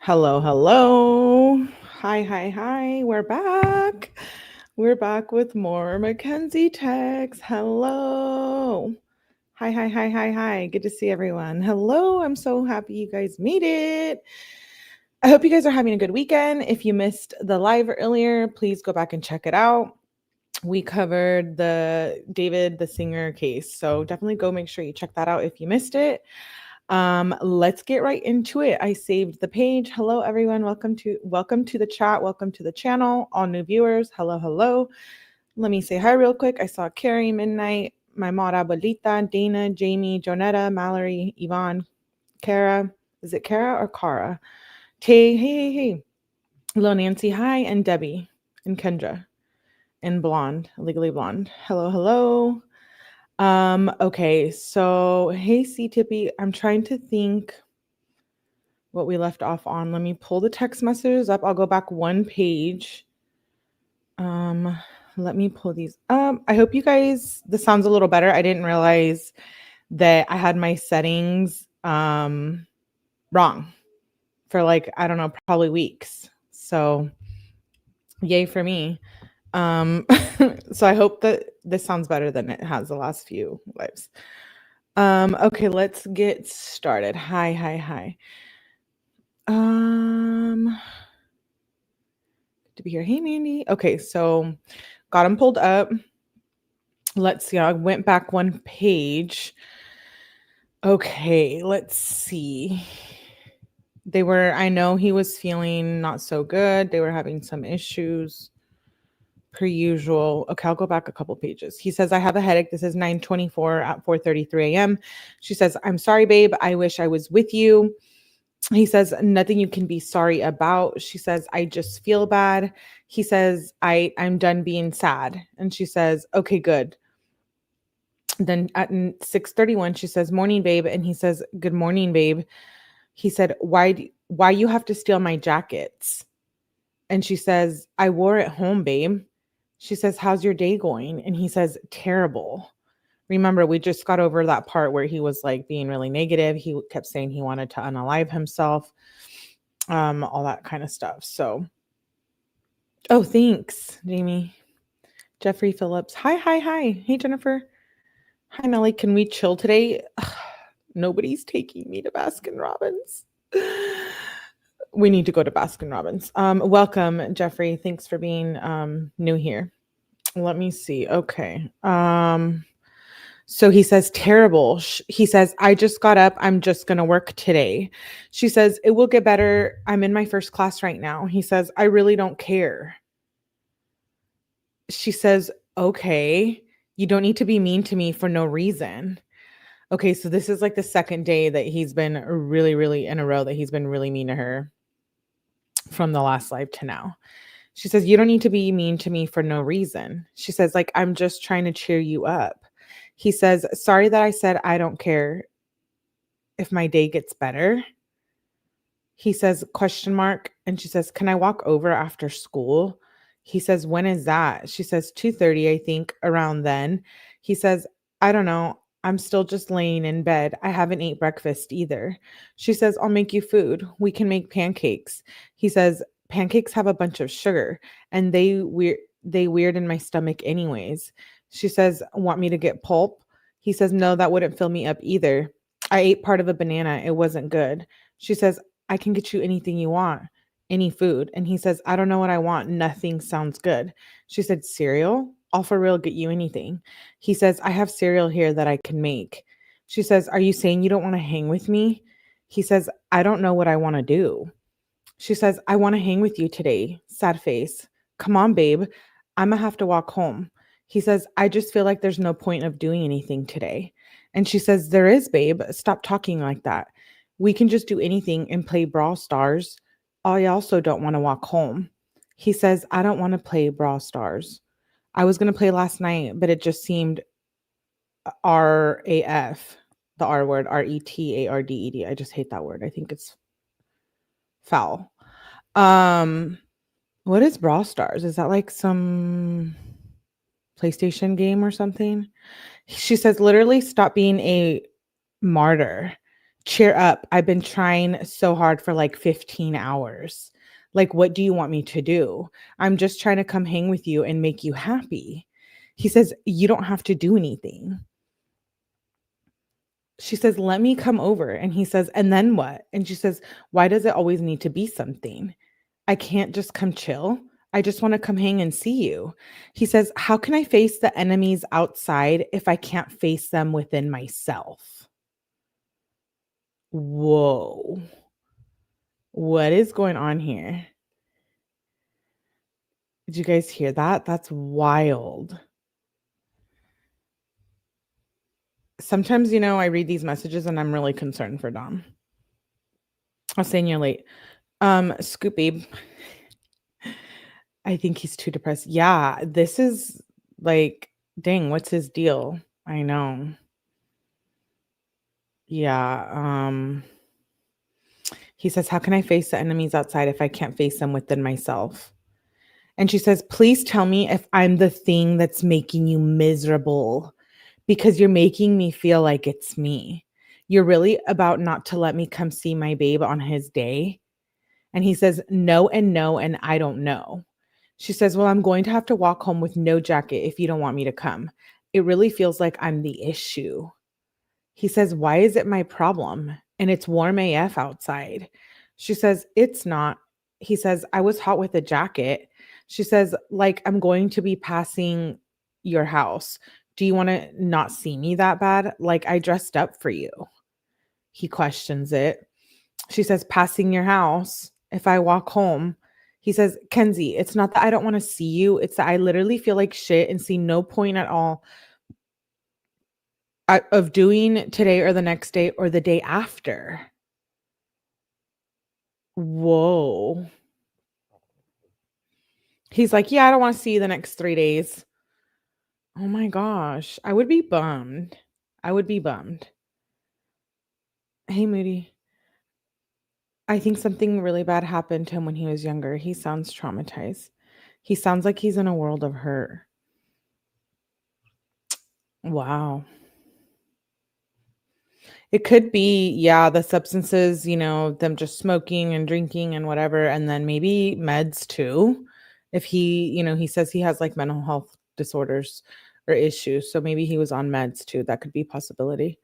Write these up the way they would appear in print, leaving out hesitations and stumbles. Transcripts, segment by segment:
Hello, hello. Hi. We're back. We're back with more Mackenzie texts. Hello. Hi. Good to see everyone. Hello. I'm so happy you guys made it. I hope you guys are having a good weekend. If you missed the live earlier, please go back and check it out. We covered the David the Singer case. So definitely go make sure you check that out if you missed it. Let's get right into it. I saved the page. Hello everyone. Welcome to the chat. Welcome to the channel. All new viewers. Hello. Let me say hi real quick. I saw Carrie, Midnight, my mod Abuelita, Dana, Jamie, Jonetta, Mallory, Yvonne, Kara. Is it Kara or Kara? Tay, hey. Hello Nancy, hi, and Debbie and Kendra and Blonde, Legally Blonde. Hello. Okay, so hey C Tippy, I'm trying to think what we left off on. Let me pull the text messages up. I'll go back one page. Let me pull these up. I hope you guys, this sounds a little better. I didn't realize that I had my settings wrong for I don't know, probably weeks. So yay for me. So I hope that this sounds better than it has the last few lives. Okay, let's get started. Hi. To be here. Hey Mandy. Okay, so got them pulled up. Let's see. I went back one page. Okay, let's see. I know he was feeling not so good. They were having some issues per usual. Okay, I'll go back a couple pages. He says, I have a headache. This is 9:24 at 4:33 a.m. She says, I'm sorry, babe. I wish I was with you. He says, nothing you can be sorry about. She says, I just feel bad. He says, I'm done being sad. And she says, okay, good. Then at 6:31, she says, morning, babe. And he says, good morning, babe. He said, why you have to steal my jackets? And she says, I wore it home, babe. She says, how's your day going? And he says, terrible. Remember, we just got over that part where he was being really negative. He kept saying he wanted to unalive himself, all that kind of stuff. So, oh, thanks, Jamie. Jeffrey Phillips. Hi. Hey, Jennifer. Hi, Melly. Can we chill today? Nobody's taking me to Baskin Robbins. We need to go to Baskin Robbins. Welcome, Jeffrey. Thanks for being new here. Let me see. Okay. So he says, terrible. He says, I just got up. I'm just going to work today. She says, it will get better. I'm in my first class right now. He says, I really don't care. She says, okay, you don't need to be mean to me for no reason. Okay, so this is the second day that he's been really in a row that he's been really mean to her from the last live to now. She says, you don't need to be mean to me for no reason. She says, I'm just trying to cheer you up. He says, sorry that I said I don't care if my day gets better. He says, question mark. And she says, can I walk over after school? He says, when is that? She says, 2:30, I think, around then. He says, I don't know. I'm still just laying in bed. I haven't ate breakfast either. She says, I'll make you food. We can make pancakes. He says, pancakes have a bunch of sugar and they weird in my stomach anyways. She says, want me to get pulp? He says, no, that wouldn't fill me up either. I ate part of a banana. It wasn't good. She says, I can get you anything you want, any food. And he says, I don't know what I want. Nothing sounds good. She said, cereal? I'll for real get you anything. He says, I have cereal here that I can make. She says, are you saying you don't want to hang with me? He says, I don't know what I want to do. She says, I want to hang with you today. Sad face. Come on, babe. I'm going to have to walk home. He says, I just feel like there's no point of doing anything today. And she says, there is, babe. Stop talking like that. We can just do anything and play Brawl Stars. I also don't want to walk home. He says, I don't want to play Brawl Stars. I was going to play last night, but it just seemed RAF, the R word, RETARDED. I just hate that word. I think it's foul. What is Brawl Stars? Is that some PlayStation game or something? She says, literally stop being a martyr. Cheer up. I've been trying so hard for like 15 hours. Like, what do you want me to do? I'm just trying to come hang with you and make you happy. He says, you don't have to do anything. She says, let me come over. And he says, and then what? And she says, why does it always need to be something? I can't just come chill. I just want to come hang and see you. He says, how can I face the enemies outside if I can't face them within myself? Whoa. What is going on here? Did you guys hear that? That's wild. Sometimes, I read these messages and I'm really concerned for Dom. I'll saying you're late. Scoopy. I think he's too depressed. Yeah, this is like, dang, what's his deal? I know. Yeah. He says, how can I face the enemies outside if I can't face them within myself? And she says, please tell me if I'm the thing that's making you miserable, because you're making me feel like it's me. You're really about not to let me come see my babe on his day. And he says, no, and I don't know. She says, well, I'm going to have to walk home with no jacket if you don't want me to come. It really feels like I'm the issue. He says, why is it my problem? And it's warm AF outside. She says, it's not. He says, I was hot with a jacket. She says, like, I'm going to be passing your house. Do you want to not see me that bad? Like, I dressed up for you. He questions it. She says, passing your house. If I walk home, he says, Kenzie, it's not that I don't want to see you. It's that I literally feel like shit and see no point at all of doing today or the next day or the day after. Whoa. He's like, yeah, I don't want to see you the next 3 days. Oh my gosh. I would be bummed. Hey, Moody. I think something really bad happened to him when he was younger. He sounds traumatized. He sounds like he's in a world of hurt. Wow. It could be, yeah, the substances, them just smoking and drinking and whatever, and then maybe meds too. If he says he has like mental health disorders or issues, so maybe he was on meds too. That could be a possibility.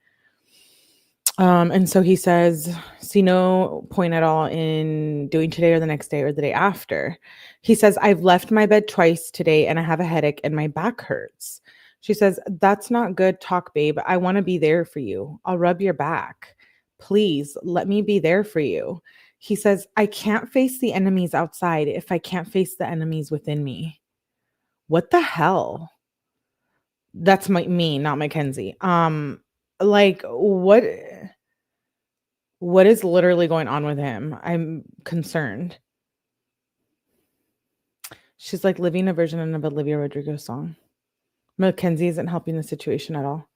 And so he says, see no point at all in doing today or the next day or the day after. He says, I've left my bed twice today and I have a headache and my back hurts. She says, that's not good talk, babe. I want to be there for you. I'll rub your back. Please let me be there for you. He says, I can't face the enemies outside if I can't face the enemies within me. What the hell? That's me, not Mackenzie. Like what is literally going on with him? I'm concerned. She's like living a version of an Olivia Rodrigo song. Mackenzie isn't helping the situation at all.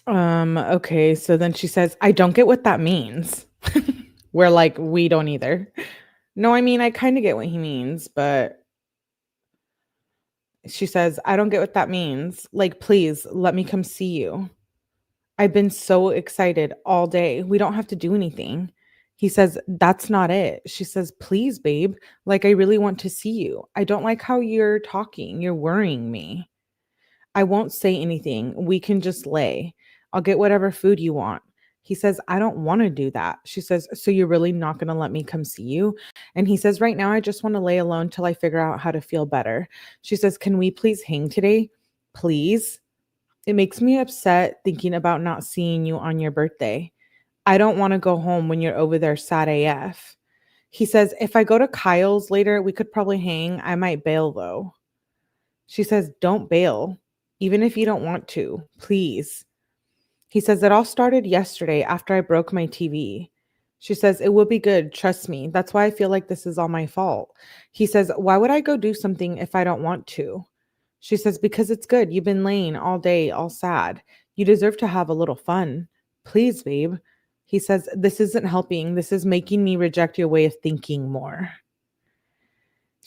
Okay, so then she says, I don't get what that means. We're like, we don't either. No, I mean, I kind of get what he means, but she says, I don't get what that means. Like, please let me come see you. I've been so excited all day. We don't have to do anything. He says, that's not it. She says, please, babe. Like, I really want to see you. I don't like how you're talking. You're worrying me. I won't say anything. We can just lay. I'll get whatever food you want. He says, I don't want to do that. She says, so you're really not going to let me come see you? And he says, right now, I just want to lay alone till I figure out how to feel better. She says, can we please hang today? Please? It makes me upset thinking about not seeing you on your birthday. I don't want to go home when you're over there sad AF. He says, if I go to Kyle's later, we could probably hang. I might bail though. She says, don't bail, even if you don't want to, please. He says, it all started yesterday after I broke my TV. She says, it will be good. Trust me. That's why I feel like this is all my fault. He says, why would I go do something if I don't want to? She says, because it's good. You've been laying all day, all sad. You deserve to have a little fun. Please, babe. He says, this isn't helping. This is making me reject your way of thinking more.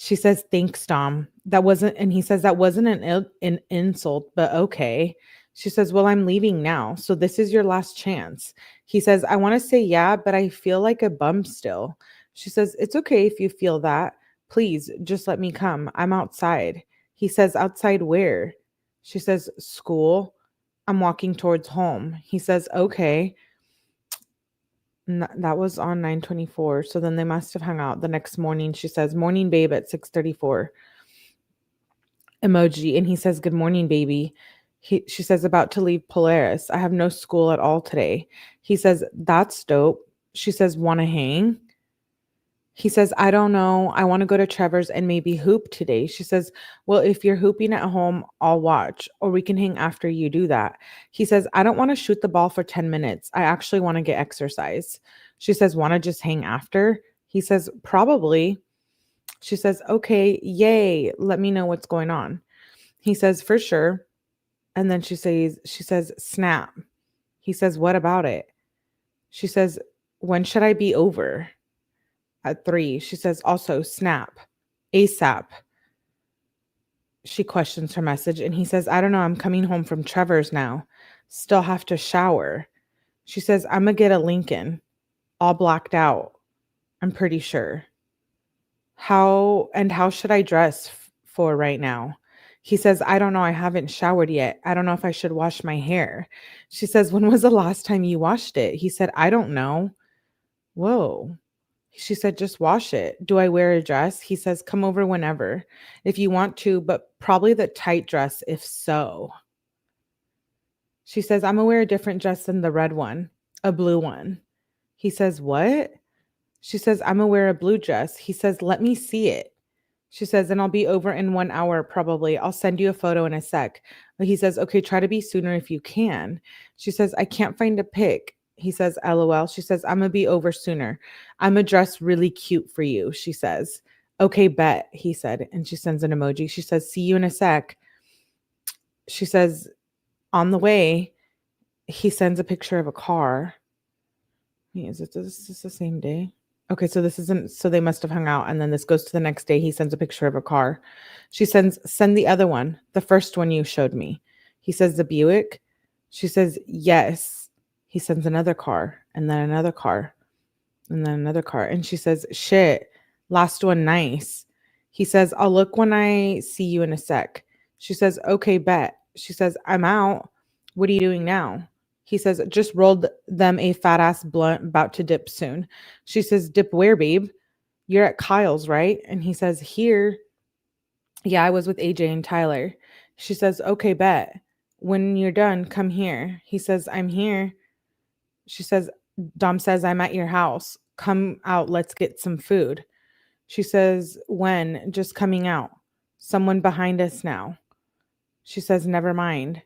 She says, "Thanks, Dom. That wasn't," and he says, "That wasn't an insult, but okay." She says, "Well, I'm leaving now, so this is your last chance." He says, "I want to say yeah, but I feel like a bum still." She says, "It's okay if you feel that. Please, just let me come. I'm outside." He says, "Outside where?" She says, "School. I'm walking towards home." He says, "Okay." That was on 9/24. So then they must have hung out the next morning. She says, "Morning, babe," at 6:34. Emoji. And he says, "Good morning, baby." She says, "About to leave Polaris. I have no school at all today." He says, "That's dope." She says, "Want to hang?" He says, "I don't know. I want to go to Trevor's and maybe hoop today." She says, "Well, if you're hooping at home, I'll watch, or we can hang after you do that." He says, "I don't want to shoot the ball for 10 minutes. I actually want to get exercise." She says, "Want to just hang after?" He says, "Probably." She says, "Okay, yay. Let me know what's going on." He says, "For sure." And then she says, "Snap." He says, "What about it?" She says, "When should I be over?" At 3. She says, "Also, snap. ASAP." She questions her message and he says, "I don't know. I'm coming home from Trevor's now. Still have to shower." She says, "I'm going to get a Lincoln. All blacked out. I'm pretty sure." How should I dress for right now?" He says, "I don't know. I haven't showered yet. I don't know if I should wash my hair." She says, "When was the last time you washed it?" He said, "I don't know." Whoa. She said, "Just wash it." "Do I wear a dress?" He says, "Come over whenever. If you want to, but probably the tight dress if so." She says, "I'm gonna wear a different dress than the red one, a blue one." He says, "What?" She says, "I'm gonna wear a blue dress." He says, "Let me see it." She says, "And I'll be over in 1 hour probably. I'll send you a photo in a sec." But he says, "Okay, try to be sooner if you can." She says, "I can't find a pic." He says, "LOL." She says, "I'm gonna be over sooner. I'm gonna dress really cute for you." She says, "Okay, bet," he said. And she sends an emoji. She says, "See you in a sec." She says, "On the way." He sends a picture of a car. Is this the same day? Okay, so this isn't, so they must have hung out. And then this goes to the next day. He sends a picture of a car. She send the other one, the first one you showed me. He says, "The Buick." She says, "Yes." He sends another car and then another car and then another car. And she says, "Shit, last one nice." He says, "I'll look when I see you in a sec." She says, "Okay, bet." She says, "I'm out. What are you doing now?" He says, "Just rolled them a fat ass blunt, about to dip soon." She says, "Dip where, babe?" "You're at Kyle's, right?" And he says, "Here." "Yeah, I was with AJ and Tyler." She says, "Okay, bet. When you're done, come here." He says, "I'm here." She says, "Dom says I'm at your house. Come out, let's get some food." She says, "When?" "Just coming out. Someone behind us now." She says, "Never mind."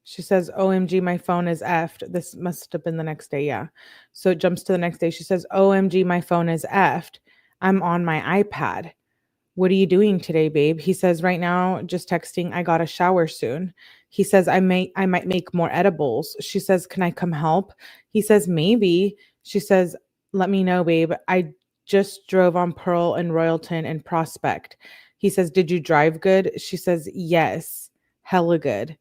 She says, "OMG, my phone is effed." This must have been the next day, yeah. So it jumps to the next day. She says, "OMG, my phone is effed. I'm on my iPad." "What are you doing today, babe?" He says, "Right now, just texting. I got to shower soon." He says, I might make more edibles." She says, "Can I come help?" He says, "Maybe." She says, "Let me know, babe. I just drove on Pearl and Royalton and Prospect." He says, "Did you drive good?" She says, "Yes, hella good."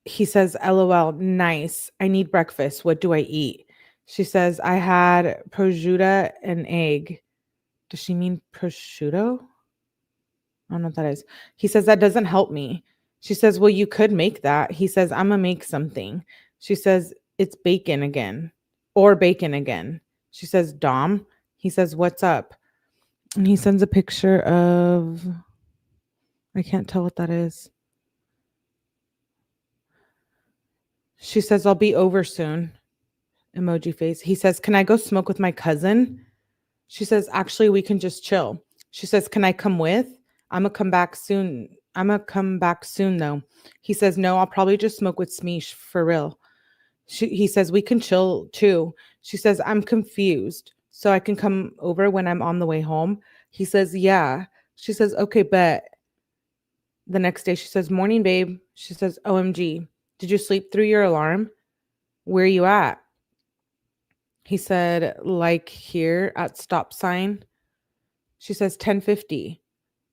He says, "LOL, nice. I need breakfast. What do I eat?" She says, "I had prosciutto and egg." Does she mean prosciutto? I don't know what that is. He says, "That doesn't help me." She says, "Well, you could make that." He says, "I'm going to make something." She says, "It's bacon again or bacon again." She says, "Dom?" He says, "What's up?" And he sends a picture of, I can't tell what that is. She says, "I'll be over soon." Emoji face. He says, "Can I go smoke with my cousin?" She says, "Actually, we can just chill." She says, "Can I come with?" "I'm gonna come back soon. I'm gonna come back soon though." He says, "No, I'll probably just smoke with Smeesh for real." He says, "We can chill too." She says, "I'm confused. So I can come over when I'm on the way home?" He says, "Yeah." She says, "Okay, bet." The next day she says, "Morning, babe." She says, "OMG. Did you sleep through your alarm? Where are you at?" He said, "Like here at stop sign." She says 10:50.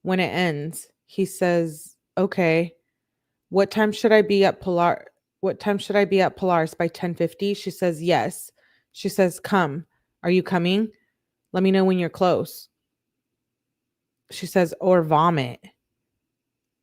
When it ends, he says, okay, what time should I be at Polaris by 10:50? She says, yes. She says, come. Are you coming? Let me know when you're close. She says, or vomit.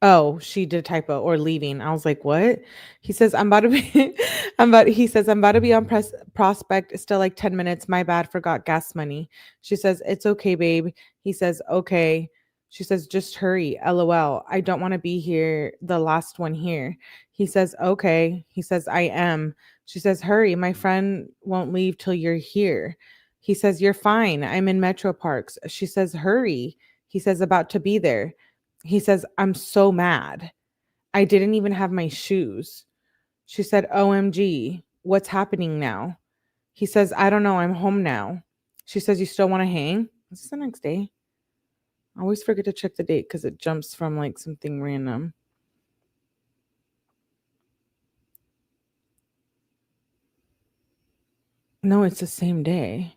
Oh, she did a typo, or leaving. I was like, what? He says, I'm about to be, I'm about to be on Prospect. It's still like 10 minutes. My bad. Forgot gas money. She says, it's okay, babe. He says, okay. She says, just hurry. LOL. I don't want to be here. The last one here. He says, okay. He says, I am. She says, hurry. My friend won't leave till you're here. He says, you're fine. I'm in Metro Parks. She says, hurry. He says, about to be there. He says, I'm so mad. I didn't even have my shoes. She said, OMG, what's happening now? He says, I don't know. I'm home now. She says, you still want to hang? This is the next day. I always forget to check the date because it jumps from like something random. No, it's the same day.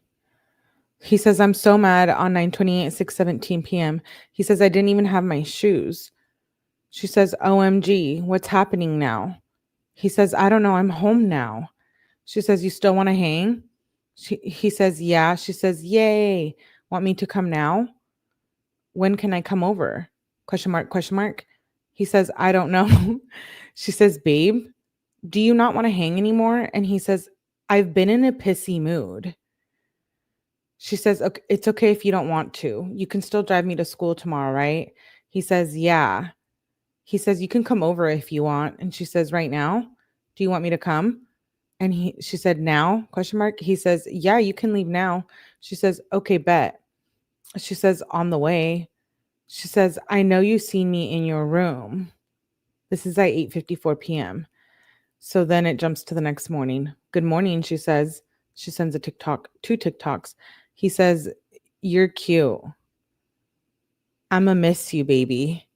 He says, I'm so mad on 9/28, 6:17 p.m. He says, I didn't even have my shoes. She says, OMG, what's happening now? He says, I don't know. I'm home now. She says, you still want to hang? He says, yeah. She says, yay. Want me to come now? When can I come over? Question mark, question mark. He says, I don't know. She says, babe, do you not want to hang anymore? And he says, I've been in a pissy mood. She says, okay, it's okay if you don't want to. You can still drive me to school tomorrow, right? He says, yeah. He says, you can come over if you want. And she says, right now? Do you want me to come? And she said, now? Question mark. He says, yeah, you can leave now. She says, okay, bet. She says, on the way. She says, I know you see me in your room. This is at 8:54 p.m. So then it jumps to the next morning. Good morning, she says. She sends a TikTok, 2 TikToks. He says, you're cute. I'ma miss you, baby.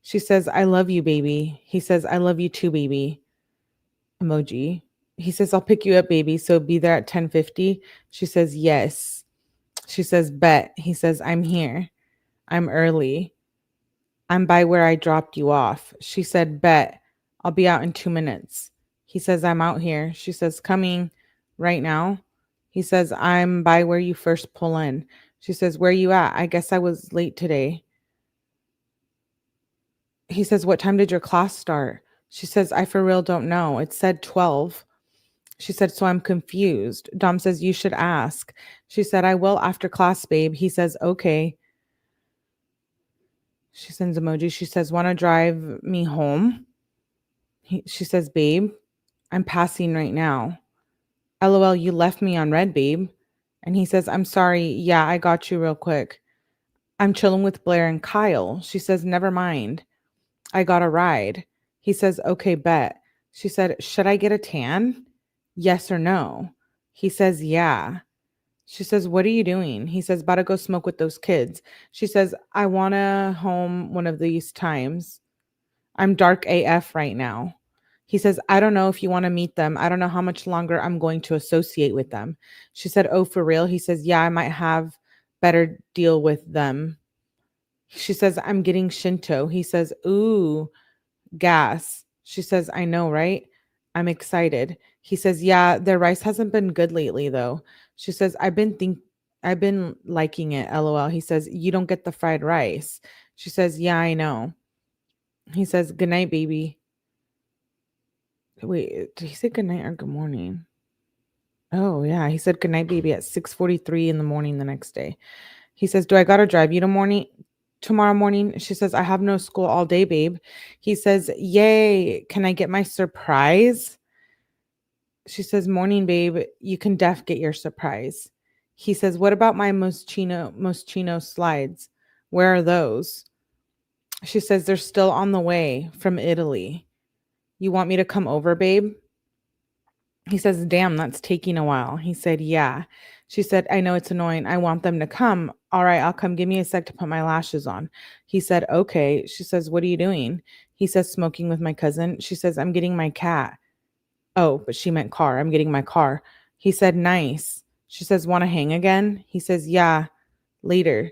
She says, I love you, baby. He says, I love you too, baby. Emoji. He says, I'll pick you up, baby. So be there at 10:50. She says, yes. She says, bet. He says, I'm here. I'm early. I'm by where I dropped you off. She said, bet. I'll be out in 2 minutes. He says, I'm out here. She says, coming right now. He says, I'm by where you first pull in. She says, where you at? I guess I was late today. He says, what time did your class start? She says, I for real don't know. It said 12. She said, so I'm confused. Dom says, you should ask. She said, I will after class, babe. He says, okay. She sends emoji. She says, want to drive me home? She says, babe, I'm passing right now. LOL, you left me on red, babe. And he says, I'm sorry. Yeah, I got you real quick. I'm chilling with Blair and Kyle. She says, never mind. I got a ride. He says, okay, bet. She said, should I get a tan? Yes or no? He says, yeah. She says, what are you doing? He says, about to go smoke with those kids. She says, I want to home one of these times. I'm dark AF right now. He says, I don't know if you want to meet them. I don't know how much longer I'm going to associate with them. She said, oh, for real? He says, yeah, I might have better deal with them. She says, I'm getting Shinto. He says, ooh, gas. She says, I know, right? I'm excited. He says, yeah, their rice hasn't been good lately, though. She says, I've been liking it, LOL. He says, you don't get the fried rice. She says, yeah, I know. He says, good night, baby. Wait, did he say good night or good morning? Oh, yeah. He said good night, baby, at 6:43 in the morning the next day. He says, do I got to drive you tomorrow morning? She says, I have no school all day, babe. He says, yay. Can I get my surprise? She says, morning, babe. You can get your surprise. He says, what about my Moschino slides? Where are those? She says, they're still on the way from Italy. You want me to come over, babe? He says, damn, that's taking a while. He said, yeah. She said, I know it's annoying. I want them to come. All right, I'll come. Give me a sec to put my lashes on. He said, okay. She says, what are you doing? He says, smoking with my cousin. She says, I'm getting my cat. Oh, but she meant car. I'm getting my car. He said, nice. She says, want to hang again? He says, yeah, later.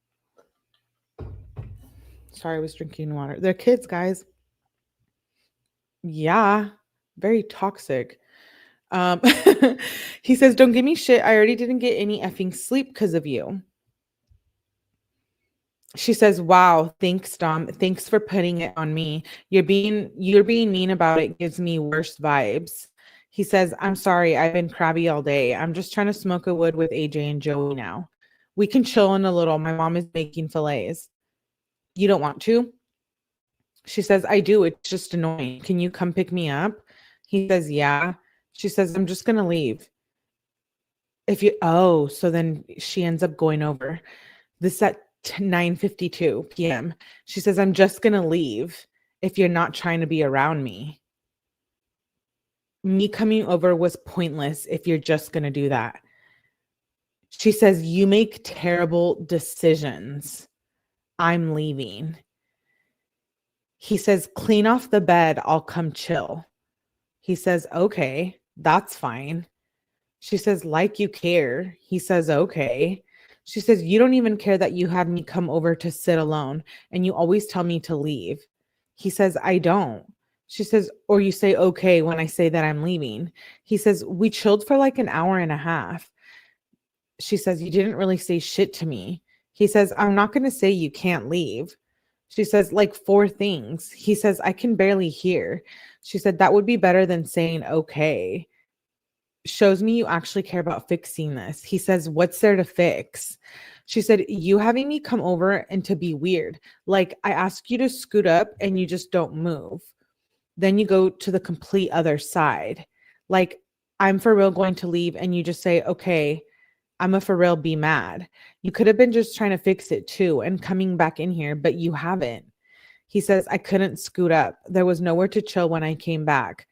Sorry, I was drinking water. They're kids, guys. Yeah, very toxic. Um, he says, "Don't give me shit. I already didn't get any effing sleep because of you." She says, "Wow, thanks, Dom. Thanks for putting it on me. You're being mean about it gives me worse vibes." He says, "I'm sorry. I've been crabby all day. I'm just trying to smoke a wood with AJ and Joey now. We can chill in a little. My mom is making fillets. You don't want to?" She says, "I do. It's just annoying. Can you come pick me up?" He says, "Yeah." She says, "I'm just gonna leave. If you Oh, so then she ends up going over. This at 9:52 p.m. She says, "I'm just gonna leave if you're not trying to be around me. Me coming over was pointless if you're just gonna do that." She says, "You make terrible decisions. I'm leaving." He says, "Clean off the bed. I'll come chill." He says, "Okay, that's fine." She says, "Like you care." He says, "Okay." She says, "You don't even care that you had me come over to sit alone, and you always tell me to leave." He says, "I don't." She says, "Or you say okay when I say that I'm leaving." He says, "We chilled for like an hour and a half." She says, "You didn't really say shit to me." He says, "I'm not going to say you can't leave." She says, "Like four things." He says, "I can barely hear." She said, "That would be better than saying okay. Shows me you actually care about fixing this." He says, "What's there to fix?" She said, "You having me come over and to be weird. Like I ask you to scoot up and you just don't move. Then you go to the complete other side. Like I'm for real going to leave and you just say, okay, I'm a for real be mad. You could have been just trying to fix it too and coming back in here, but you haven't." He says, "I couldn't scoot up. There was nowhere to chill when I came back."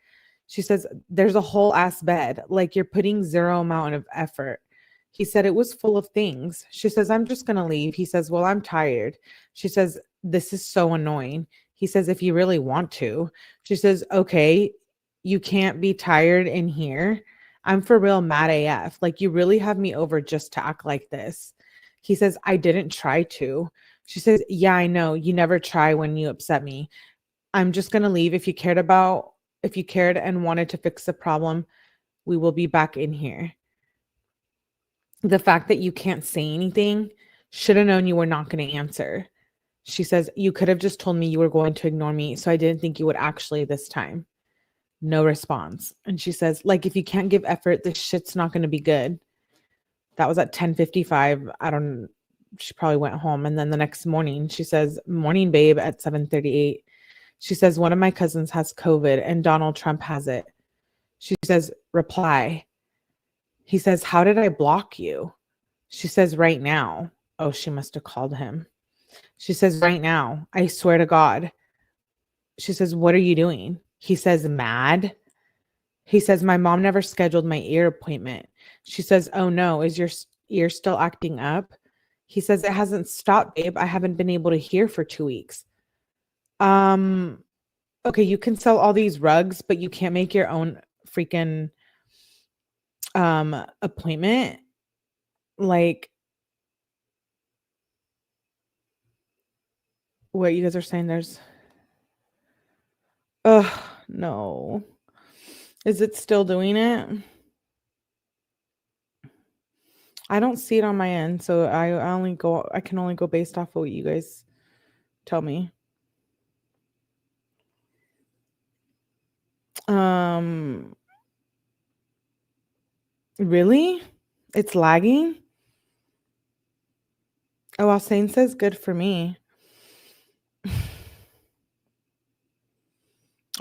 She says, "There's a whole ass bed. Like you're putting zero amount of effort." He said, "It was full of things." She says, "I'm just going to leave." He says, "Well, I'm tired." She says, "This is so annoying." He says, "If you really want to." She says, "Okay, you can't be tired in here. I'm for real mad AF. Like you really have me over just to act like this." He says, "I didn't try to." She says, "Yeah, I know. You never try when you upset me. I'm just going to leave. If you cared and wanted to fix the problem, we will be back in here. The fact that you can't say anything, should have known you were not going to answer." She says, "You could have just told me you were going to ignore me, so I didn't think you would actually this time." No response. And she says, "Like, if you can't give effort, this shit's not going to be good." That was at 10:55. She probably went home. And then the next morning, she says, "Morning, babe," at 7:38. She says, "One of my cousins has COVID and Donald Trump has it." She says, "Reply." He says, "How did I block you?" She says, "Right now." Oh, she must have called him. She says, "Right now. I swear to God." She says, "What are you doing?" He says, "Mad." He says, "My mom never scheduled my ear appointment." She says, "Oh no, is your ear still acting up?" He says, "It hasn't stopped, babe. I haven't been able to hear for 2 weeks." Um, okay, you can sell all these rugs, but you can't make your own freaking appointment. Like what you guys are saying, no. Is it still doing it? I don't see it on my end, so I can only go based off of what you guys tell me. Really? It's lagging? Oh, well, Sane says good for me.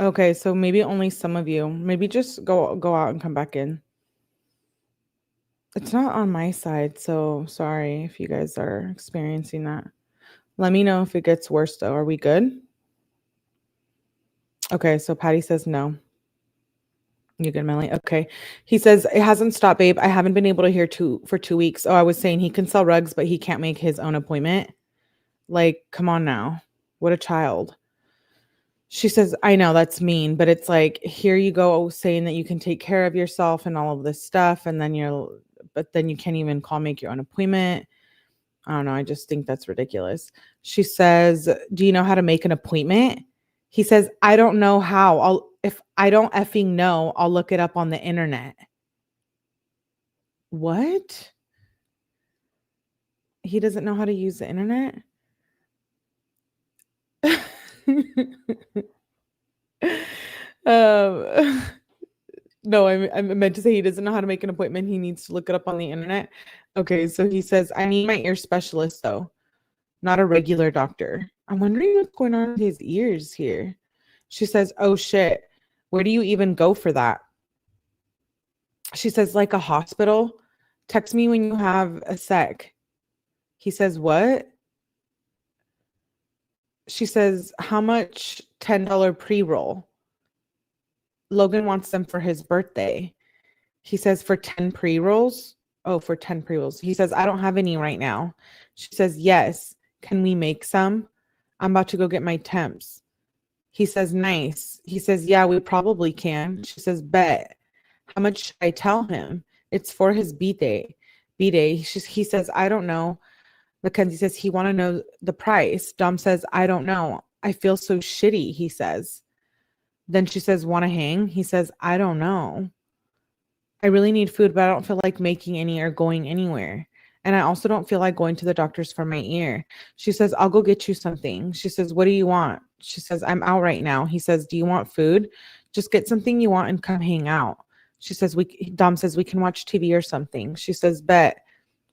Okay, so maybe only some of you. Maybe just go out and come back in. It's not on my side, so sorry if you guys are experiencing that. Let me know if it gets worse though. Are we good? Okay, so Patty says no. You good, Melanie? Okay. He says, "It hasn't stopped, babe. I haven't been able to hear for 2 weeks." Oh, I was saying he can sell rugs, but he can't make his own appointment. Like, come on now. What a child. She says, "I know that's mean, but it's like, here you go saying that you can take care of yourself and all of this stuff. And then but then you can't even make your own appointment." I don't know. I just think that's ridiculous. She says, do you know how to make an appointment? He says, I don't know how. If I don't effing know, I'll look it up on the internet. What? He doesn't know how to use the internet? No, I meant to say he doesn't know how to make an appointment. He needs to look it up on the internet. Okay, so he says, I need my ear specialist, though, not a regular doctor. I'm wondering what's going on with his ears here. She says, oh, shit. Where do you even go for that? She says, like a hospital. Text me when you have a sec. He says, what? She says, how much? $10 pre-roll. Logan wants them for his birthday. He says, for 10 pre-rolls? Oh, for 10 pre-rolls. He says, I don't have any right now. She says, yes. Can we make some? I'm about to go get my temps. He says, nice. He says, yeah, we probably can. She says, bet. How much should I tell him? It's for his B-day. B-day. He says, I don't know. Mackenzie says, he want to know the price. Dom says, I don't know. I feel so shitty, he says. Then she says, want to hang? He says, I don't know. I really need food, but I don't feel like making any or going anywhere. And I also don't feel like going to the doctor's for my ear. She says, I'll go get you something. She says, what do you want? She says, I'm out right now. He says, do you want food? Just get something you want and come hang out. She says, Dom says, we can watch TV or something. She says, bet.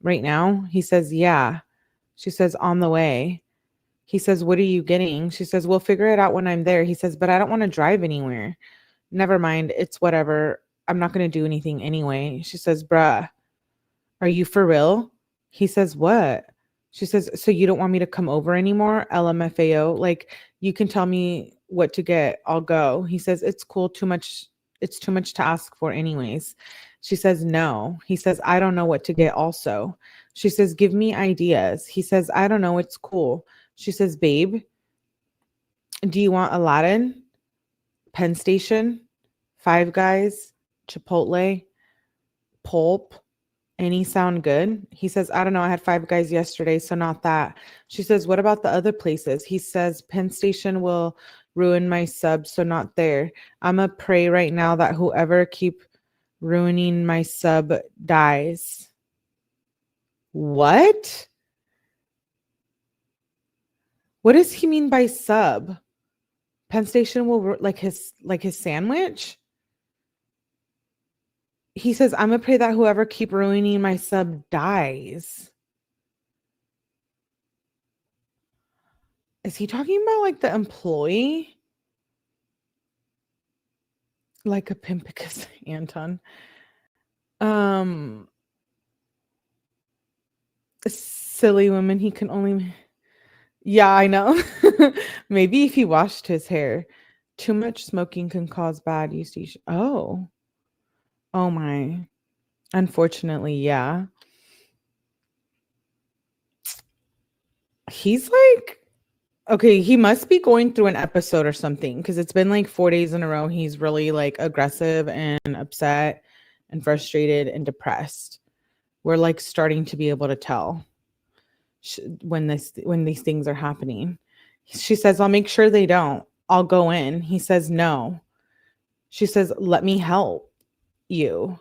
Right now? He says, yeah. She says, on the way. He says, what are you getting? She says, we'll figure it out when I'm there. He says, but I don't want to drive anywhere. Never mind. It's whatever. I'm not going to do anything anyway. She says, bruh, are you for real? He says, what? She says, so you don't want me to come over anymore? LMFAO. Like, you can tell me what to get. I'll go. He says, it's cool. It's too much to ask for anyways. She says, no. He says, I don't know what to get also. She says, give me ideas. He says, I don't know. It's cool. She says, babe, do you want Aladdin, Penn Station, Five Guys, Chipotle, Pulp? Any sound good? He says, I don't know. I had Five Guys yesterday, so not that. She says, what about the other places? He says, Penn Station will ruin my sub, so not there. I'm a pray right now that whoever keep ruining my sub dies. What? What does he mean by sub? Penn Station will like his sandwich? He says, I'm gonna pray that whoever keep ruining my sub dies. Is he talking about like the employee? Like a pimpicus, Anton. Silly woman, he can only... Yeah, I know. Maybe if he washed his hair. Too much smoking can cause bad usage. Oh my. Unfortunately, yeah. He's like, okay, he must be going through an episode or something because it's been like 4 days in a row. He's really like aggressive and upset and frustrated and depressed. We're like starting to be able to tell when these things are happening. She says, I'll make sure they don't. I'll go in. He says, no. She says, let me help you.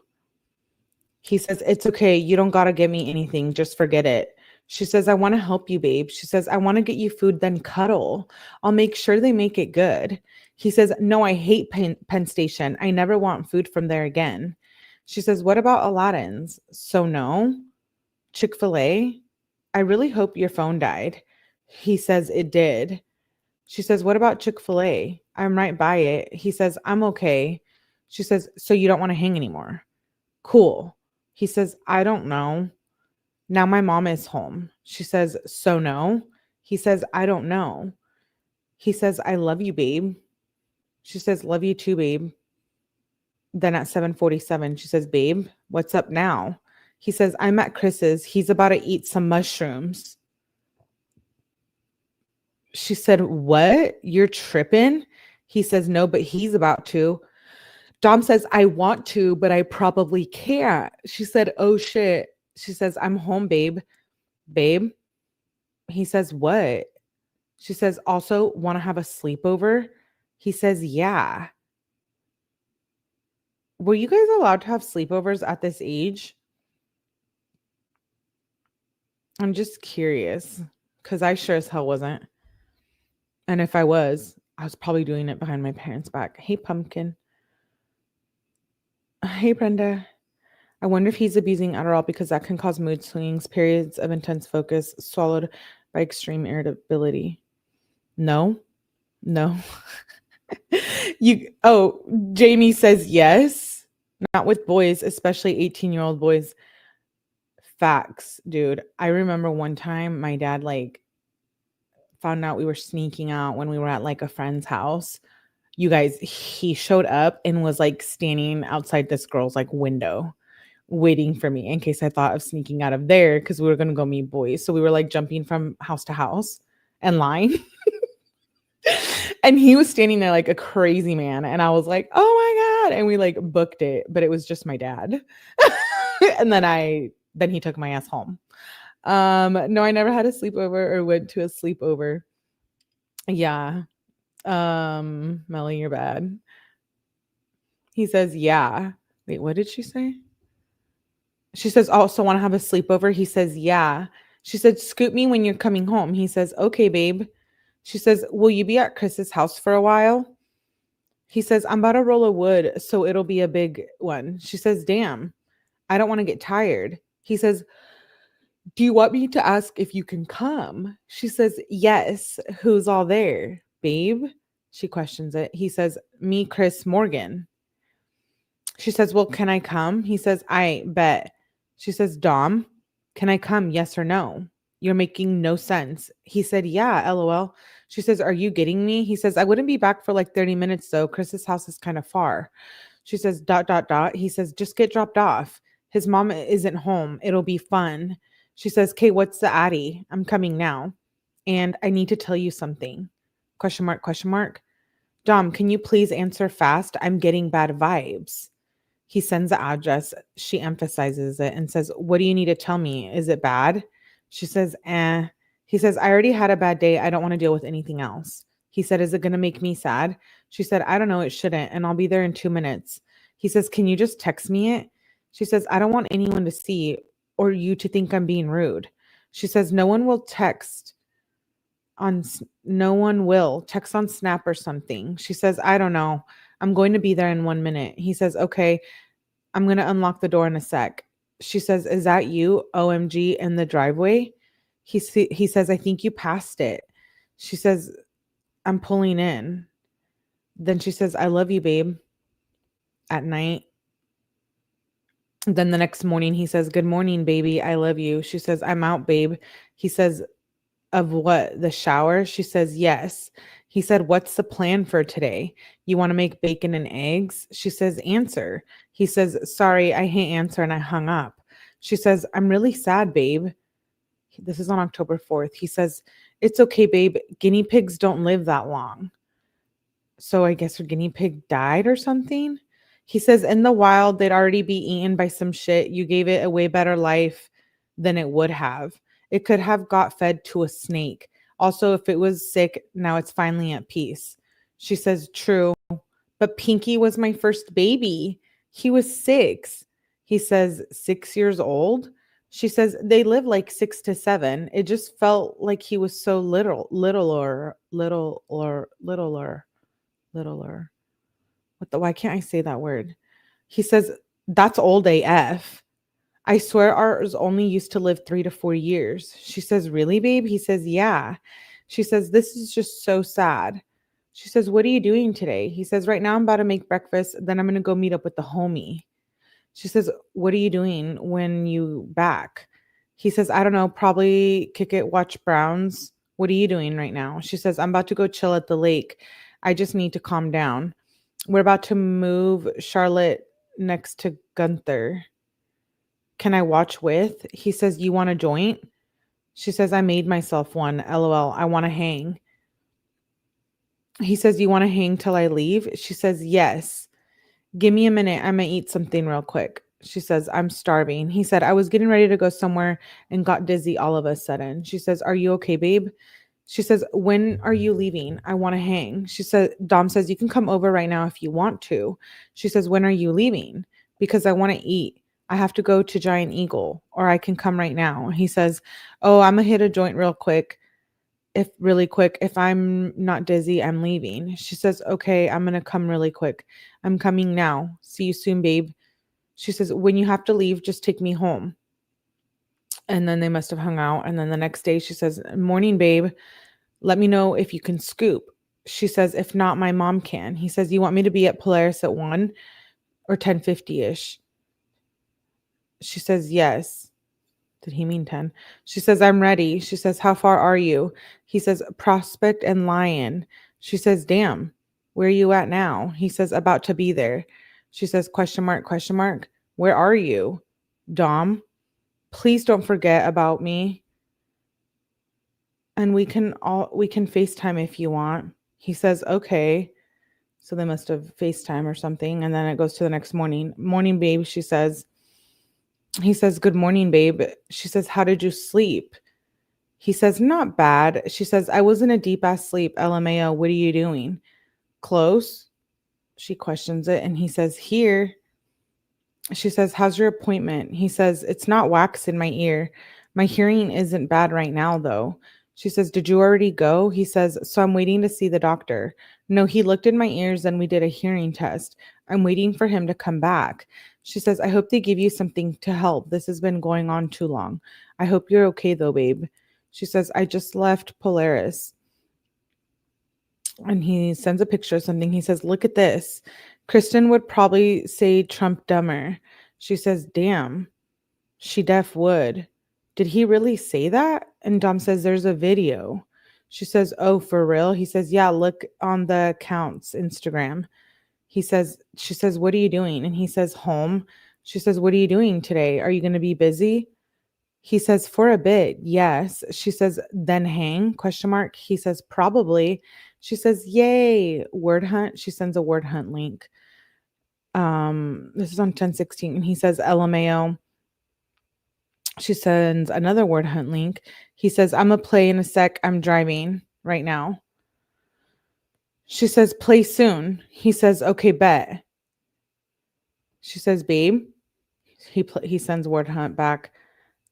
He says, it's okay. You don't got to give me anything. Just forget it. She says, I want to help you, babe. She says, I want to get you food, then cuddle. I'll make sure they make it good. He says, no, I hate Penn Station. I never want food from there again. She says, what about Aladdin's? So no. Chick-fil-A? I really hope your phone died. He says, it did. She says, what about Chick-fil-A? I'm right by it. He says, I'm okay. She says, so you don't want to hang anymore? Cool. He says, I don't know. Now my mom is home. She says, so no. He says, I don't know. He says, I love you, babe. She says, love you too, babe. Then at 7:47, she says, babe, what's up now? He says, I'm at Chris's. He's about to eat some mushrooms. She said, what? You're tripping? He says, no, but he's about to. Dom says, I want to, but I probably can't. She said, oh shit. She says, I'm home, babe. Babe, He says, what? She says, also want to have a sleepover? He says, yeah. Were you guys allowed to have sleepovers at this age? I'm just curious because I sure as hell wasn't. And if I was probably doing it behind my parents' back. Hey, Pumpkin. Hey, Brenda. I wonder if he's abusing Adderall because that can cause mood swings, periods of intense focus, swallowed by extreme irritability. No. Jamie says yes. Not with boys, especially 18-year-old boys. Facts, dude. I remember one time my dad found out we were sneaking out when we were at a friend's house. You guys, he showed up and was standing outside this girl's window waiting for me in case I thought of sneaking out of there because we were going to go meet boys. So we were jumping from house to house and lying. And he was standing there like a crazy man. And I was like, oh my God. And we booked it, but it was just my dad. And then he took my ass home. No, I never had a sleepover or went to a sleepover. Yeah. Melly, you're bad. He says, yeah. Wait, what did she say? She says, also want to have a sleepover? He says, yeah. She said, scoop me when you're coming home. He says, okay, babe. She says, will you be at Chris's house for a while? He says, I'm about to roll a wood, so it'll be a big one. She says, damn, I don't want to get tired. He says, do you want me to ask if you can come? She says, yes. Who's all there, babe? She questions it. He says, me, Chris, Morgan. She says, well, can I come? He says, I bet. She says, Dom, can I come? Yes or no? You're making no sense. He said, yeah, LOL. She says, are you getting me? He says, I wouldn't be back for 30 minutes though. Chris's house is kind of far. She says, ... He says, just get dropped off. His mom isn't home. It'll be fun. She says, okay, what's the addy? I'm coming now. And I need to tell you something. Question mark. Dom, can you please answer fast? I'm getting bad vibes. He sends the address. She emphasizes it and says, what do you need to tell me? Is it bad? She says, eh. He says, I already had a bad day. I don't want to deal with anything else. He said, is it going to make me sad? She said, I don't know. It shouldn't. And I'll be there in 2 minutes. He says, can you just text me it? She says, I don't want anyone to see or you to think I'm being rude. She says, no one will text on Snap or something. She says, I don't know. I'm going to be there in 1 minute. He says, okay, I'm going to unlock the door in a sec. She says, is that you, OMG, in the driveway? He says, I think you passed it. She says, I'm pulling in. Then she says, I love you, babe. At night. Then the next morning, he says, good morning, baby. I love you. She says, I'm out, babe. He says, of what? The shower? She says, yes. He said, what's the plan for today? You want to make bacon and eggs? She says, answer. He says, sorry, I hate answer. And I hung up. She says, I'm really sad, babe. This is on October 4th. He says, it's okay, babe. Guinea pigs don't live that long. So I guess her guinea pig died or something. He says, in the wild, they'd already be eaten by some shit. You gave it a way better life than it would have. It could have got fed to a snake. Also, if it was sick, now it's finally at peace. She says, true. But Pinky was my first baby. He was 6. He says, 6 years old? She says, they live 6 to 7. It just felt like he was so littler. Why can't I say that word? He says, that's old AF. I swear ours only used to live 3 to 4 years. She says, really, babe? He says, yeah. She says, this is just so sad. She says, what are you doing today? He says, right now I'm about to make breakfast. Then I'm going to go meet up with the homie. She says, what are you doing when you back? He says, I don't know, probably kick it, watch Browns. What are you doing right now? She says, I'm about to go chill at the lake. I just need to calm down. We're about to move Charlotte next to Gunther. Can I watch with? He says, you want a joint? She says, I made myself one. LOL. I want to hang. He says, you want to hang till I leave? She says, yes. Give me a minute. I'm going to eat something real quick. She says, I'm starving. He said, I was getting ready to go somewhere and got dizzy all of a sudden. She says, are you okay, babe? She says, when are you leaving? I want to hang. She said, Dom says, you can come over right now if you want to. She says, when are you leaving? Because I want to eat. I have to go to Giant Eagle, or I can come right now. He says, oh, I'm going to hit a joint real quick. If I'm not dizzy, I'm leaving. She says, okay, I'm going to come really quick. I'm coming now. See you soon, babe. She says, when you have to leave, just take me home. And then they must have hung out. And then the next day she says, morning, babe. Let me know if you can scoop. She says, if not, my mom can. He says, you want me to be at Polaris at 1 or 10:50-ish? She says, yes. Did he mean 10? She says, I'm ready. She says, how far are you? He says, Prospect and Lion. She says, damn, where are you at now? He says, about to be there. She says, question mark, question mark. Where are you? Dom, please don't forget about me. And we can FaceTime if you want. He says, okay. So they must have FaceTime or something. And then it goes to the next morning. Morning, babe, she says. He says, good morning, babe. She says, how did you sleep? He says, not bad. She says, I was in a deep ass sleep. LMAO, what are you doing? Close? She questions it. And he says, here. She says, how's your appointment? He says, it's not wax in my ear. My hearing isn't bad right now, though. She says, did you already go? He says, so I'm waiting to see the doctor. No, he looked in my ears and we did a hearing test. I'm waiting for him to come back. She says, I hope they give you something to help. This has been going on too long. I hope you're okay, though, babe. She says, I just left Polaris. And he sends a picture of something. He says, look at this. Kristen would probably say Trump dumber. She says, damn, she def would. Did he really say that? And Dom says, there's a video. She says, oh, for real? He says, yeah, look on the account's Instagram. She says, what are you doing? And he says, home. She says, what are you doing today? Are you going to be busy? He says, for a bit, yes. She says, then hang, question mark. He says, probably. She says, yay, word hunt. She sends a word hunt link. This is on 10/16. And he says, LMAO. She sends another word hunt link. He says, I'm going to play in a sec. I'm driving right now. She says, play soon. He says, okay, bet. She says, babe. He sends word hunt back.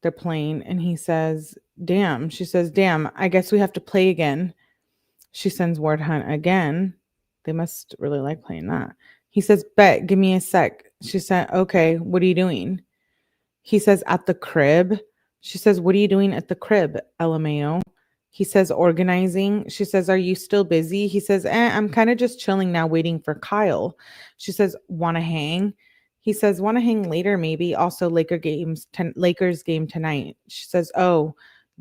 They're playing. And he says, damn. She says, damn, I guess we have to play again. She sends word hunt again. They must really like playing that. He says, bet, give me a sec. She said, okay, what are you doing? He says, at the crib. She says, what are you doing at the crib, LMAO? He says, organizing. She says, are you still busy? He says, I'm kind of just chilling now, waiting for Kyle. She says, want to hang? He says, want to hang later, maybe. Also, Lakers game tonight. She says, oh,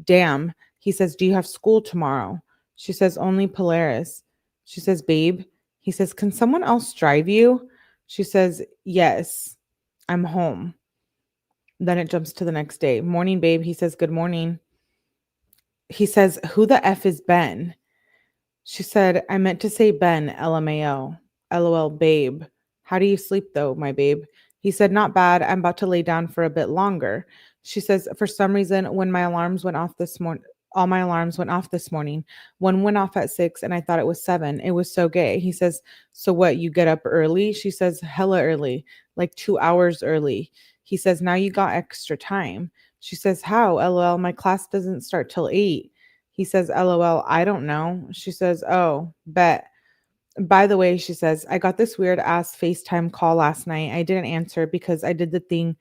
damn. He says, do you have school tomorrow? She says, only Polaris. She says, babe. He says, can someone else drive you? She says, yes, I'm home. Then it jumps to the next day. Morning, babe. He says, good morning. He says, who the F is Ben? She said, I meant to say Ben, LMAO. LOL, babe. How do you sleep though, my babe? He said, not bad. I'm about to lay down for a bit longer. She says, for some reason, when my alarms went off this morning, all my alarms went off this morning. One went off at 6 and I thought it was 7. It was so gay. He says, so what, you get up early? She says, hella early, like 2 hours early. He says, now you got extra time. She says, how? LOL, my class doesn't start till 8. He says, LOL, I don't know. She says, oh, bet. By the way, she says, I got this weird ass FaceTime call last night. I didn't answer because I did the thing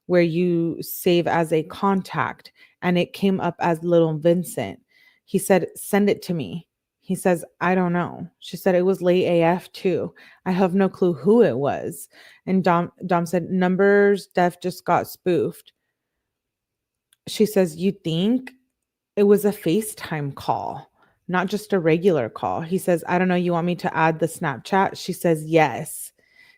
where you save as a contact and it came up as little Vincent. He said, send it to me. He says, I don't know. She said, it was late AF too. I have no clue who it was. And Dom said, numbers def just got spoofed. She says, you think? It was a FaceTime call, not just a regular call. He says, I don't know. You want me to add the Snapchat? She says, yes.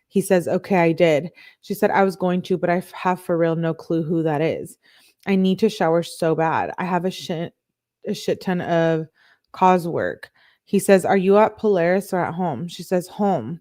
He says, okay, I did. She said, I was going to, but I have for real no clue who that is. I need to shower so bad. I have a shit ton of cause work. He says, are you at Polaris or at home? She says, home.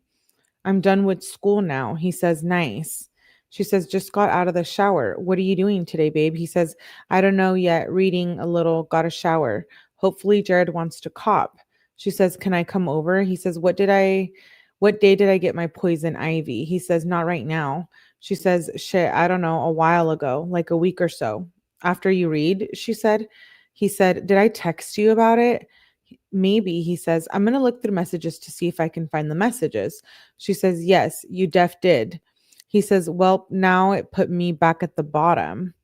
I'm done with school now. He says, nice. She says, just got out of the shower. What are you doing today, babe? He says, I don't know yet. Reading a little, got a shower. Hopefully Jared wants to cop. She says, can I come over? He says, what day did I get my poison ivy? He says, not right now. She says, shit, I don't know, a while ago, like a week or so. After you read, she said. He said, did I text you about it? Maybe. He says, I'm going to look through messages to see if I can find the messages. She says, yes, you def did. He says, well, now it put me back at the bottom.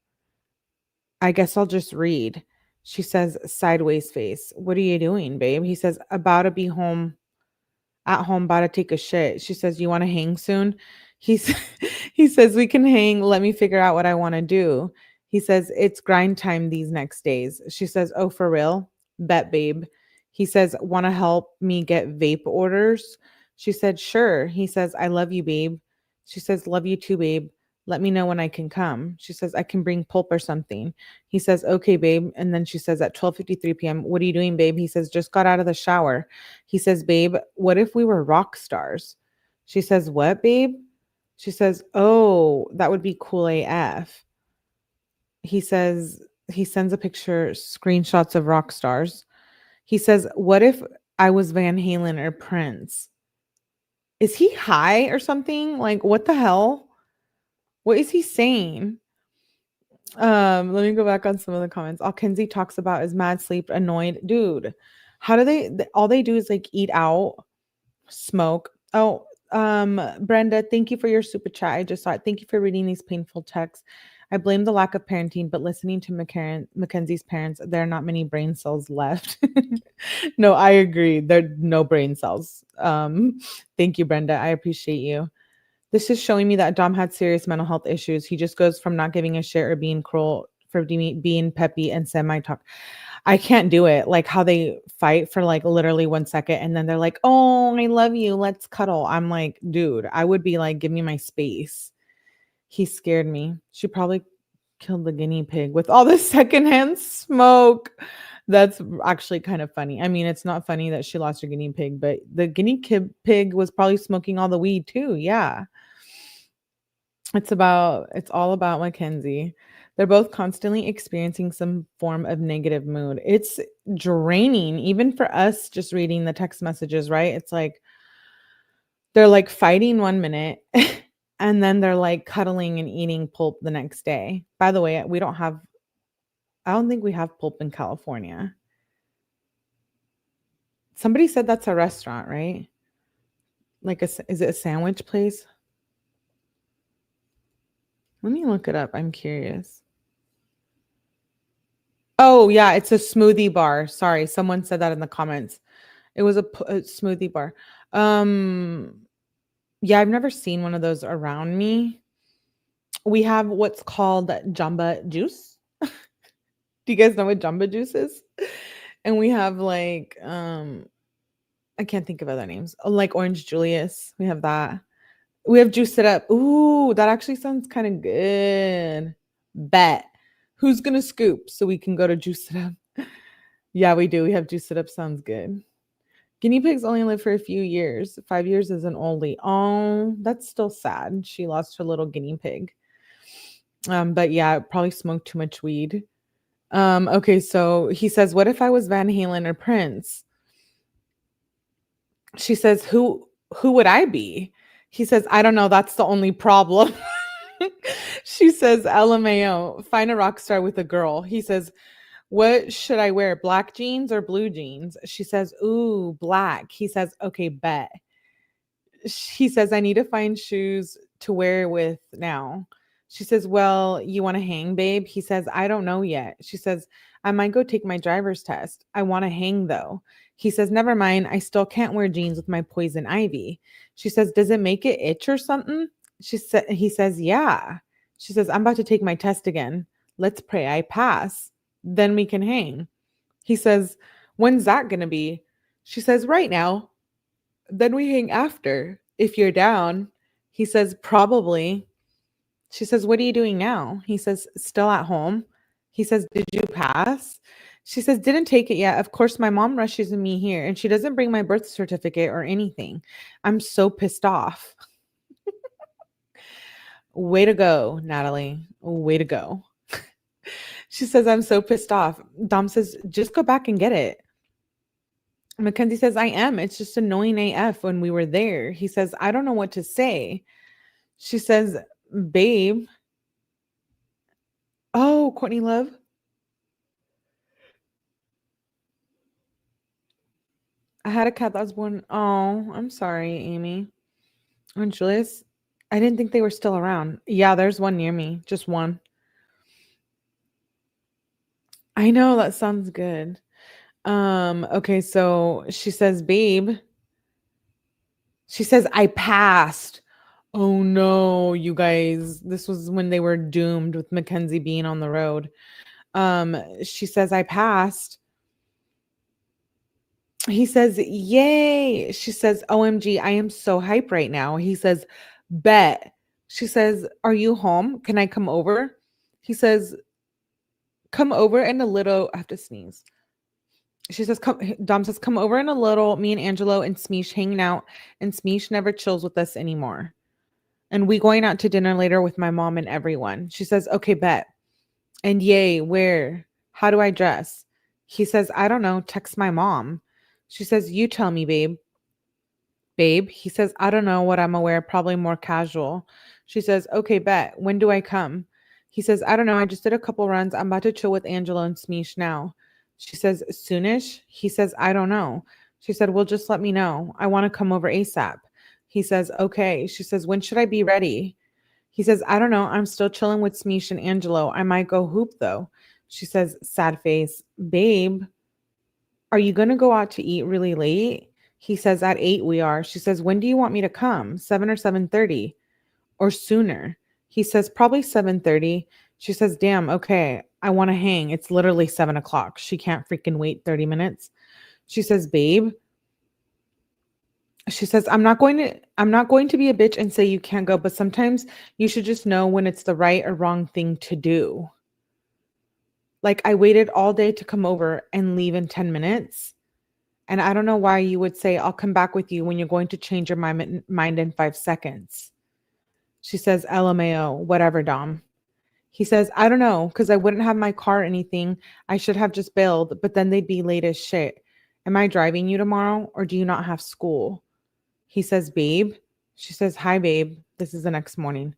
I guess I'll just read. She says, sideways face. What are you doing, babe? He says, about to be home, at home, about to take a shit. She says, you want to hang soon? He's, he says, we can hang. Let me figure out what I want to do. He says, it's grind time these next days. She says, oh, for real? Bet, babe. He says, want to help me get vape orders? She said, sure. He says, I love you, babe. She says, love you too, babe. Let me know when I can come. She says, I can bring pulp or something. He says, okay, babe. And then she says at 12:53 p.m., what are you doing, babe? He says, just got out of the shower. He says, babe, what if we were rock stars? She says, what, babe? She says, oh, that would be cool AF. He says, he sends a picture, screenshots of rock stars. He says, what if I was Van Halen or Prince? Is he high or something? Like, what the hell? What is he saying? Let me go back on some of the comments. All Kenzie talks about is mad sleep, annoyed. Dude, how do all they do is like eat out, smoke. Oh, Brenda, thank you for your super chat. I just saw it. Thank you for reading these painful texts. I blame the lack of parenting, but listening to Mackenzie's parents, there are not many brain cells left. No, I agree. There are no brain cells. Thank you, Brenda. I appreciate you. This is showing me that Dom had serious mental health issues. He just goes from not giving a shit or being cruel for being peppy and semi-talk. I can't do it. Like how they fight for like literally 1 second and then they're like, oh, I love you. Let's cuddle. I'm like, dude, I would be like, give me my space. He scared me. She probably killed the guinea pig with all the secondhand smoke. That's actually kind of funny. I mean, it's not funny that she lost her guinea pig, but the guinea pig was probably smoking all the weed too. Yeah. It's all about Mackenzie. They're both constantly experiencing some form of negative mood. It's draining, even for us just reading the text messages, right? It's like they're like fighting 1 minute and then they're like cuddling and eating pulp the next day. By the way, I don't think we have pulp in California. Somebody said that's a restaurant, right? Like is it a sandwich place? Let me look it up. I'm curious. Oh, yeah, it's a smoothie bar. Sorry, someone said that in the comments. It was a smoothie bar. Yeah, I've never seen one of those around me. We have what's called Jamba Juice. Do you guys know what Jamba Juice is? And we have like I can't think of other names. Like Orange Julius. We have that. We have Juice It Up. Ooh, that actually sounds kind of good. Bet. Who's gonna scoop so we can go to Juice It Up? Yeah, we do. We have Juice It Up. Sounds good. Guinea pigs only live for a few years. 5 years is an oldie. Oh, that's still sad. She lost her little guinea pig. But yeah, probably smoked too much weed. Okay, so he says, what if I was Van Halen or Prince? She says, who would I be? He says, I don't know. That's the only problem. She says, LMAO, find a rock star with a girl. He says, what should I wear? Black jeans or blue jeans? She says, ooh, black. He says, okay, bet. He says, I need to find shoes to wear with now. She says, well, you want to hang, babe? He says, I don't know yet. She says, I might go take my driver's test. I want to hang though. He says, never mind. I still can't wear jeans with my poison ivy. She says, does it make it itch or something? He says, yeah. She says, I'm about to take my test again. Let's pray I pass. Then we can hang. He says, when's that going to be? She says, right now. Then we hang after. If you're down. He says, probably. She says, what are you doing now? He says, still at home. He says, did you pass? She says, didn't take it yet. Of course, my mom rushes me here and she doesn't bring my birth certificate or anything. I'm so pissed off. Way to go, Natalie. Way to go. She says, I'm so pissed off. Dom says, just go back and get it. Mackenzie says, I am. It's just annoying AF when we were there. He says, I don't know what to say. She says, babe. Oh, Courtney Love. I had a cat that was born. Oh, I'm sorry, Amy. And Julius, I didn't think they were still around. Yeah, there's one near me. Just one. I know, that sounds good. Okay, so she says, babe. She says, I passed. Oh no, you guys. This was when they were doomed with Mackenzie being on the road. She says, I passed. He says, yay. She says, OMG, I am so hype right now. He says, bet. She says, are you home? Can I come over? He says, come over in a little. I have to sneeze. She says, Dom says, come over in a little. Me and Angelo and Smeesh hanging out, and Smeesh never chills with us anymore. And we going out to dinner later with my mom and everyone. She says, okay, bet. And yay, where? How do I dress? He says, I don't know. Text my mom. She says, you tell me, babe. Babe. He says, I don't know what I'm gonna wear. Probably more casual. She says, okay, bet. When do I come? He says, I don't know. I just did a couple runs. I'm about to chill with Angela and Smeesh now. She says, soonish? He says, I don't know. She said, well, just let me know. I want to come over ASAP. He says, okay. She says, when should I be ready? He says, I don't know. I'm still chilling with Smeesh and Angelo. I might go hoop though. She says, sad face, babe, are you going to go out to eat really late? He says, at 8 we are. She says, when do you want me to come? 7 or 7:30 or sooner? He says, probably 7:30. She says, damn, okay. I want to hang. It's literally 7 o'clock. She can't freaking wait 30 minutes. She says, babe, she says, I'm not going to be a bitch and say you can't go, but sometimes you should just know when it's the right or wrong thing to do. Like, I waited all day to come over and leave in 10 minutes. And I don't know why you would say, I'll come back with you when you're going to change your mind in 5 seconds. She says, LMAO, whatever, Dom. He says, I don't know, because I wouldn't have my car or anything. I should have just bailed, but then they'd be late as shit. Am I driving you tomorrow, or do you not have school? He says, babe. She says, hi, babe. This is the next morning.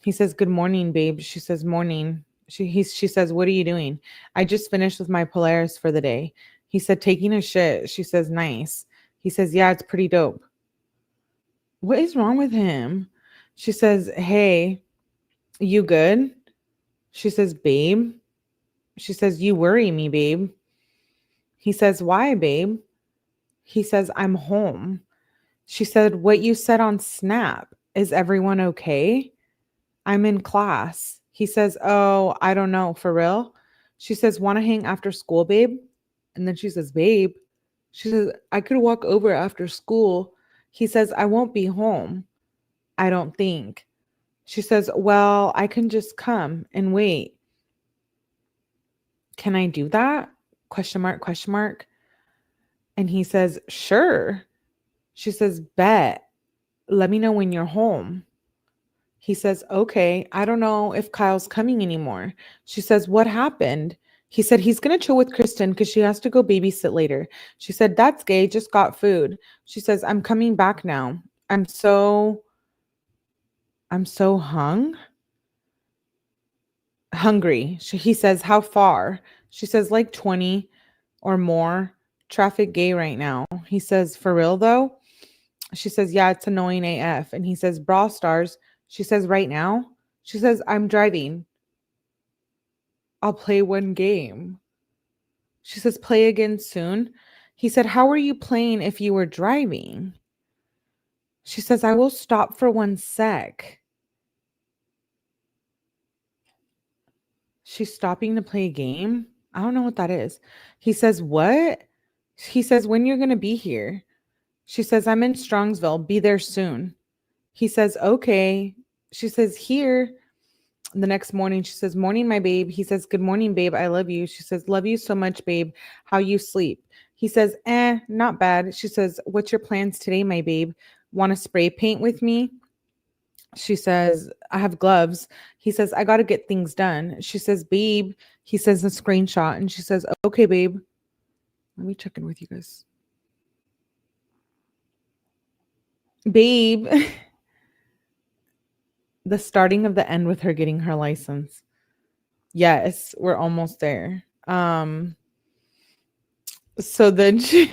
He says, good morning, babe. She says, morning. She says, what are you doing? I just finished with my Polaris for the day. He said, taking a shit. She says, nice. He says, yeah, it's pretty dope. What is wrong with him? She says, hey, you good? She says, babe. She says, you worry me, babe. He says, why, babe? He says, I'm home. She said, what you said on Snap, is everyone okay? I'm in class. He says, oh, I don't know, for real? She says, want to hang after school, babe? And then she says, babe. She says, I could walk over after school. He says, I won't be home. I don't think. She says, well, I can just come and wait. Can I do that? Question mark, question mark. And he says, sure. She says, bet. Let me know when you're home. He says, okay, I don't know if Kyle's coming anymore. She says, what happened? He said, he's going to chill with Kristen because she has to go babysit later. She said, that's gay. Just got food. She says, I'm coming back now. I'm so hungry. He says, how far? She says, like 20 or more. Traffic gay right now. He says, for real though? She says, yeah, it's annoying AF. And he says, Brawl Stars. She says, right now? She says, I'm driving. I'll play one game. She says, play again soon. He said, how are you playing if you were driving? She says, I will stop for 1 sec. She's stopping to play a game? I don't know what that is. He says, what? He says, when you're going to be here? She says, I'm in Strongsville. Be there soon. He says, okay. She says, here. The next morning, she says, morning, my babe. He says, good morning, babe. I love you. She says, love you so much, babe. How you sleep? He says, not bad. She says, what's your plans today, my babe? Want to spray paint with me? She says, I have gloves. He says, I got to get things done. She says, babe. He says a screenshot and she says, okay, babe. Let me check in with you guys. Babe. The starting of the end with her getting her license. Yes, we're almost there. So then she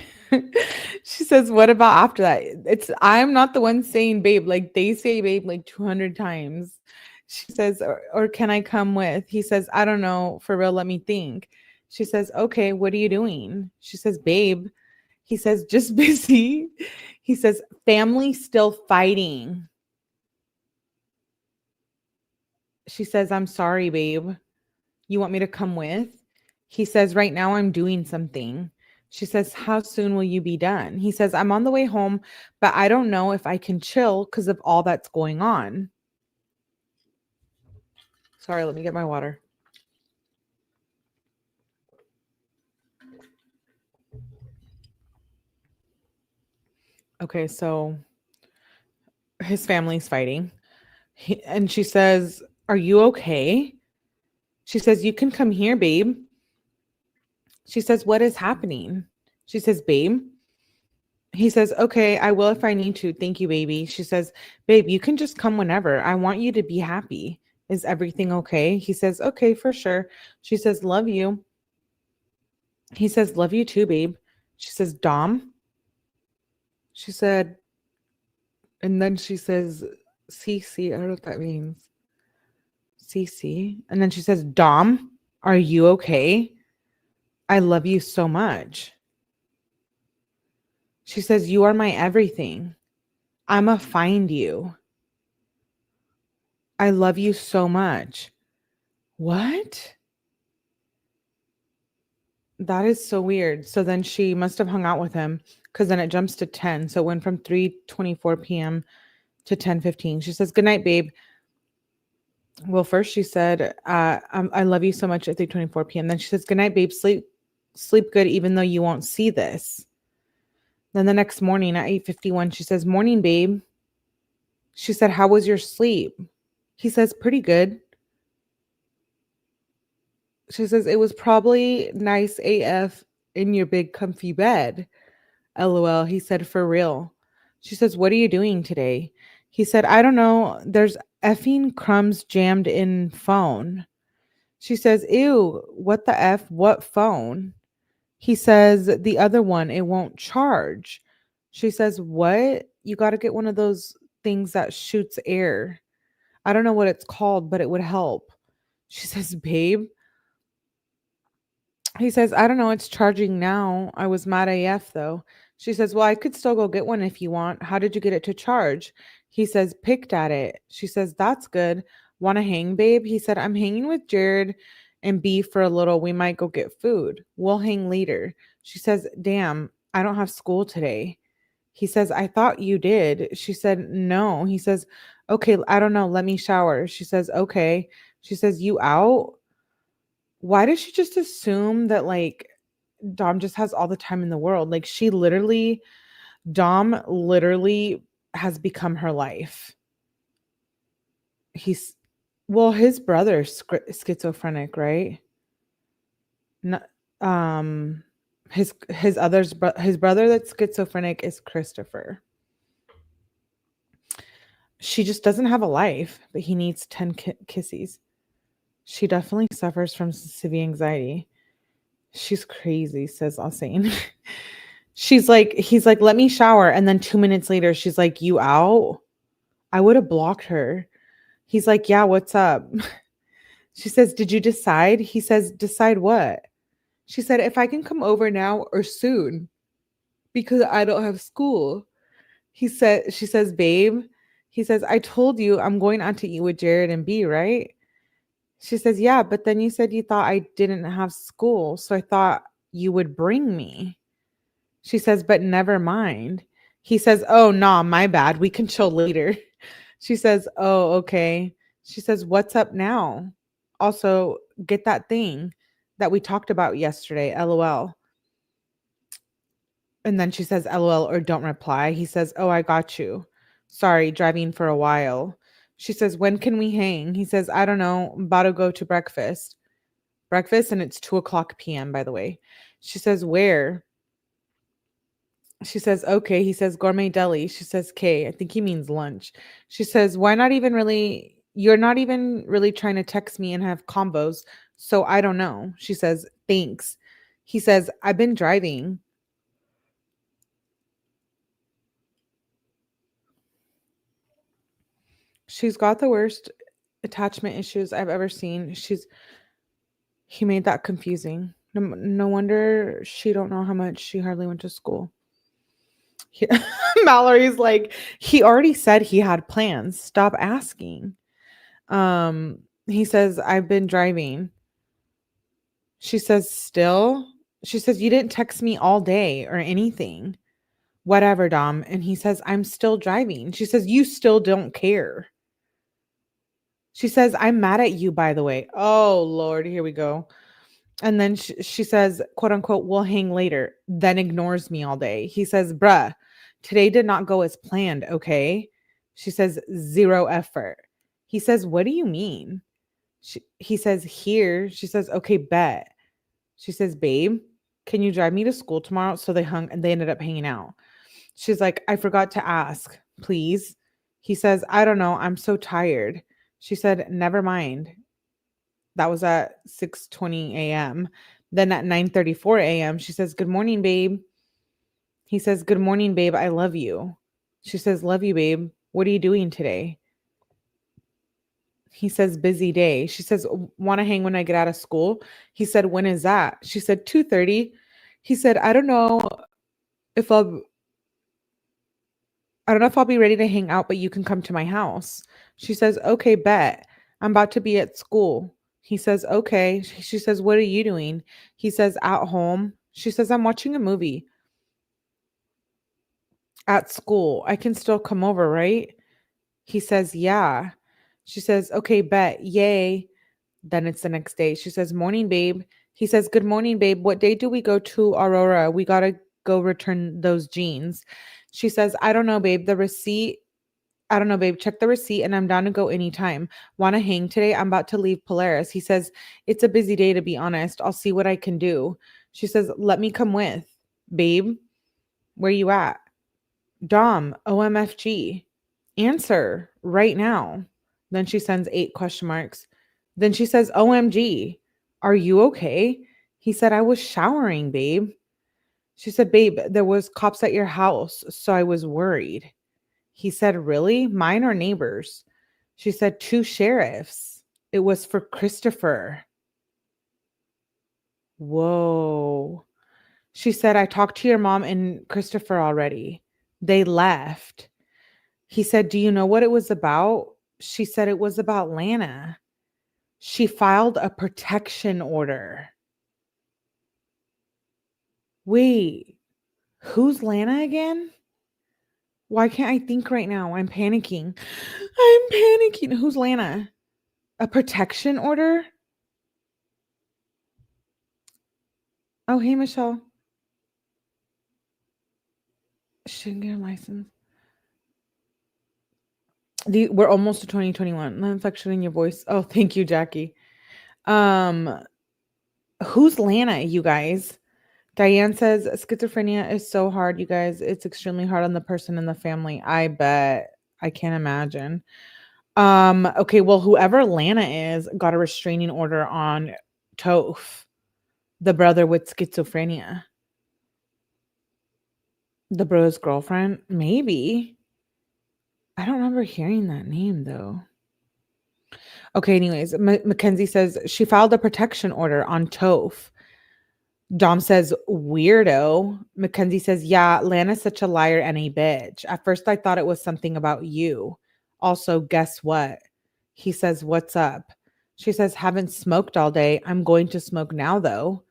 she says, what about after that? I'm not the one saying babe, like they say babe like 200 times. She says, or can I come with? He says, I don't know, for real, let me think. She says, okay, what are you doing? She says, babe. He says, just busy. He says, family still fighting. She says, I'm sorry, babe. You want me to come with? He says, right now I'm doing something. She says, how soon will you be done? He says, I'm on the way home, but I don't know if I can chill because of all that's going on. Sorry, let me get my water. Okay, so his family's fighting. And she says, are you okay? She says, you can come here, babe. She says, what is happening? She says, babe. He says, okay, I will if I need to. Thank you, baby. She says, babe, you can just come whenever. I want you to be happy. Is everything okay? He says, okay, for sure. She says, love you. He says, love you too, babe. She says, Dom. She said, and then she says, CC. I don't know what that means. CC. And then she says, Dom, are you okay? I love you so much. She says, you are my everything. I'ma find you. I love you so much. What? That is so weird. So then she must have hung out with him because then it jumps to 10. So it went from 3:24 p.m. to 10:15. She says, good night, babe. Well, first she said, I love you so much at 3:24 p.m. Then she says, good night, babe. Sleep good, even though you won't see this. Then the next morning at 8:51, she says, morning, babe. She said, how was your sleep? He says, pretty good. She says, it was probably nice AF in your big comfy bed. LOL. He said, for real. She says, what are you doing today? He said, I don't know. There's effing crumbs jammed in phone. She says, ew, what the F? What phone? He says, the other one, it won't charge. She says, what? You got to get one of those things that shoots air. I don't know what it's called, but it would help. She says, babe. He says, I don't know. It's charging now. I was mad AF though. She says, well, I could still go get one if you want. How did you get it to charge? He says, picked at it. She says, that's good. Want to hang, babe? He said, I'm hanging with Jared and B for a little. We might go get food. We'll hang later. She says, damn, I don't have school today. He says, I thought you did. She said, no. He says, okay, I don't know. Let me shower. She says, okay. She says, you out? Why does she just assume that like Dom just has all the time in the world? Like Dom literally has become her life. He's, well, his brother's schizophrenic, right? Not, his brother that's schizophrenic is Christopher. She just doesn't have a life, but he needs 10 kisses. She definitely suffers from severe anxiety. She's crazy, says Alsane. He's like, let me shower. And then 2 minutes later, she's like, you out? I would have blocked her. He's like, yeah, what's up? She says, did you decide? He says, decide what? She said, if I can come over now or soon because I don't have school. She says, babe. He says, I told you I'm going out to eat with Jared and B, right? She says, yeah, but then you said you thought I didn't have school. So I thought you would bring me. She says, but never mind. He says, oh, nah, my bad. We can chill later. She says, oh, okay. She says, what's up now? Also, get that thing that we talked about yesterday, LOL. And then she says, LOL, or don't reply. He says, oh, I got you. Sorry, driving for a while. She says, when can we hang? He says, I don't know. I'm about to go to breakfast. Breakfast, and it's 2:00 p.m., by the way. She says, where? She says, okay. He says, gourmet deli. She says, K. I think he means lunch. She says, why not even really, you're not even really trying to text me and have combos. So I don't know. She says, thanks. He says, I've been driving. She's got the worst attachment issues I've ever seen. He made that confusing. No wonder she don't know how much she hardly went to school. He, Mallory's like, he already said he had plans. Stop asking. He says, I've been driving. She says, still? She says, you didn't text me all day or anything. Whatever, Dom. And he says, I'm still driving. She says, you still don't care. She says, I'm mad at you, by the way. Oh, Lord, here we go. And then she says, quote unquote, we'll hang later, then ignores me all day. He says, bruh, today did not go as planned, okay? She says, zero effort. He says, what do you mean? He says, here. She says, okay, bet. She says, babe, can you drive me to school tomorrow? So they hung and they ended up hanging out. She's like, I forgot to ask, please. He says, I don't know. I'm so tired. She said, never mind. That was at 6:20 a.m. Then at 9:34 a.m., she says, good morning, babe. He says, good morning, babe. I love you. She says, love you, babe. What are you doing today? He says, busy day. She says, want to hang when I get out of school? He said, when is that? She said, 2:30. He said, I don't know if I'll be ready to hang out, but you can come to my house. She says, okay, bet. I'm about to be at school. He says, okay. She says, what are you doing? He says, at home. She says, I'm watching a movie. At school. I can still come over, right? He says, yeah. She says, okay, bet. Yay. Then it's the next day. She says, morning, babe. He says, good morning, babe. What day do we go to Aurora? We got to go return those jeans. She says, I don't know, babe. The receipt. I don't know, babe. Check the receipt and I'm down to go anytime. Want to hang today? I'm about to leave Polaris. He says, it's a busy day, to be honest. I'll see what I can do. She says, let me come with. Babe, where you at? Dom, OMFG. Answer right now. Then she sends 8 question marks. Then she says, OMG, are you okay? He said, I was showering, babe. She said, babe, there was cops at your house, so I was worried. He said, really? Mine or neighbors? She said, 2 sheriffs. It was for Christopher. Whoa. She said, I talked to your mom and Christopher already. They left. He said, do you know what it was about? She said it was about Lana. She filed a protection order. Wait, who's Lana again? Why can't I think right now? I'm panicking. I'm panicking. Who's Lana? A protection order? Oh, hey, Michelle. She didn't get a license. We're almost to 2021. The inflection in your voice. Oh, thank you, Jackie. Who's Lana, you guys? Diane says schizophrenia is so hard, you guys. It's extremely hard on the person and the family. I bet. I can't imagine. Okay, well, whoever Lana is got a restraining order on Toph, the brother with schizophrenia. The bro's girlfriend? Maybe. I don't remember hearing that name though. Okay, anyways, Mackenzie says she filed a protection order on Toph. Dom says, weirdo. Mackenzie says, yeah, Lana's such a liar and a bitch. At first, I thought it was something about you. Also, guess what? He says, what's up? She says, haven't smoked all day. I'm going to smoke now, though.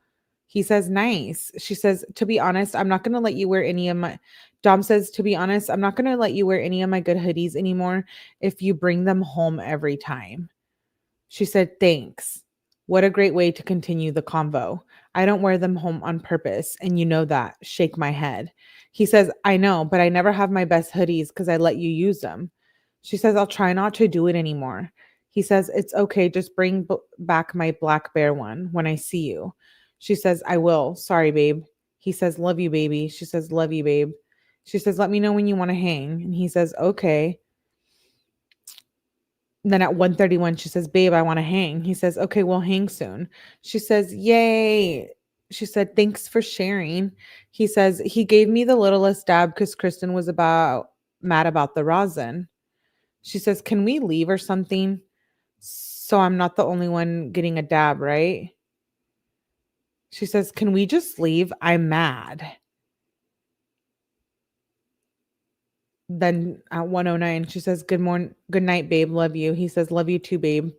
He says, nice. She says, to be honest, I'm not going to let you wear any of my... Dom says, to be honest, I'm not going to let you wear any of my good hoodies anymore if you bring them home every time. She said, thanks. What a great way to continue the convo. I don't wear them home on purpose, and you know that. Shake my head. He says, I know, but I never have my best hoodies because I let you use them. She says, I'll try not to do it anymore. He says, it's okay. Just bring back my black bear one when I see you. She says, I will. Sorry, babe. He says, love you, baby. She says, love you, babe. She says, let me know when you want to hang. And he says, okay. And then at 1:31, she says, babe, I want to hang. He says, okay, we'll hang soon. She says, yay. She said, thanks for sharing. He says, he gave me the littlest dab because Kristen was mad about the rosin. She says, can we leave or something? So I'm not the only one getting a dab, right? She says, can we just leave? I'm mad. Then at 1:09, she says, good morning, good night, babe. Love you. He says, love you too, babe.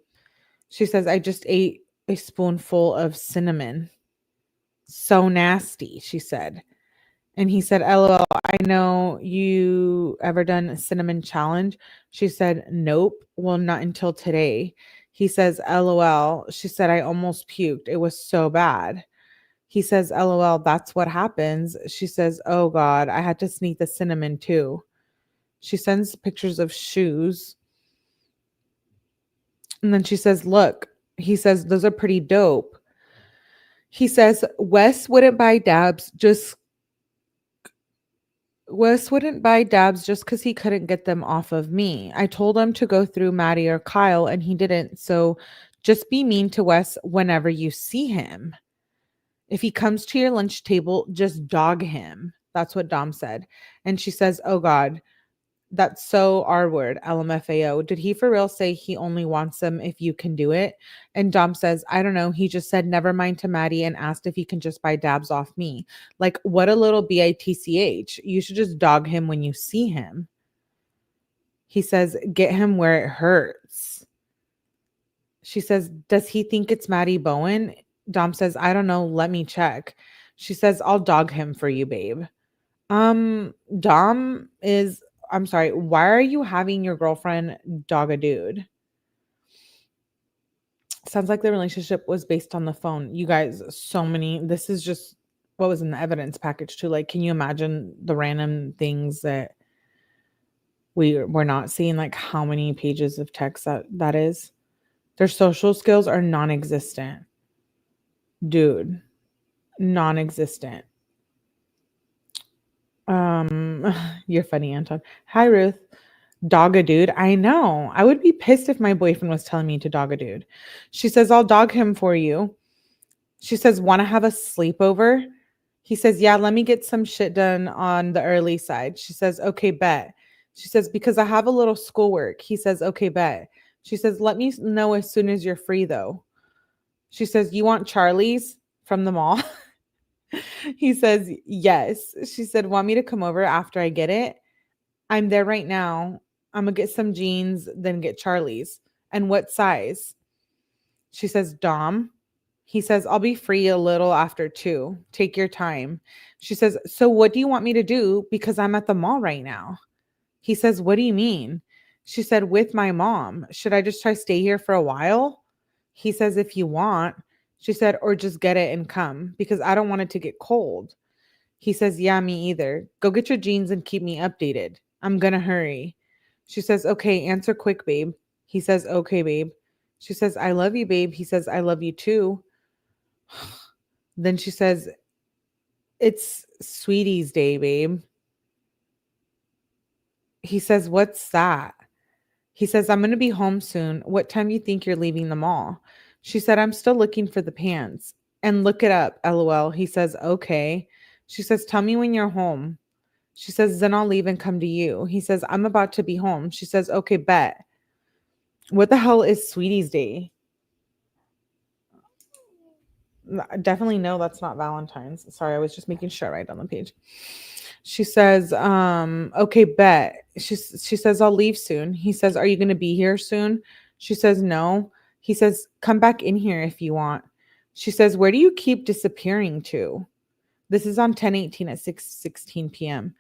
She says, I just ate a spoonful of cinnamon. So nasty, she said. And he said, LOL, I know you ever done a cinnamon challenge. She said, nope. Well, not until today. He says, LOL. She said, I almost puked. It was so bad. He says, LOL, that's what happens. She says, oh God, I had to sneak the cinnamon too. She sends pictures of shoes. And then she says, look, he says, those are pretty dope. He says, Wes wouldn't buy dabs just because he couldn't get them off of me. I told him to go through Maddie or Kyle and he didn't. So just be mean to Wes whenever you see him. If he comes to your lunch table, just dog him. That's what Dom said. And she says, oh God, that's so R word, LMFAO. Did he for real say he only wants them if you can do it? And Dom says, I don't know. He just said, never mind to Maddie and asked if he can just buy dabs off me. Like, what a little bitch. You should just dog him when you see him. He says, get him where it hurts. She says, does he think it's Maddie Bowen? Dom says, I don't know. Let me check. She says, I'll dog him for you, babe. Dom is, I'm sorry, why are you having your girlfriend dog a dude? Sounds like the relationship was based on the phone. You guys, this is just what was in the evidence package too. Like, can you imagine the random things that we're not seeing? Like how many pages of text that is? Their social skills are non-existent. Dude, non-existent. You're funny, Anton. Hi, Ruth. Dog a dude. I know. I would be pissed if my boyfriend was telling me to dog a dude. She says, I'll dog him for you. She says, want to have a sleepover? He says, yeah, let me get some shit done on the early side. She says, okay, bet. She says, because I have a little schoolwork. He says, okay, bet. She says, let me know as soon as you're free, though. She says, you want Charlie's from the mall? He says, yes. She said, want me to come over after I get it? I'm there right now. I'm going to get some jeans, then get Charlie's. And what size? She says, Dom. He says, I'll be free a little after 2. Take your time. She says, so what do you want me to do? Because I'm at the mall right now. He says, what do you mean? She said, with my mom. Should I just try stay here for a while? He says, if you want. She said, or just get it and come because I don't want it to get cold. He says, yeah, me either. Go get your jeans and keep me updated. I'm going to hurry. She says, okay, answer quick, babe. He says, okay, babe. She says, I love you, babe. He says, I love you too. Then she says, it's Sweetie's Day, babe. He says, what's that? He says, I'm going to be home soon. What time do you think you're leaving the mall? She said, I'm still looking for the pants. And look it up, LOL. He says, okay. She says, tell me when you're home. She says, then I'll leave and come to you. He says, I'm about to be home. She says, okay, bet. What the hell is Sweetie's Day? Definitely no, that's not Valentine's. Sorry, I was just making sure right on the page. She says, okay, bet. She says, I'll leave soon. He says, are you going to be here soon? She says, no. He says, come back in here if you want. She says, where do you keep disappearing to? This is on 10/18 at 6:16 p.m.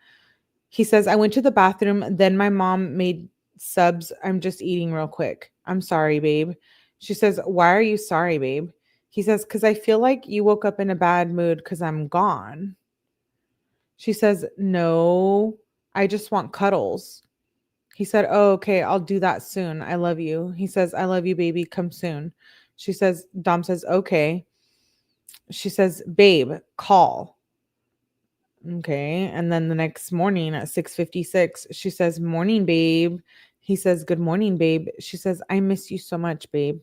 He says, I went to the bathroom. Then my mom made subs. I'm just eating real quick. I'm sorry, babe. She says, why are you sorry, babe? He says, because I feel like you woke up in a bad mood because I'm gone. She says, no, I just want cuddles. He said, "Oh, okay, I'll do that soon. I love you." He says, "I love you, baby. Come soon." Dom says, "Okay." She says, "Babe, call." Okay. And then the next morning at 6:56, she says, "Morning, babe." He says, "Good morning, babe." She says, "I miss you so much, babe."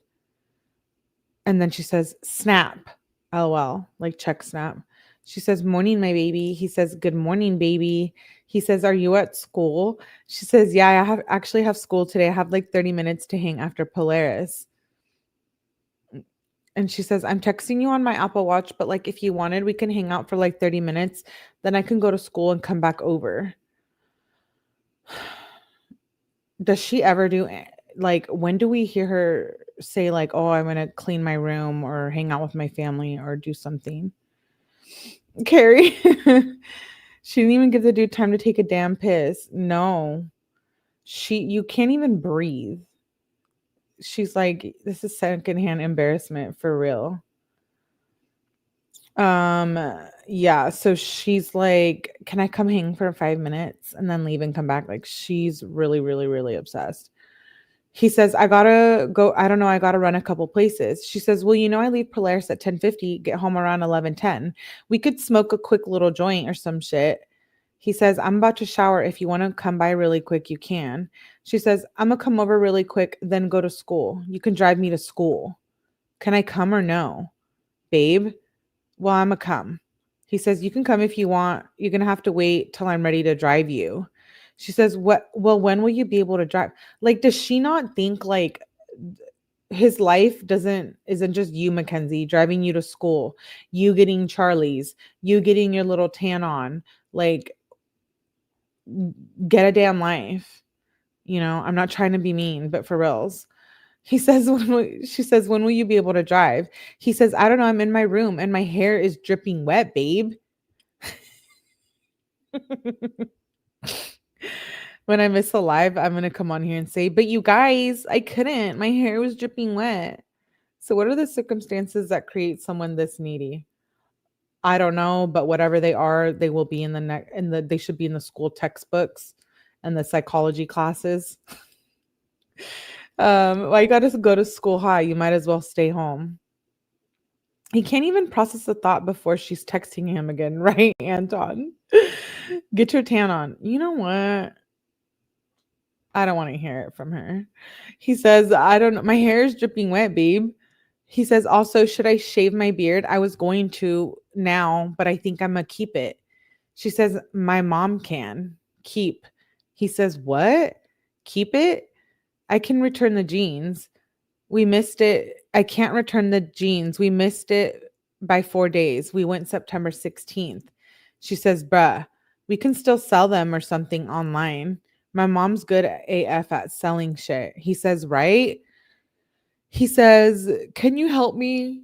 And then she says, "Snap." LOL, like check snap. She says, "Morning, my baby." He says, "Good morning, baby." He says, "Are you at school?" She says, "Yeah, I actually have school today. I have like 30 minutes to hang after Polaris." And she says, "I'm texting you on my Apple Watch, but like if you wanted, we can hang out for like 30 minutes. Then I can go to school and come back over." Does she ever do like when do we hear her say like, "Oh, I'm gonna clean my room or hang out with my family or do something"? Carrie. She didn't even give the dude time to take a damn piss. No. You can't even breathe. She's like, this is secondhand embarrassment for real. Um, yeah, so she's like, "Can I come hang for 5 minutes and then leave and come back?" Like she's really, really, really obsessed. He says, "I gotta go. I don't know. I gotta run a couple places." She says, "Well, I leave Polaris at 10:50, get home around 11:10. We could smoke a quick little joint or some shit." He says, "I'm about to shower. If you want to come by really quick, you can." She says, "I'm gonna come over really quick, then go to school. You can drive me to school. Can I come or no?" "Babe, well, I'm gonna come." He says, "You can come if you want. You're gonna have to wait till I'm ready to drive you." She says, "What? Well, when will you be able to drive?" Like, does she not think like his life isn't just you, Mackenzie, driving you to school, you getting Charlie's, you getting your little tan on, like get a damn life. I'm not trying to be mean, but for reals. She says, "When will you be able to drive?" He says, "I don't know. I'm in my room and my hair is dripping wet, babe." When I miss a live, I'm going to come on here and say, "But you guys, I couldn't. My hair was dripping wet." So, what are the circumstances that create someone this needy? I don't know, but whatever they are, they will be in they should be in the school textbooks and the psychology classes. Why you got to go to school high? You might as well stay home. He can't even process a thought before she's texting him again, right, Anton? Get your tan on. You know what? I don't want to hear it from her. He says, "I don't know. My hair is dripping wet, babe." He says, "Also, should I shave my beard? I was going to now, but I think I'm going to keep it." She says, "My mom can keep." He says, "What? Keep it? I can return the jeans. We missed it. I can't return the jeans. We missed it by 4 days. We went September 16th. She says, "Bruh, we can still sell them or something online. My mom's good AF at selling shit." He says, "Right?" He says, "Can you help me?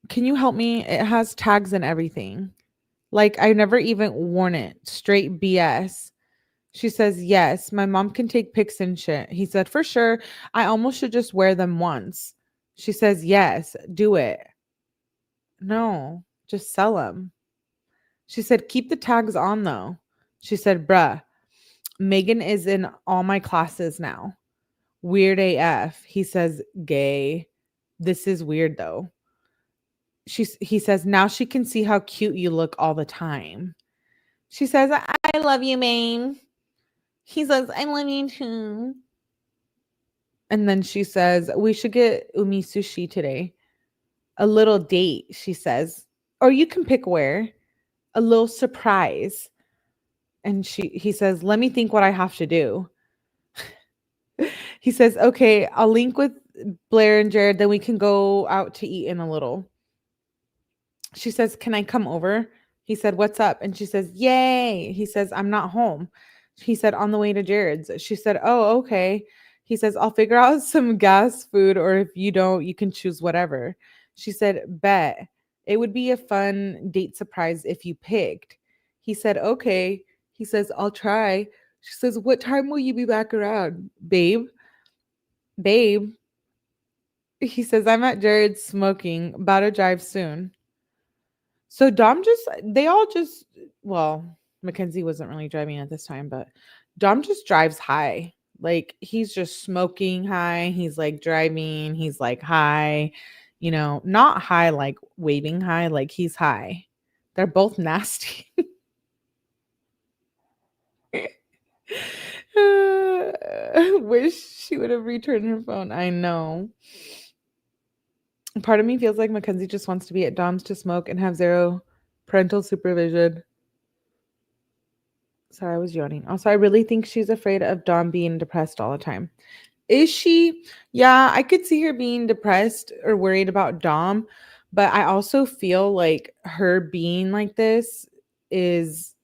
Can you help me? It has tags and everything. Like, I never even worn it. Straight BS." She says, "Yes, my mom can take pics and shit." He said, "For sure. I almost should just wear them once." She says, "Yes, do it." "No, just sell them." She said, "Keep the tags on though." She said, "Bruh, Megan is in all my classes now. Weird AF." He says, "Gay. This is weird though." He says, "Now she can see how cute you look all the time." She says, "I love you, babe." He says, "I love you too." And then she says, "We should get Umi sushi today. A little date," she says. "Or you can pick where. A little surprise." And he says, "Let me think what I have to do." He says, "Okay, I'll link with Blair and Jared, then we can go out to eat in a little." She says, "Can I come over?" He said, "What's up?" And she says, "Yay." He says, "I'm not home." He said, "On the way to Jared's." She said, "Oh, okay." He says, "I'll figure out some gas food, or if you don't, you can choose whatever." She said, "Bet. It would be a fun date surprise if you picked." He said, "Okay." He says, "I'll try." She says, "What time will you be back around, babe?" "Babe." He says, "I'm at Jared's smoking, about to drive soon." So they all just, well, Mackenzie wasn't really driving at this time, but Dom just drives high. Like he's just smoking high. He's like driving. He's like high, not high, like waving high, like he's high. They're both nasty. Wish she would have returned her phone. I know. Part of me feels like Mackenzie just wants to be at Dom's to smoke and have zero parental supervision. Sorry, I was yawning. Also, I really think she's afraid of Dom being depressed all the time. Is she? Yeah, I could see her being depressed or worried about Dom, but I also feel like her being like this is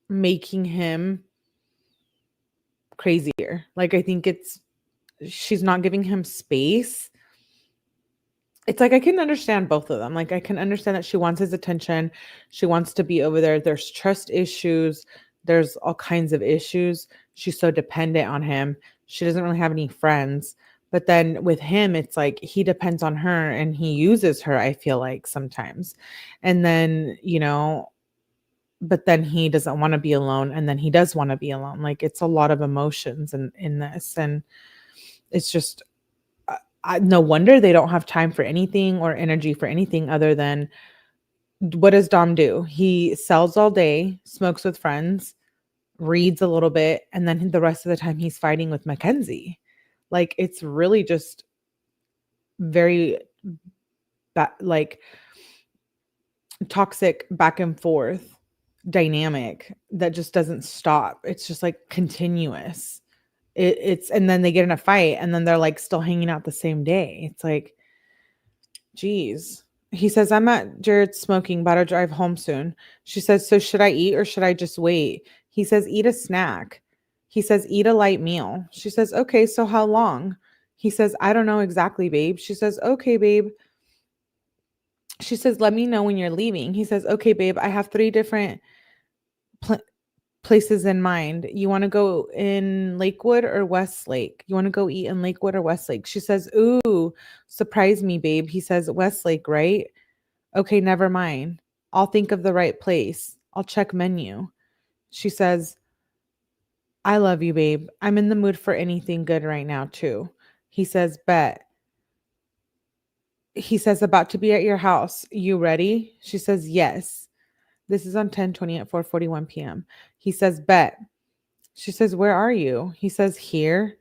making him crazier. Like I think she's not giving him space. It's like I can understand both of them. Like I can understand that she wants his attention. She wants to be over there. There's trust issues. There's all kinds of issues. She's so dependent on him. She doesn't really have any friends. But then with him, it's like he depends on her and he uses her, I feel like sometimes. And then, but then he doesn't want to be alone. And then he does want to be alone. Like it's a lot of emotions in this. And it's just, no wonder they don't have time for anything or energy for anything other than what does Dom do? He sells all day, smokes with friends, reads a little bit, and then the rest of the time he's fighting with Mackenzie. Like it's really just very like toxic back and forth dynamic that just doesn't stop. It's just like continuous. It's and then they get in a fight and then they're like still hanging out the same day. It's like, geez. He says, I'm at Jared's smoking, about to drive home soon. She says, so should I eat or should I just wait? He says, eat a snack. He says, eat a light meal. She says, okay, so how long? He says, I don't know exactly, babe. She says, okay, babe. She says, let me know when you're leaving. He says, okay, babe, I have 3 different places in mind. You want to go in Lakewood or Westlake? You want to go eat in Lakewood or Westlake? She says, ooh, surprise me, babe. He says, Westlake, right? Okay, never mind. I'll think of the right place. I'll check menu. She says, I love you, babe. I'm in the mood for anything good right now, too. He says, bet. He says, about to be at your house. You ready? She says, yes. This is on 10/20 at 4:41 p.m. He says, bet. She says, where are you? He says, here.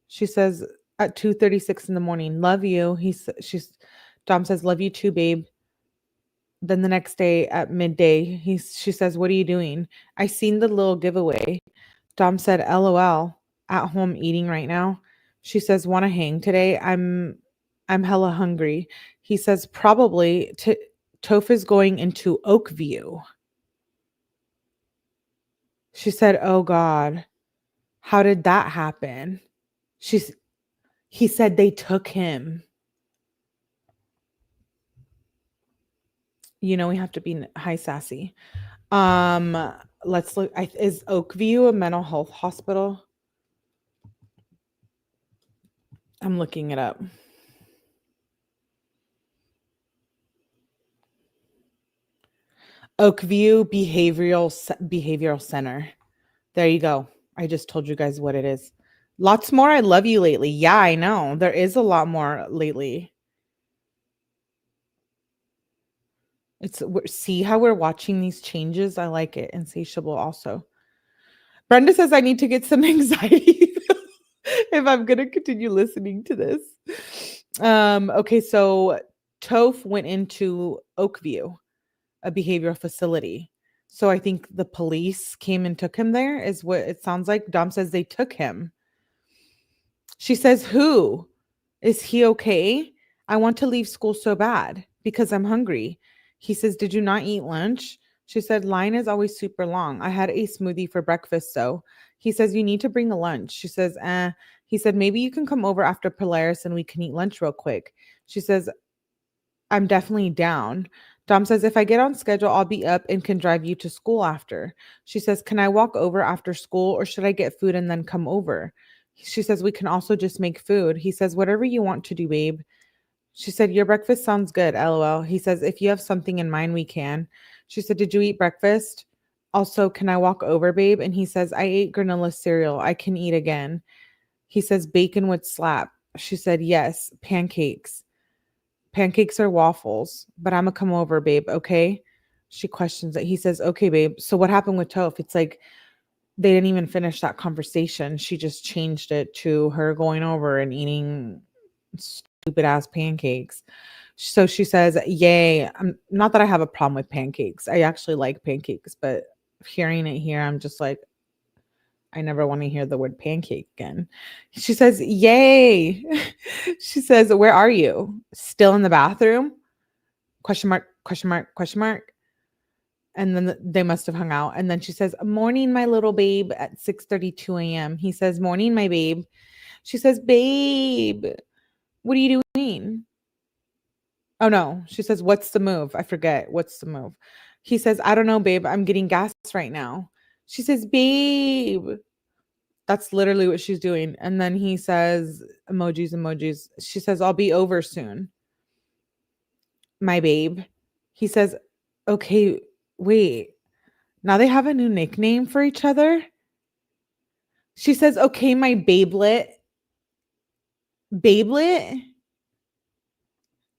She says, at 2:36 in the morning. Love you. Dom says, love you too, babe. Then the next day at midday, she says, what are you doing? I seen the little giveaway. Dom said, LOL, at home eating right now. She says, want to hang today? I'm hella hungry. He says, probably. Toph is going into Oakview. She said, oh God, how did that happen? He said they took him. We have to be high sassy. Let's look. Is Oakview a mental health hospital? I'm looking it up. Oakview Behavioral Center. There you go. I just told you guys what it is. Lots more I love you lately. Yeah, I know. There is a lot more lately. See how we're watching these changes? I like it. Insatiable also. Brenda says I need to get some anxiety if I'm going to continue listening to this. Okay, so Toph went into Oakview, a behavioral facility. So I think the police came and took him there is what it sounds like. Dom says they took him. She says, who? Is he okay? I want to leave school so bad because I'm hungry. He says, did you not eat lunch? She said, line is always super long. I had a smoothie for breakfast, so. He says, you need to bring a lunch. She says, He said, maybe you can come over after Polaris and we can eat lunch real quick. She says, I'm definitely down. Dom says, if I get on schedule, I'll be up and can drive you to school after. She says, can I walk over after school or should I get food and then come over? She says, we can also just make food. He says, whatever you want to do, babe. She said, your breakfast sounds good, LOL. He says, if you have something in mind, we can. She said, did you eat breakfast? Also, can I walk over, babe? And he says, I ate granola cereal. I can eat again. He says, bacon would slap. She said, yes, pancakes. Pancakes or waffles, but I'm gonna come over, babe. Okay. She questions it. He says, okay, babe. So what happened with Toph? It's like they didn't even finish that conversation. She just changed it to her going over and eating stupid ass pancakes. So she says, yay. I'm not that I have a problem with pancakes. I actually like pancakes, but hearing it here, I'm just like, I never want to hear the word pancake again. She says, yay. She says, where are you? Still in the bathroom? Question mark, question mark, question mark. And then they must have hung out. And then she says, morning, my little babe at 6:32 a.m. He says, morning, my babe. She says, babe, what are you doing? Oh, no. She says, what's the move? I forget. What's the move? He says, I don't know, babe. I'm getting gas right now. She says, babe. That's literally what she's doing. And then he says, emojis, emojis. She says, I'll be over soon. My babe. He says, okay, wait. Now they have a new nickname for each other. She says, okay, my babelet. Babelet?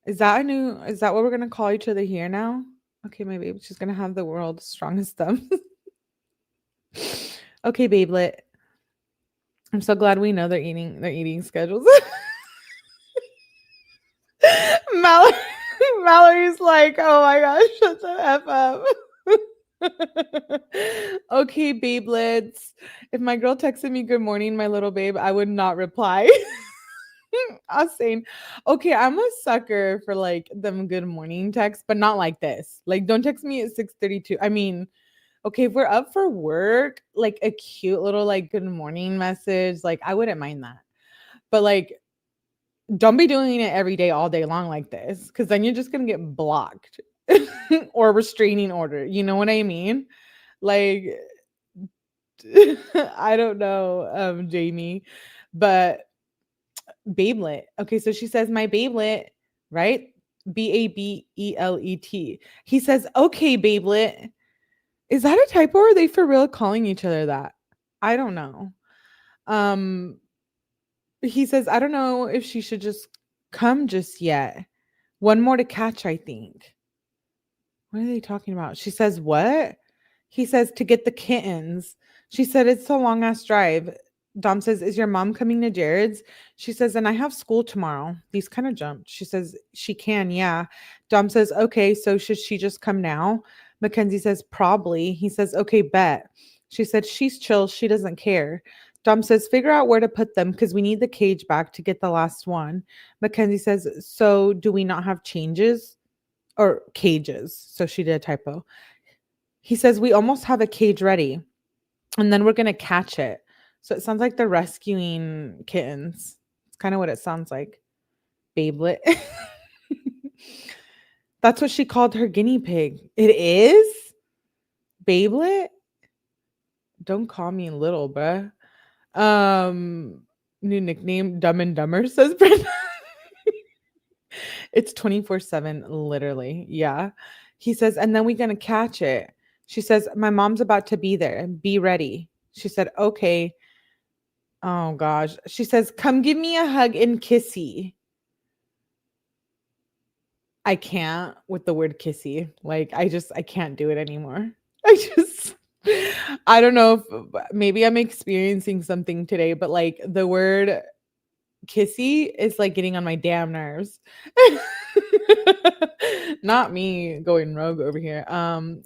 Is that what we're going to call each other here now? Okay, my babe. She's going to have the world's strongest thumb. Okay, babelet. I'm so glad we know their eating schedules. Mallory's like, oh my gosh, shut the F up. Okay, babelets. If my girl texted me good morning, my little babe, I would not reply. I was saying, okay, I'm a sucker for like them good morning texts, but not like this. Like, don't text me at 6:32. I mean, okay, if we're up for work, like a cute little like good morning message, like I wouldn't mind that. But like, don't be doing it every day, all day long like this, because then you're just gonna get blocked or restraining order. You know what I mean? Like, I don't know, Jamie, but babelet. Okay, so she says my babelet, right? Babelet. He says, okay, babelet. Is that a typo or are they for real calling each other that? I don't know. He says, I don't know if she should just come just yet. One more to catch, I think. What are they talking about? She says, what? He says, to get the kittens. She said, it's a long ass drive. Dom says, is your mom coming to Jared's? She says, and I have school tomorrow. These kind of jumped. She says, she can, yeah. Dom says, okay, so should she just come now? Mackenzie says, probably. He says, okay, bet. She said, she's chill. She doesn't care. Dom says, figure out where to put them because we need the cage back to get the last one. Mackenzie says, so do we not have changes or cages? So she did a typo. He says, we almost have a cage ready and then we're going to catch it. So it sounds like they're rescuing kittens. It's kind of what it sounds like. Babelet. That's what she called her guinea pig. It is? Babelet? Don't call me little, bruh. New nickname, Dumb and Dumber, says Brenda. It's 24/7, literally. Yeah. He says, and then we're going to catch it. She says, my mom's about to be there. Be ready. She said, okay. Oh, gosh. She says, come give me a hug and kissy. I can't with the word kissy. Like, I can't do it anymore. I don't know if maybe I'm experiencing something today, but like the word kissy is like getting on my damn nerves. Not me going rogue over here.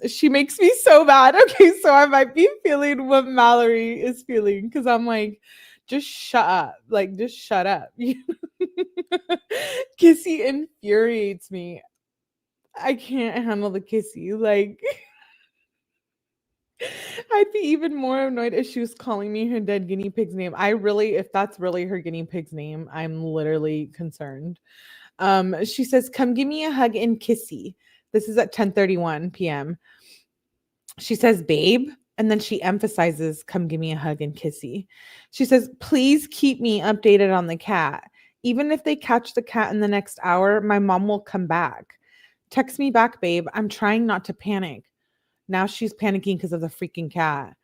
She makes me so bad. Okay, so I might be feeling what Mallory is feeling because I'm like, just shut up. Like, just shut up. Kissy infuriates me. I can't handle the kissy. Like, I'd be even more annoyed if she was calling me her dead guinea pig's name. If that's really her guinea pig's name, I'm literally concerned. She says, come give me a hug and kissy. This is at 10:31 p.m. She says, babe. And then she emphasizes, come give me a hug and kissy. She says, please keep me updated on the cat. Even if they catch the cat in the next hour, my mom will come back. Text me back, babe. I'm trying not to panic. Now she's panicking because of the freaking cat.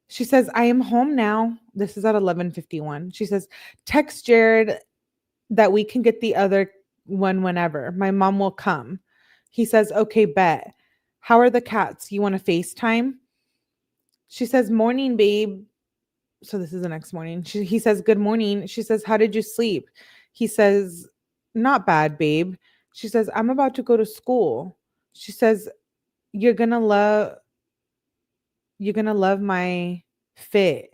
She says, I am home now. This is at 11:51. She says, text Jared that we can get the other one whenever. My mom will come. He says, okay, bet. How are the cats? You want to FaceTime? She says, morning, babe. So this is the next morning. He says, good morning. She says, how did you sleep? He says, not bad, babe. She says, I'm about to go to school. She says, you're gonna love my fit.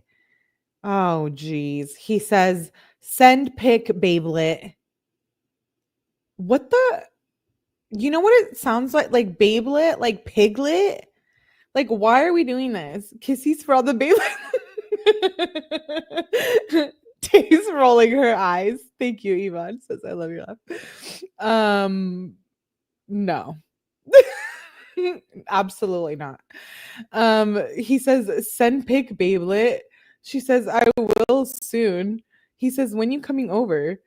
Oh, geez. He says, send pic, babelet. What the? You know what it sounds like? Like babelet? Like piglet? Like, why are we doing this? Kissies for all the babelet. Tay's rolling her eyes. Thank you, Yvonne. Says, I love your laugh. No. Absolutely not. He says, send pic, babelet. She says, I will soon. He says, when you coming over?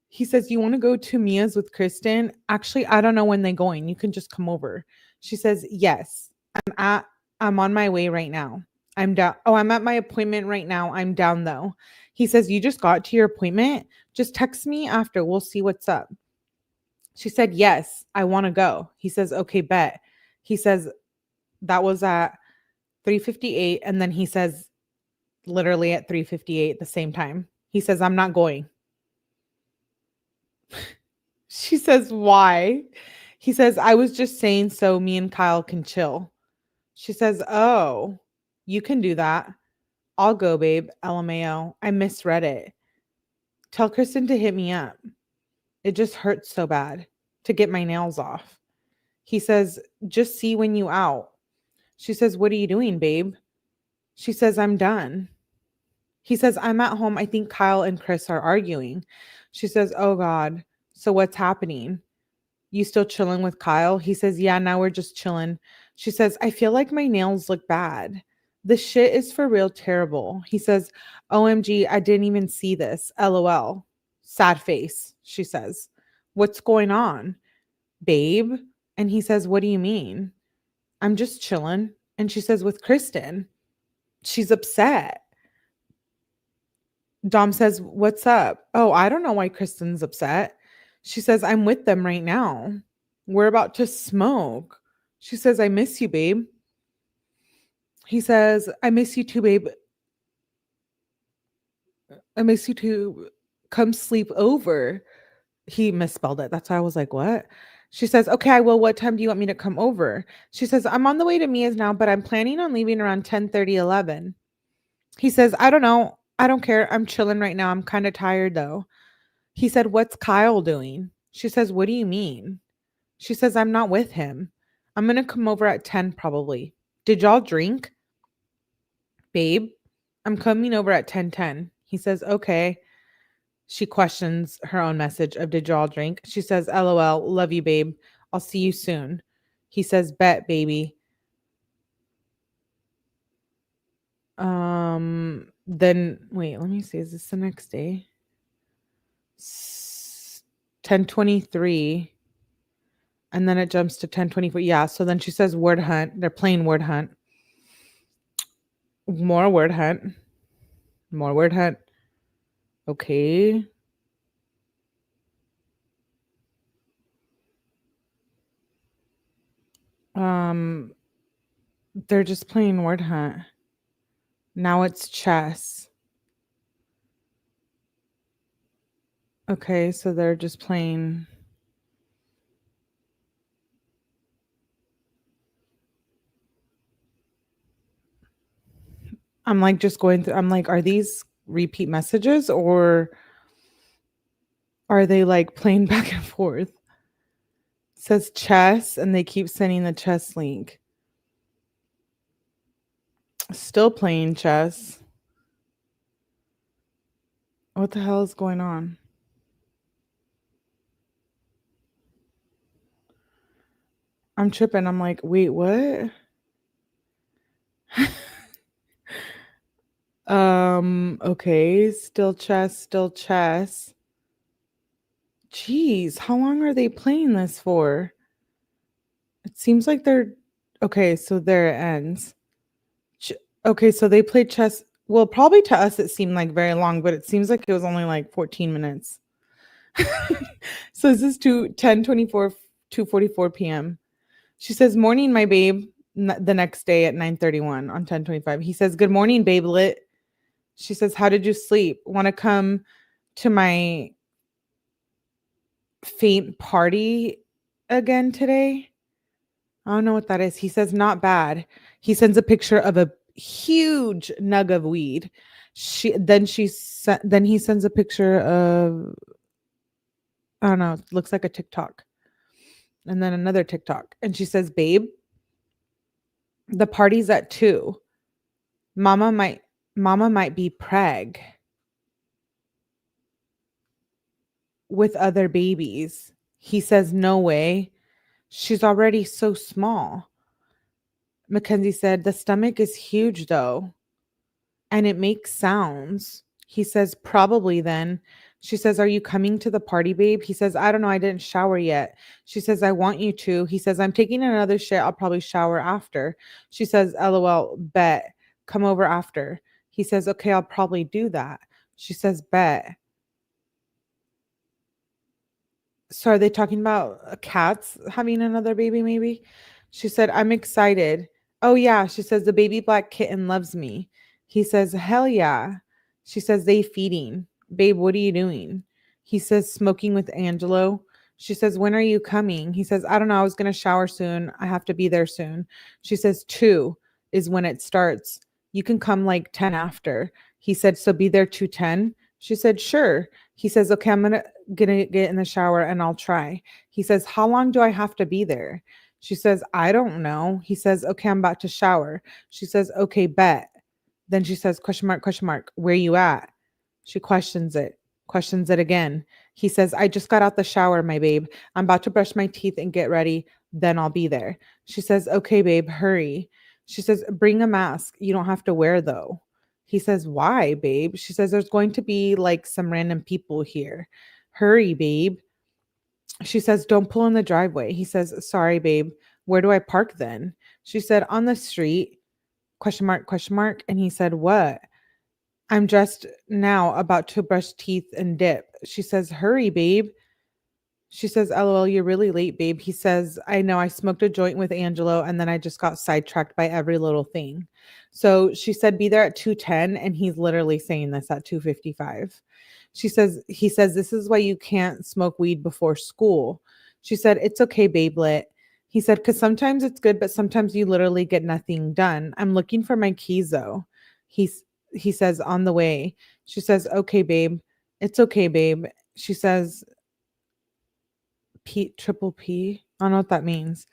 He says, you want to go to Mia's with Kristen? Actually, I don't know when they're going. You can just come over. She says, yes. I'm on my way right now. I'm down. Oh, I'm at my appointment right now. I'm down though. He says, you just got to your appointment? Just text me after. We'll see what's up. She said, yes, I want to go. He says, okay, bet. He says, that was at 3:58. And then he says, literally at 3:58 the same time, he says, I'm not going. She says, why? He says, I was just saying so me and Kyle can chill. She says, oh, you can do that. I'll go, babe. LMAO. I misread it. Tell Kristen to hit me up. It just hurts so bad to get my nails off. He says, just see when you out. She says, what are you doing, babe? She says, I'm done. He says, I'm at home. I think Kyle and Chris are arguing. She says, oh God. So what's happening? You still chilling with Kyle? He says, yeah, now we're just chilling. She says, I feel like my nails look bad. This shit is for real terrible. He says, OMG, I didn't even see this. LOL. Sad face, she says. What's going on, babe? And he says, what do you mean? I'm just chilling. And she says, with Kristen. She's upset. Dom says, what's up? Oh, I don't know why Kristen's upset. She says, I'm with them right now. We're about to smoke. She says, I miss you, babe. He says, I miss you too, babe. I miss you too. Come sleep over. He misspelled it. That's why I was like, what? She says, okay, I will. What time do you want me to come over? She says, I'm on the way to Mia's now, but I'm planning on leaving around 10:30, 11. He says, I don't know. I don't care. I'm chilling right now. I'm kind of tired though. He said, what's Kyle doing? She says, what do you mean? She says, I'm not with him. I'm going to come over at 10 probably. Did y'all drink? Babe, I'm coming over at 10:10. He says, okay. She questions her own message of did y'all drink? She says, LOL, love you, babe. I'll see you soon. He says, bet, baby. Then wait, let me see. Is this the next day? 10:23. And then it jumps to 10:24. Yeah. So then she says word hunt. They're playing word hunt. More word hunt. More word hunt. Okay. They're just playing word hunt. Now it's chess. Okay, so they're just playing. I'm like just going through. I'm like, are these repeat messages or are they like playing back and forth? It says chess and they keep sending the chess link. Still playing chess. What the hell is going on? I'm tripping. I'm like, wait, what? Okay, still chess, still chess. Jeez, how long are they playing this for? It seems like they're Okay, so there it ends. Ch Okay, so they played chess. Well, probably to us it seemed like very long, but it seems like it was only like 14 minutes. So this is 2:10:24, 2:44 p.m. She says, "Morning, my babe." The next day at 9:31 on 10:25. He says, "Good morning, babe lit." She says, "How did you sleep? Want to come to my faint party again today?" I don't know what that is. He says, "Not bad." He sends a picture of a huge nug of weed. Then he sends a picture of, I don't know, it looks like a TikTok. And then another TikTok. And she says, "Babe, the party's at 2. Mama might Mama might be preg with other babies." He says, "No way. She's already so small." Mackenzie said, "The stomach is huge though, and it makes sounds." He says, "Probably then." She says, "Are you coming to the party, babe?" He says, "I don't know. I didn't shower yet." She says, "I want you to." He says, "I'm taking another shit. I'll probably shower after." She says, "LOL, bet. Come over after." He says, "Okay, I'll probably do that." She says, "Bet." So are they talking about cats having another baby maybe? She said, "I'm excited." "Oh yeah." She says, "The baby black kitten loves me." He says, "Hell yeah." She says, "They feeding." "Babe, what are you doing?" He says, "Smoking with Angelo." She says, "When are you coming?" He says, "I don't know. I was going to shower soon. I have to be there soon." She says, "2 is when it starts. You can come like 10 after." He said, "So be there 2:10." She said, "Sure." He says, "Okay, I'm gonna get in the shower and I'll try." He says, "How long do I have to be there?" She says, "I don't know." He says, "Okay, I'm about to shower." She says, "Okay, bet." Then she says, question mark, "Where you at?" She questions it again. He says, "I just got out the shower, my babe. I'm about to brush my teeth and get ready. Then I'll be there." She says, "Okay, babe, hurry." She says, "Bring a mask. You don't have to wear though." He says, "Why, babe?" She says, "There's going to be like some random people here. Hurry, babe." She says, "Don't pull in the driveway." He says, "Sorry, babe. Where do I park then?" She said, "On the street." Question mark, question mark. And he said, "What?" "I'm dressed now, about to brush teeth and dip." She says, "Hurry, babe." She says, "LOL, you're really late, babe." He says, "I know. I smoked a joint with Angelo and then I just got sidetracked by every little thing." So she said, "Be there at 2:10." And he's literally saying this at 2:55. He says, "This is why you can't smoke weed before school." She said, "It's okay, babelet." He said, "Because sometimes it's good, but sometimes you literally get nothing done. I'm looking for my keys though." He's, he says, "On the way." She says, "Okay, babe. It's okay, babe." She says, P triple P? I don't know what that means.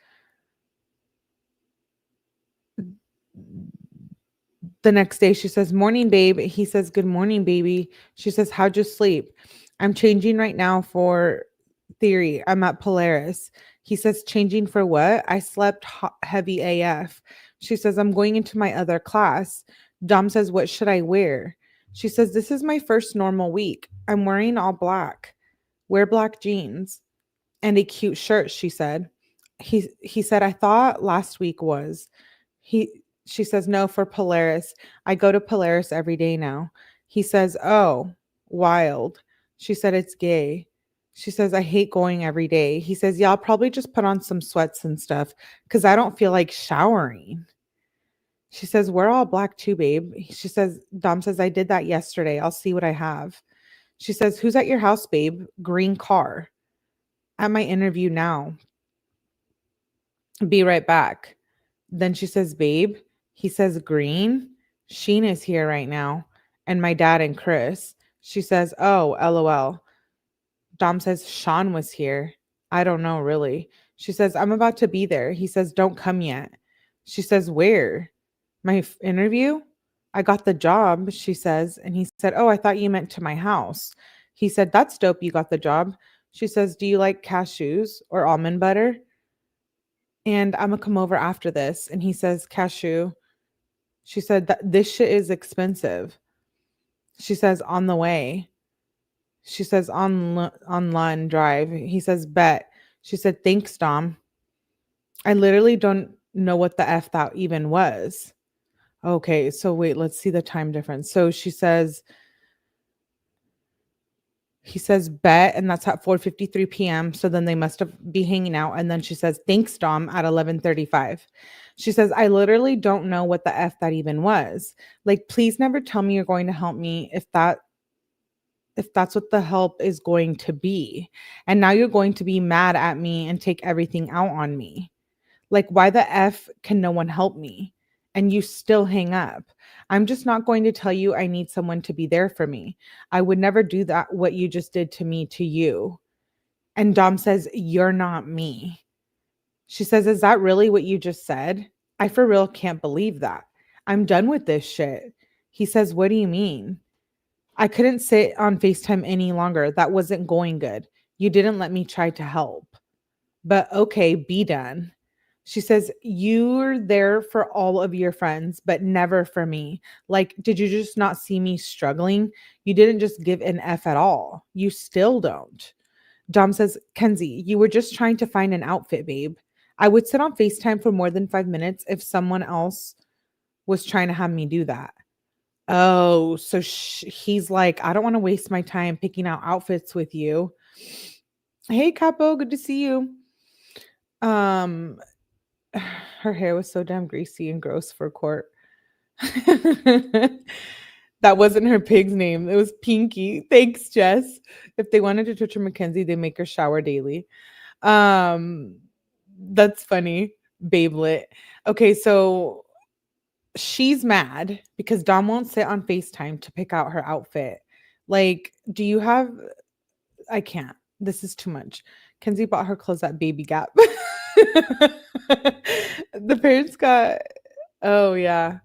The next day, she says, "Morning, babe." He says, "Good morning, baby." She says, "How'd you sleep?" "I'm changing right now for theory. I'm at Polaris." He says, "Changing for what?" "I slept heavy AF." She says, "I'm going into my other class." Dom says, "What should I wear?" She says, "This is my first normal week. I'm wearing all black. Wear black jeans and a cute shirt," she said. He said, "I thought last week was." He She says, "No, for Polaris. I go to Polaris every day now." He says, "Oh, wild." She said, "It's gay." She says, "I hate going every day." He says, "Yeah, I'll probably just put on some sweats and stuff because I don't feel like showering." She says, "We're all black too, babe." She says, Dom says, "I did that yesterday. I'll see what I have." She says, "Who's at your house, babe?" "Green car." "At my interview now. Be right back." Then she says, "Babe." He says, "Green." "Sheen is here right now. And my dad and Chris." She says, "Oh, LOL." Dom says, "Sean was here." "I don't know, really." She says, "I'm about to be there." He says, "Don't come yet." She says, "Where?" "My interview." "I got the job," she says. And he said, "Oh, I thought you meant to my house." He said, "That's dope. You got the job." She says, "Do you like cashews or almond butter?" "And I'm gonna come over after this." And he says, "Cashew." She said, "That this shit is expensive." She says, "On the way." She says, on Lund Drive." He says, "Bet." She said, "Thanks, Dom. I literally don't know what the F that even was. Okay, so wait, let's see the time difference. So he says bet, and that's at 4:53 p.m. So then they must have be hanging out. And then she says, thanks, Dom, at 11:35. She says, I literally don't know what the F that even was. Like, please never tell me you're going to help me if that's what the help is going to be. And now you're going to be mad at me and take everything out on me. Like, why the F can no one help me? And you still hang up. I'm just not going to tell you I need someone to be there for me. I would never do that, what you just did to me, to you. And Dom says, you're not me. She says, is that really what you just said? I for real can't believe that. I'm done with this shit. He says, what do you mean? I couldn't sit on FaceTime any longer. That wasn't going good. You didn't let me try to help. But okay, be done. She says, you're there for all of your friends, but never for me. Like, did you just not see me struggling? You didn't just give an F at all. You still don't. Dom says, Kenzie, you were just trying to find an outfit, babe. I would sit on FaceTime for more than 5 minutes if someone else was trying to have me do that. Oh, so he's like, I don't want to waste my time picking out outfits with you. Hey, Capo, good to see you. Her hair was so damn greasy and gross for court. That wasn't her pig's name. It was Pinky. Thanks, Jess. If they wanted to torture Mackenzie, they make her shower daily. That's funny. Babelet. Okay, so she's mad because Dom won't sit on FaceTime to pick out her outfit. Like, do you have I can't. This is too much. Kenzie bought her clothes at Baby Gap. The parents got oh yeah.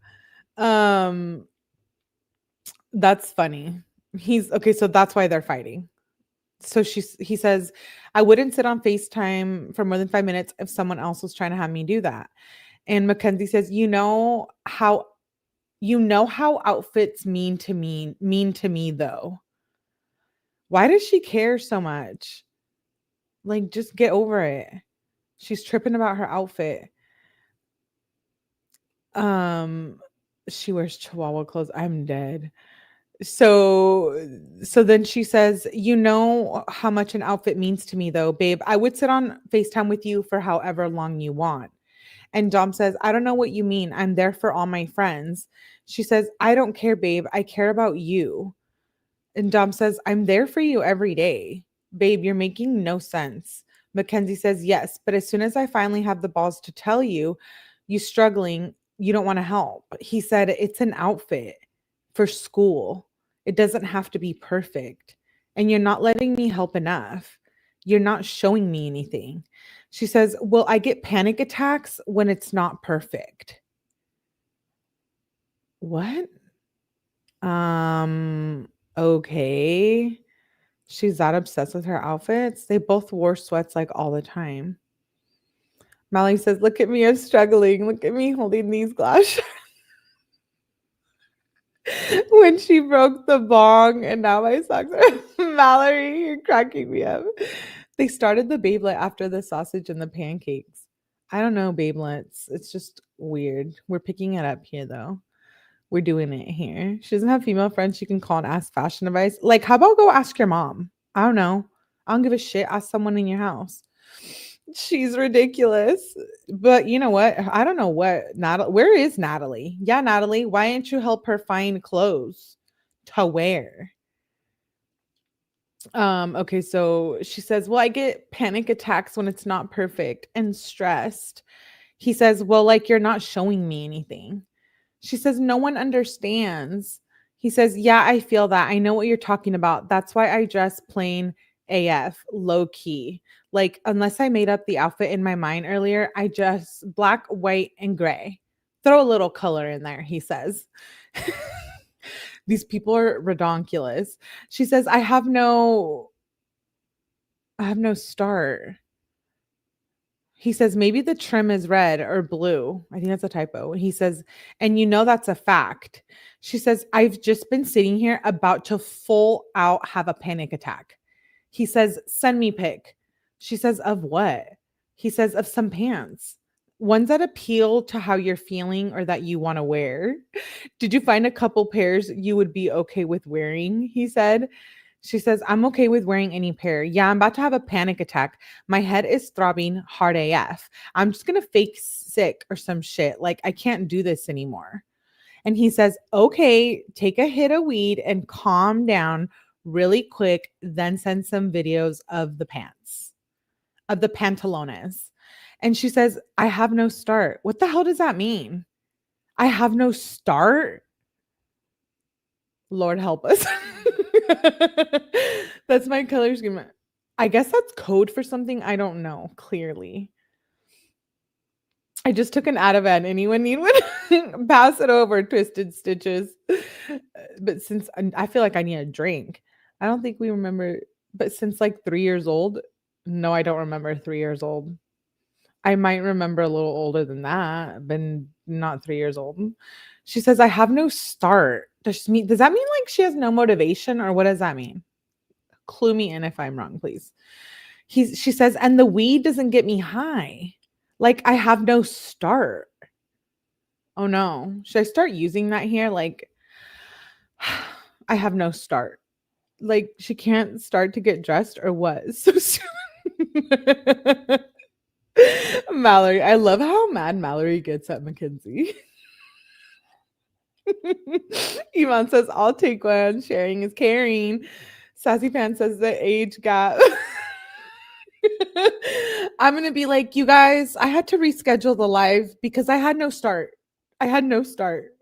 Um that's funny. He's okay, so that's why they're fighting. So he says, I wouldn't sit on FaceTime for more than 5 minutes if someone else was trying to have me do that. And Mackenzie says, you know how outfits mean to me though. Why does she care so much? Like, just get over it. She's tripping about her outfit. She wears Chihuahua clothes. I'm dead. So then she says, you know how much an outfit means to me though, babe. I would sit on FaceTime with you for however long you want. And Dom says, I don't know what you mean. I'm there for all my friends. She says, I don't care, babe. I care about you. And Dom says, I'm there for you every day. Babe, you're making no sense. Mackenzie says, yes, but as soon as I finally have the balls to tell you, you struggling, you don't want to help. He said, it's an outfit for school. It doesn't have to be perfect. And you're not letting me help enough. You're not showing me anything. She says, well, I get panic attacks when it's not perfect. What? Okay. She's that obsessed with her outfits. They both wore sweats like all the time. Molly says, look at me, I'm struggling. Look at me holding these glass when she broke the bong and now my socks are Mallory, you're cracking me up. They started the Babelet after the sausage and the pancakes. I don't know, Babelets. It's just weird. We're picking it up here though. We're doing it here. She doesn't have female friends she can call and ask fashion advice. Like, how about go ask your mom? I don't know. I don't give a shit. Ask someone in your house. She's ridiculous. But you know what? I don't know what Natalie. Where is Natalie? Yeah, Natalie. Why didn't you help her find clothes to wear? Okay, so she says, well, I get panic attacks when it's not perfect and stressed. He says, well, like you're not showing me anything. She says, no one understands. He says, yeah, I feel that. I know what you're talking about. That's why I dress plain AF, low key. Like, unless I made up the outfit in my mind earlier, I just black, white, and gray. Throw a little color in there, he says. These people are redonkulous. She says, I have no start. He says, maybe the trim is red or blue. I think that's a typo. He says, and you know that's a fact. She says, I've just been sitting here about to full out have a panic attack. He says, send me pic. She says, of what? He says, of some pants. Ones that appeal to how you're feeling or that you want to wear. Did you find a couple pairs you would be okay with wearing? He said. She says, I'm okay with wearing any pair. Yeah, I'm about to have a panic attack. My head is throbbing hard AF. I'm just going to fake sick or some shit. Like, I can't do this anymore. And he says, okay, take a hit of weed and calm down really quick. Then send some videos of the pants, of the pantalones. And she says, I have no start. What the hell does that mean? I have no start? Lord help us. That's my color scheme. I guess that's code for something. I don't know, clearly. I just took an Ativan. Anyone need one? Pass it over, Twisted Stitches. But since I feel like I need a drink, I don't think we remember. But since like 3 years old, no, I don't remember 3 years old. I might remember a little older than that, but not 3 years old. She says, I have no start. Does that mean like she has no motivation, or what does that mean? Clue me in if I'm wrong, please. She says, and the weed doesn't get me high. Like, I have no start. Oh no. Should I start using that here? Like, I have no start. Like, she can't start to get dressed or what? So soon. Mallory. I love how mad Mallory gets at Mackenzie. Iman says, I'll take one. Sharing is caring. Sassy Pan says the age gap. I'm going to be like, you guys, I had to reschedule the live because I had no start.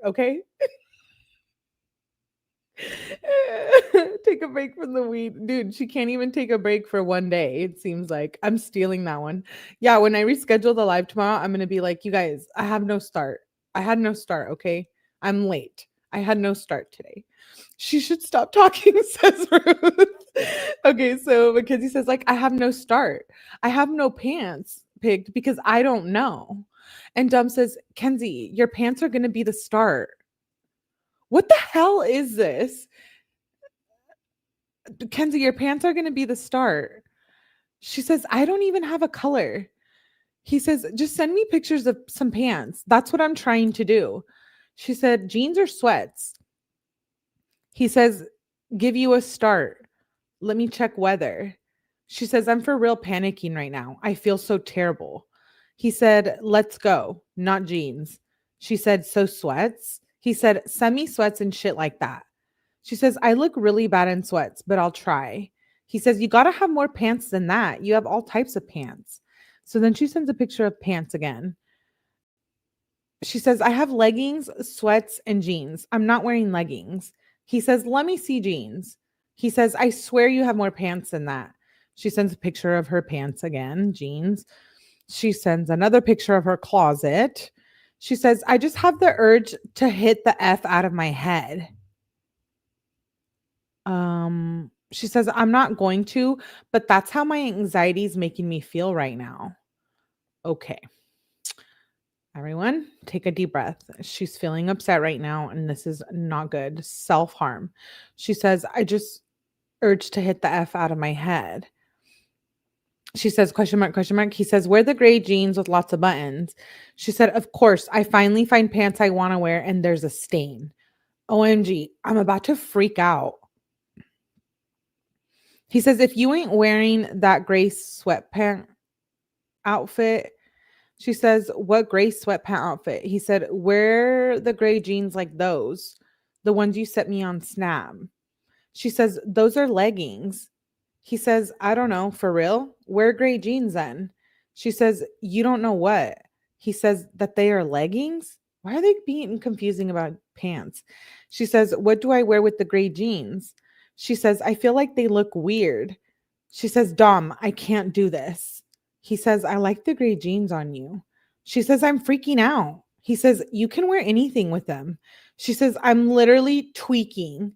Okay? Take a break from the weed. Dude, she can't even take a break for one day. It seems like I'm stealing that one. Yeah, when I reschedule the live tomorrow, I'm going to be like, you guys, I have no start. I had no start, okay? I'm late. I had no start today. She should stop talking, says Ruth. Okay, so Mackenzie says, like, I have no start. I have no pants picked because I don't know. And Dom says, Kenzie, your pants are going to be the start. What the hell is this? Kenzie, your pants are going to be the start. She says, I don't even have a color. He says, just send me pictures of some pants. That's what I'm trying to do. She said, jeans or sweats? He says, give you a start. Let me check weather. She says, I'm for real panicking right now. I feel so terrible. He said, let's go. Not jeans. She said, so sweats? He said, send me sweats and shit like that. She says, I look really bad in sweats, but I'll try. He says, you got to have more pants than that. You have all types of pants. So then she sends a picture of pants again. She says, I have leggings, sweats, and jeans. I'm not wearing leggings. He says, let me see jeans. He says, I swear you have more pants than that. She sends a picture of her pants again, jeans. She sends another picture of her closet. She says, I just have the urge to hit the F out of my head. She says, I'm not going to, but that's how my anxiety is making me feel right now. Okay. Everyone, take a deep breath. She's feeling upset right now, and this is not good. Self-harm. She says, I just urge to hit the F out of my head. She says, question mark, question mark. He says, wear the gray jeans with lots of buttons. She said, of course, I finally find pants I want to wear, and there's a stain. OMG, I'm about to freak out. He says, if you ain't wearing that gray sweatpant outfit, she says, what gray sweatpant outfit? He said, wear the gray jeans like those, the ones you sent me on Snap. She says, those are leggings. He says, I don't know, for real? Wear gray jeans then. She says, you don't know what? He says that they are leggings? Why are they being confusing about pants? She says, what do I wear with the gray jeans? She says, I feel like they look weird. She says, Dom, I can't do this. He says, I like the gray jeans on you. She says, I'm freaking out. He says, you can wear anything with them. She says, I'm literally tweaking.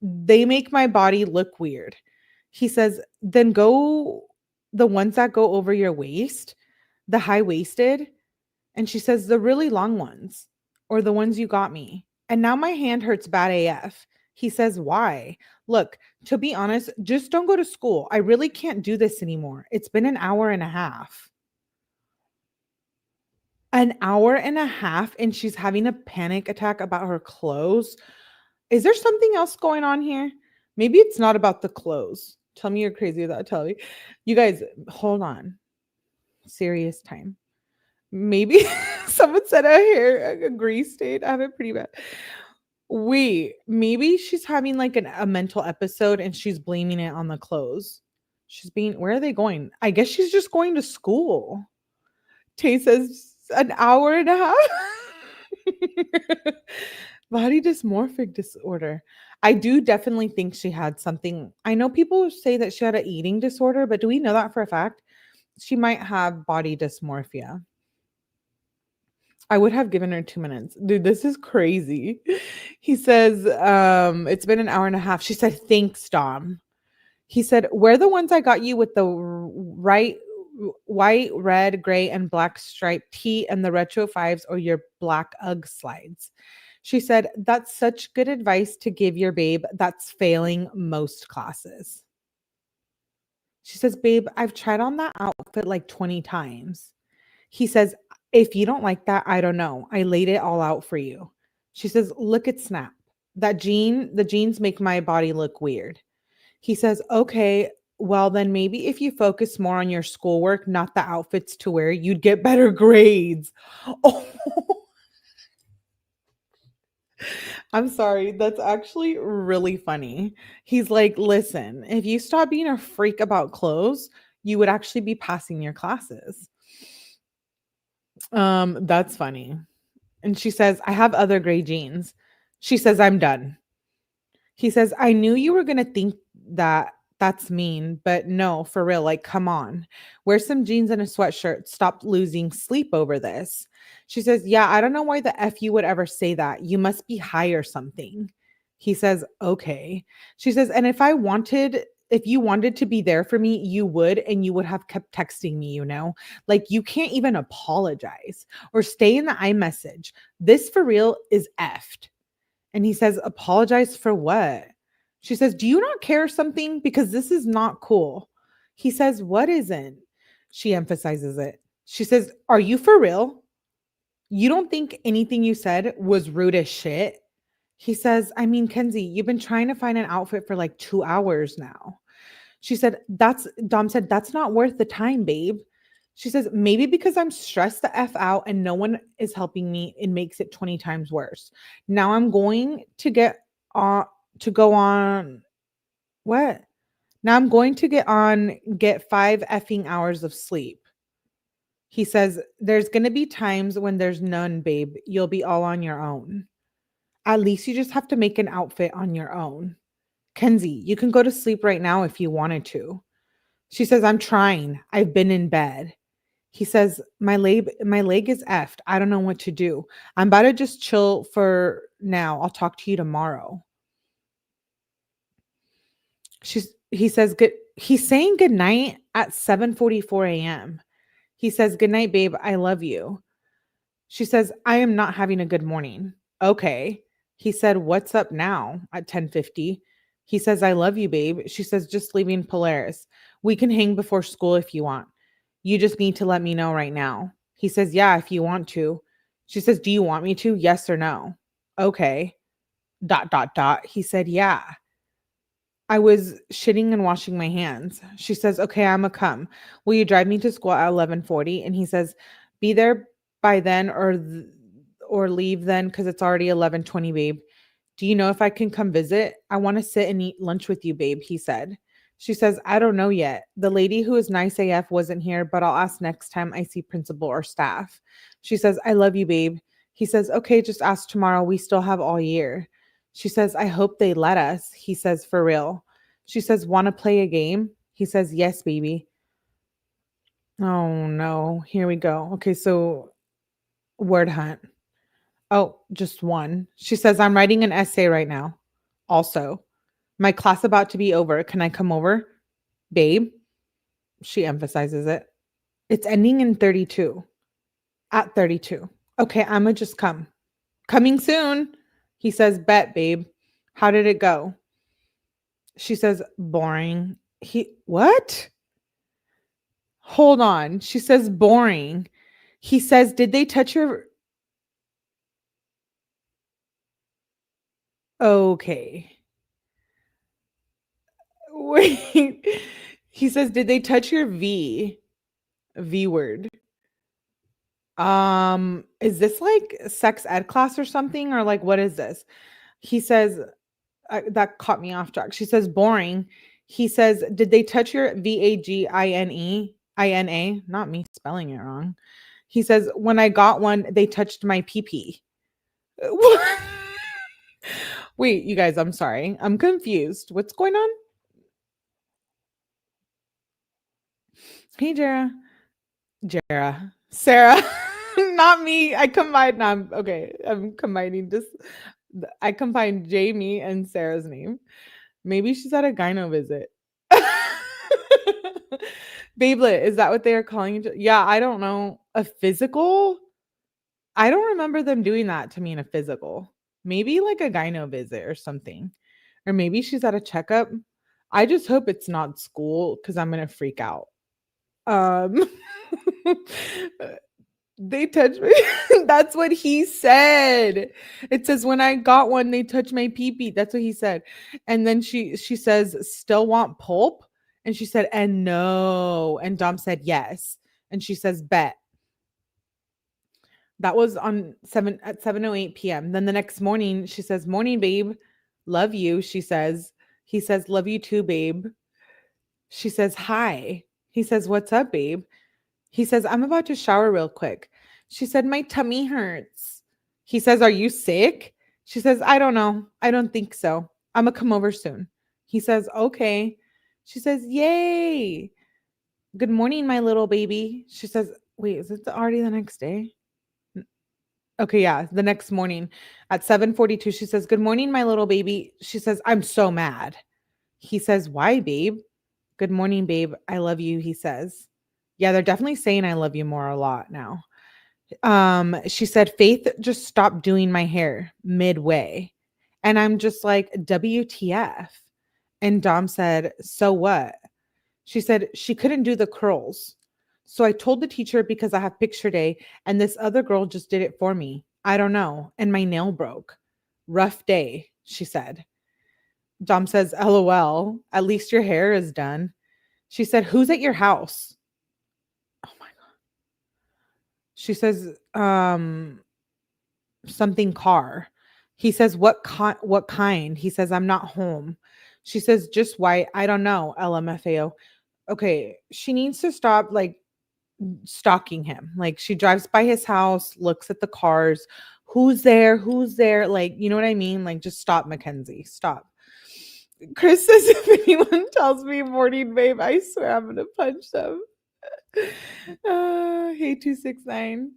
They make my body look weird. He says, then go the ones that go over your waist, the high-waisted. And she says, the really long ones, or the ones you got me. And now my hand hurts bad AF. He says, why? Look, to be honest, just don't go to school. I really can't do this anymore. It's been an hour and a half. An hour and a half, and she's having a panic attack about her clothes. Is there something else going on here? Maybe it's not about the clothes. Tell me you're crazy without telling me. You guys, hold on. Serious time. Maybe someone said a hair, a grease stain. I have it pretty bad. Wait, maybe she's having like a mental episode and she's blaming it on the clothes. Where are they going? I guess she's just going to school. Tay says an hour and a half. Body dysmorphic disorder. I do definitely think she had something. I know people say that she had an eating disorder, but do we know that for a fact? She might have body dysmorphia. I would have given her 2 minutes. Dude, this is crazy. He says, it's been an hour and a half. She said, thanks, Dom. He said, we're the ones I got you with the right white, red, gray, and black striped tee and the retro fives or your black UGG slides. She said, that's such good advice to give your babe that's failing most classes. She says, babe, I've tried on that outfit like 20 times. He says, if you don't like that, I don't know. I laid it all out for you. She says, look at Snap. The jeans make my body look weird. He says, okay, well, then maybe if you focus more on your schoolwork, not the outfits to wear, you'd get better grades. Oh, I'm sorry. That's actually really funny. He's like, listen, if you stop being a freak about clothes, you would actually be passing your classes. That's funny. And she says, I have other gray jeans. She says, I'm done. He says, I knew you were going to think that that's mean, but no, for real. Like, come on. Wear some jeans and a sweatshirt. Stop losing sleep over this. She says, yeah, I don't know why the F you would ever say that. You must be high or something. He says, okay. She says, and if you wanted to be there for me, you would, and you would have kept texting me, like you can't even apologize or stay in the iMessage. This for real is effed. And he says, apologize for what? She says, do you not care or something? Because this is not cool. He says, what isn't? She emphasizes it. She says, are you for real? You don't think anything you said was rude as shit? He says, I mean, Kenzie, you've been trying to find an outfit for like 2 hours now. She said, Dom said, that's not worth the time, babe. She says, maybe because I'm stressed the F out and no one is helping me, it makes it 20 times worse. Now I'm going to get on to go on. What? Now I'm going to get 5 effing hours of sleep. He says, there's going to be times when there's none, babe. You'll be all on your own. At least you just have to make an outfit on your own. Kenzie, you can go to sleep right now if you wanted to. She says, I'm trying. I've been in bed. He says, my leg is effed. I don't know what to do. I'm about to just chill for now. I'll talk to you tomorrow. He says, he's saying good night at 7:44 a.m. He says, good night, babe. I love you. She says, I am not having a good morning. Okay. He said, what's up now at 10:50? He says, I love you, babe. She says, just leaving Polaris. We can hang before school if you want. You just need to let me know right now. He says, yeah, if you want to. She says, do you want me to? Yes or no? Okay. ... He said, yeah. I was shitting and washing my hands. She says, okay, I'ma come. Will you drive me to school at 11:40? And he says, be there by then or leave then because it's already 11:20, babe. Do you know if I can come visit? I want to sit and eat lunch with you, babe, he said. She says, I don't know yet. The lady who is nice AF wasn't here, but I'll ask next time I see principal or staff. She says, I love you, babe. He says, okay, just ask tomorrow. We still have all year. She says, I hope they let us. He says, for real. She says, want to play a game? He says, yes, baby. Oh, no. Here we go. Okay, so word hunt. Oh, just one. She says, I'm writing an essay right now. Also, my class about to be over. Can I come over? Babe. She emphasizes it. It's ending in 32. At 32. Okay, I'ma just come. Coming soon. He says, bet, babe. How did it go? She says, boring. What? Hold on. She says, boring. He says, "Did they touch your..." Okay. Wait. He says, "Did they touch your V word?" Is this like sex ed class or something, or like what is this? He says, that caught me off track. She says, "Boring." He says, "Did they touch your VAGINEINA?" Not me spelling it wrong. He says, "When I got one, they touched my pee pee." Wait, you guys, I'm sorry. I'm confused. What's going on? Hey, Sarah. Not me. I combined. No, okay. I'm combining this. I combined Jamie and Sarah's name. Maybe she's at a gyno visit. Babelet, is that what they are calling it? Yeah, I don't know. A physical? I don't remember them doing that to me in a physical. Maybe like a gyno visit or something. Or maybe she's at a checkup. I just hope it's not school because I'm gonna freak out. Um they touched me. That's what he said. It says, "When I got one, they touched my pee pee." That's what he said. And then she says, "Still want pulp?" And she said, "And no." And Dom said, "Yes." And she says, "Bet." That was on 7:08 p.m. Then the next morning, she says, "Morning, babe. Love you." She says. He says, "Love you too, babe." She says, "Hi." He says, "What's up, babe?" He says, "I'm about to shower real quick." She said, "My tummy hurts." He says, "Are you sick?" She says, "I don't know. I don't think so. I'm gonna come over soon." He says, "Okay." She says, "Yay. Good morning, my little baby." She says, "Wait, is it already the next day?" Okay, yeah, the next morning at 7:42, she says, "Good morning, my little baby." She says, "I'm so mad." He says, "Why, babe?" "Good morning, babe. I love you," he says. Yeah, they're definitely saying I love you more a lot now. She said, "Faith just stopped doing my hair midway." And I'm just like, WTF? And Dom said, "So what?" She said, "She couldn't do the curls. So I told the teacher because I have picture day and this other girl just did it for me. I don't know. And my nail broke. Rough day," she said. Dom says, "LOL. At least your hair is done." She said, "Who's at your house?" Oh my God. She says, something car. He says, what kind?" He says, "I'm not home." She says, "Just white. I don't know." LMFAO. Okay, she needs to stop like stalking him. Like she drives by his house, looks at the cars. Who's there? Who's there? Like, you know what I mean? Like, just stop, Mackenzie. Stop. Chris says, "If anyone tells me morning, babe, I swear I'm gonna punch them." Hey, 269.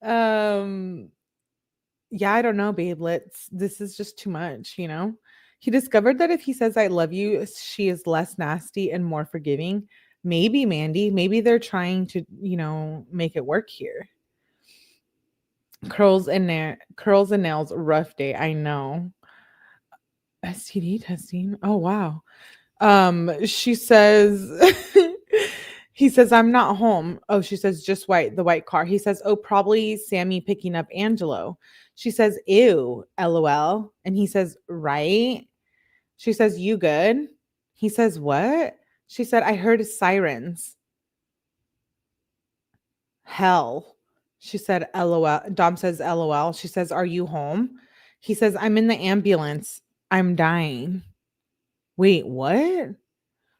Um, yeah, I don't know, babe. This is just too much. He discovered that if he says "I love you," she is less nasty and more forgiving. Maybe, Mandy, maybe they're trying to make it work here. Curls and nails, rough day. I know. STD testing. Oh wow. She says he says, "I'm not home." Oh, she says, "Just white, the white car." He says, "Oh, probably Sammy picking up Angelo." She says, "Ew, LOL." And he says, "Right?" She says, "You good?" He says, "What?" She said, "I heard sirens." Hell. She said, "LOL." Dom says, "LOL." She says, "Are you home?" He says, "I'm in the ambulance. I'm dying." Wait, what?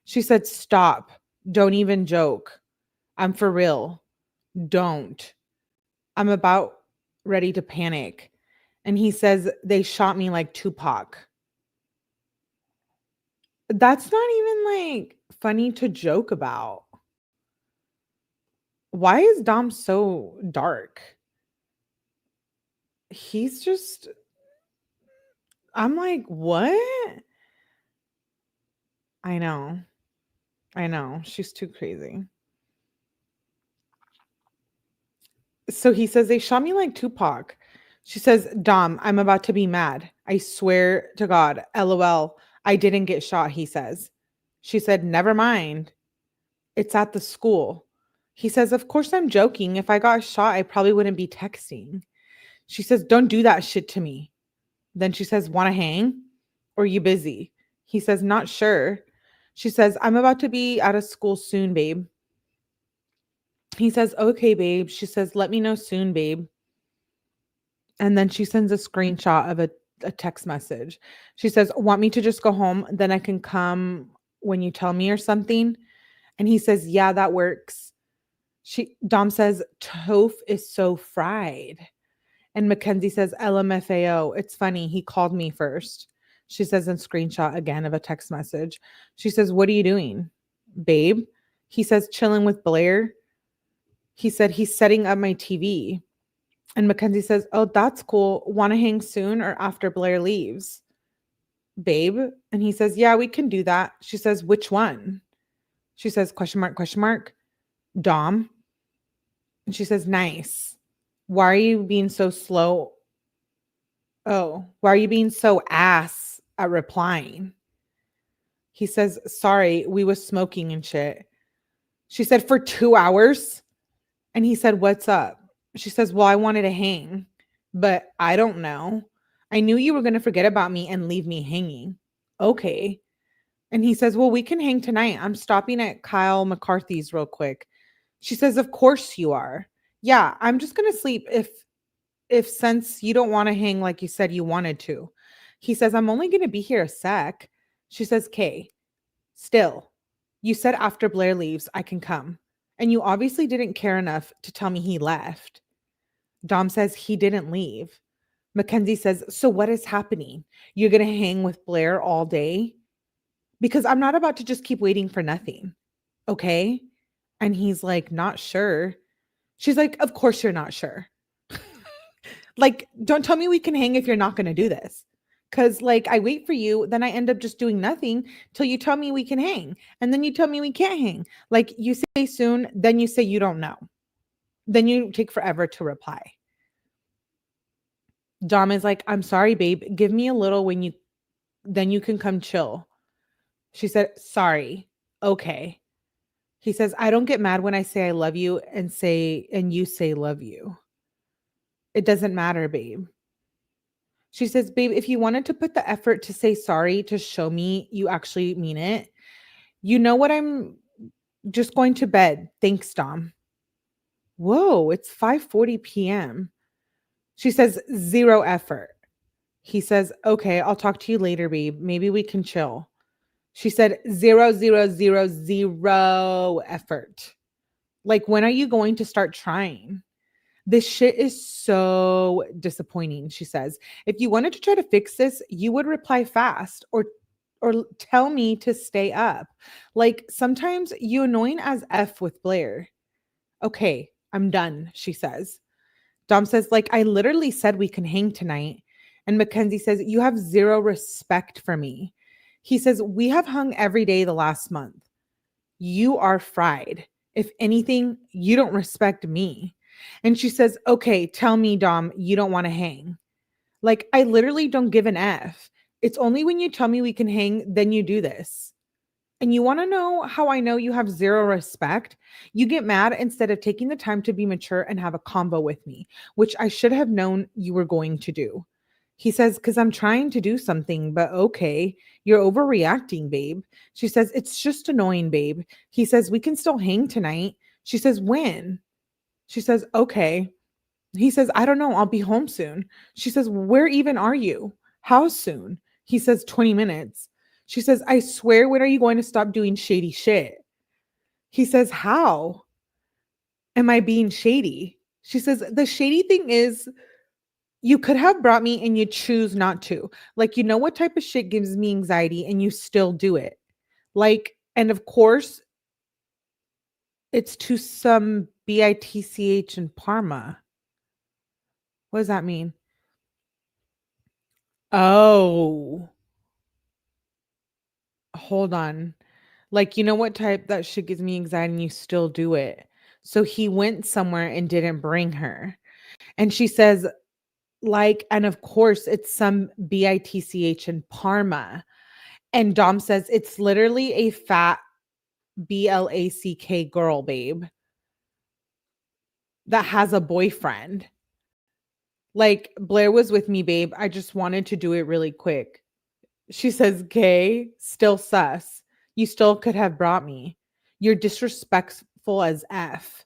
She said, "Stop. Don't even joke. I'm for real. Don't. I'm about ready to panic." And he says, "They shot me like Tupac." That's not even like funny to joke about. Why is Dom so dark? He's just, I'm like, what? I know. I know. She's too crazy. So he says, "They shot me like Tupac." She says, "Dom, I'm about to be mad. I swear to God. LOL. I didn't get shot," he says. She said, "Never mind. It's at the school." He says, of course I'm joking. If I got shot, I probably wouldn't be texting. She says, don't do that shit to me. Then she says, want to hang? Or are you busy? He says, not sure. She says, I'm about to be out of school soon, babe. He says, okay, babe. She says, let me know soon, babe. And then she sends a screenshot of a text message. She says, want me to just go home? Then I can come when you tell me or something. And he says, yeah, that works. Dom says, Toph is so fried. And Mackenzie says, LMFAO. It's funny. He called me first. She says, and screenshot again of a text message. She says, what are you doing, babe? He says, chilling with Blair. He said, he's setting up my TV. And Mackenzie says, oh, that's cool. Want to hang soon or after Blair leaves, babe? And he says, yeah, we can do that. She says, which one? She says, question mark, Dom. And she says, nice. Why are you being so slow? Oh, why are you being so ass at replying? He says, sorry, we was smoking and shit. She said, for 2 hours? And he said, what's up? She says, well, I wanted to hang, but I don't know. I knew you were going to forget about me and leave me hanging. Okay. And he says, well, we can hang tonight. I'm stopping at Kyle McCarthy's real quick. She says, of course you are. Yeah, I'm just going to sleep if since you don't want to hang like you said you wanted to. He says, I'm only going to be here a sec. She says, Kay, still, you said after Blair leaves, I can come. And you obviously didn't care enough to tell me he left. Dom says he didn't leave. Mackenzie says, so what is happening? You're going to hang with Blair all day? Because I'm not about to just keep waiting for nothing. Okay? And he's like, not sure. She's like, of course you're not sure. Like, don't tell me we can hang if you're not going to do this. Because, like, I wait for you, then I end up just doing nothing till you tell me we can hang. And then you tell me we can't hang. Like, you say soon, then you say you don't know. Then you take forever to reply. Dom is like, I'm sorry, babe. Give me a little then you can come chill. She said, sorry. Okay. He says, I don't get mad when I say I love you and you say love you. It doesn't matter, babe. She says, babe, if you wanted to put the effort to say sorry to show me you actually mean it, you know what? I'm just going to bed. Thanks, Dom. Whoa, it's 5:40 p.m. She says, zero effort. He says, okay, I'll talk to you later, babe. Maybe we can chill. She said, 0, 0, 0, 0 effort. Like, when are you going to start trying? This shit is so disappointing, she says. If you wanted to try to fix this, you would reply fast or tell me to stay up. Like, sometimes you annoying as F with Blair. Okay, I'm done, she says. Dom says, like, I literally said we can hang tonight. And Mackenzie says, you have zero respect for me. He says, we have hung every day the last month. You are fried. If anything, you don't respect me. And she says, okay, tell me, Dom, you don't want to hang. Like, I literally don't give an F. It's only when you tell me we can hang, then you do this. And you want to know how I know you have zero respect? You get mad instead of taking the time to be mature and have a convo with me, which I should have known you were going to do. He says, because I'm trying to do something, but okay, you're overreacting, babe. She says, it's just annoying, babe. He says, we can still hang tonight. She says, when? She says, okay. He says, I don't know. I'll be home soon. She says, where even are you? How soon? He says, 20 minutes. She says, I swear, when are you going to stop doing shady shit? He says, how am I being shady? She says, the shady thing is you could have brought me and you choose not to. Like, you know what type of shit gives me anxiety and you still do it. Like, and of course, it's to some bitch in Parma. What does that mean? Oh, hold on. Like, you know what type that shit gives me anxiety and you still do it. So he went somewhere and didn't bring her. And she says, like, and of course it's some bitch in Parma. And Dom says, it's literally a fat BLACK girl, babe. that has a boyfriend. Like, Blair was with me, babe. I just wanted to do it really quick. She says, "Gay, still sus. You still could have brought me. You're disrespectful as F.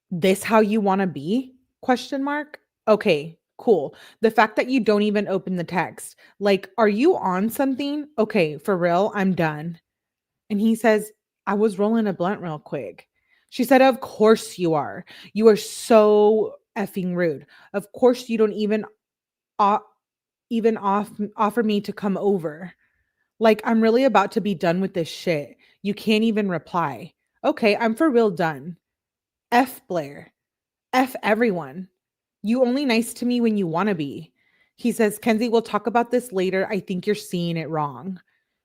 This how you want to be?" Question mark. Okay, cool. The fact that you don't even open the text. Like, are you on something? Okay, for real, I'm done. And he says, "I was rolling a blunt real quick." She said, "Of course you are. You are so effing rude. Of course you don't o- offer me to come over. Like, I'm really about to be done with this shit. You can't even reply. Okay, I'm for real done. F Blair. F everyone. You only nice to me when you want to be." He says, "Kenzie, we'll talk about this later. I think you're seeing it wrong."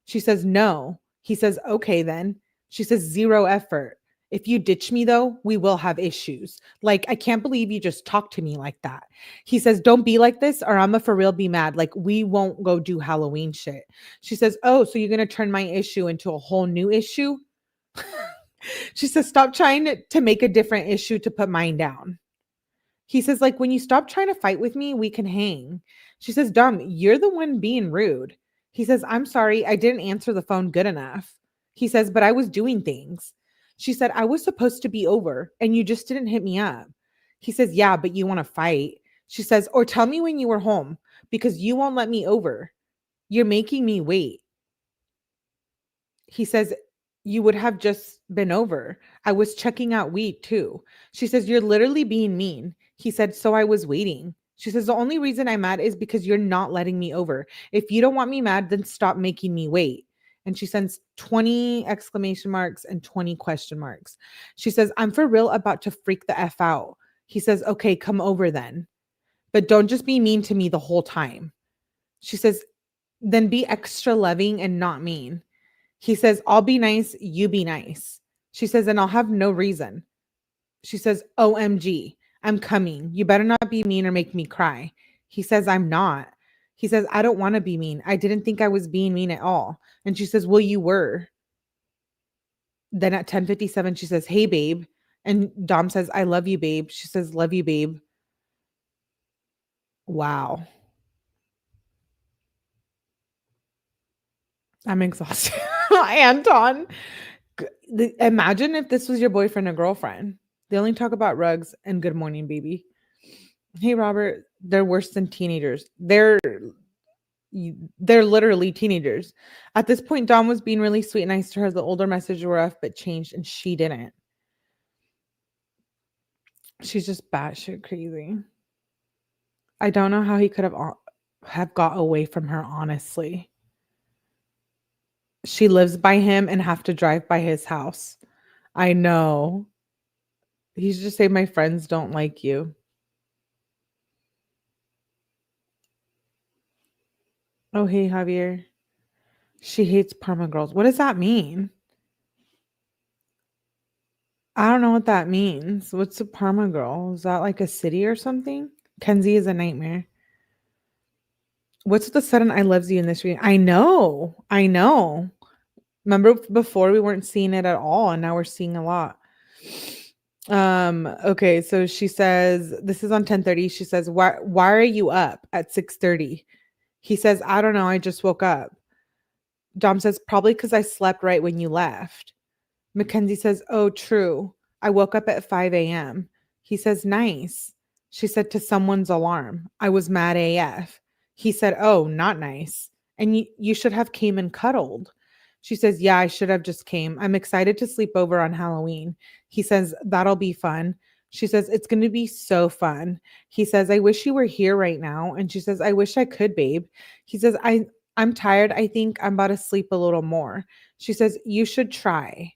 She says, "No." He says, "Okay, then." She says, "Zero effort. If you ditch me, though, we will have issues. Like, I can't believe you just talked to me like that." He says, "Don't be like this or I'm a for real be mad. Like, we won't go do Halloween shit." She says, "Oh, so you're going to turn my issue into a whole new issue?" She says, "Stop trying to make a different issue to put mine down." He says, "Like, when you stop trying to fight with me, we can hang." She says, "Dom, you're the one being rude." He says, "I'm sorry, I didn't answer the phone good enough." He says, "But I was doing things." She said, "I was supposed to be over and you just didn't hit me up." He says, "Yeah, but you want to fight." She says, "Or tell me when you were home because you won't let me over. You're making me wait." He says, "You would have just been over. I was checking out weed too." She says, "You're literally being mean." He said, "So I was waiting." She says, "The only reason I'm mad is because you're not letting me over. If you don't want me mad, then stop making me wait." And she sends 20 exclamation marks and 20 question marks. She says, "I'm for real about to freak the F out." He says, "Okay, come over then. But don't just be mean to me the whole time." She says, "Then be extra loving and not mean." He says, "I'll be nice, you be nice." She says, "And I'll have no reason." She says, "OMG, I'm coming. You better not be mean or make me cry." He says, "I'm not." He says, "I don't want to be mean. I didn't think I was being mean at all." And she says, "Well, you were." Then at 10:57, she says, "Hey, babe." And Dom says, "I love you, babe." She says, "Love you, babe." Wow. I'm exhausted. Anton, imagine if this was your boyfriend or girlfriend. They only talk about rugs and good morning, baby. Hey, Robert, they're worse than teenagers. They're literally teenagers. At this point, Dom was being really sweet and nice to her. The older messages were rough, but changed, and she didn't. She's just batshit crazy. I don't know how he could have got away from her, honestly. She lives by him and have to drive by his house. I know. He should just say, "My friends don't like you." Oh, hey, Javier. She hates Parma girls. What does that mean? I don't know what that means. What's a Parma girl? Is that like a city or something? Kenzie is a nightmare. What's with the sudden "I loves you" in this reading? I know. I know. Remember before we weren't seeing it at all, and now we're seeing a lot. Okay, so she says, this is on 10:30. She says, why are you up at 6:30? He says, "I don't know. I just woke up." Dom says, "Probably because I slept right when you left." Mackenzie says, "Oh, true. I woke up at 5 a.m. He says, "Nice." She said, "To someone's alarm. I was mad AF." He said, "Oh, not nice. And you should have came and cuddled." She says, "Yeah, I should have just came. I'm excited to sleep over on Halloween." He says, "That'll be fun." She says, "It's going to be so fun." He says, "I wish you were here right now." And she says, "I wish I could, babe." He says, I'm tired. I think I'm about to sleep a little more." She says, "You should try."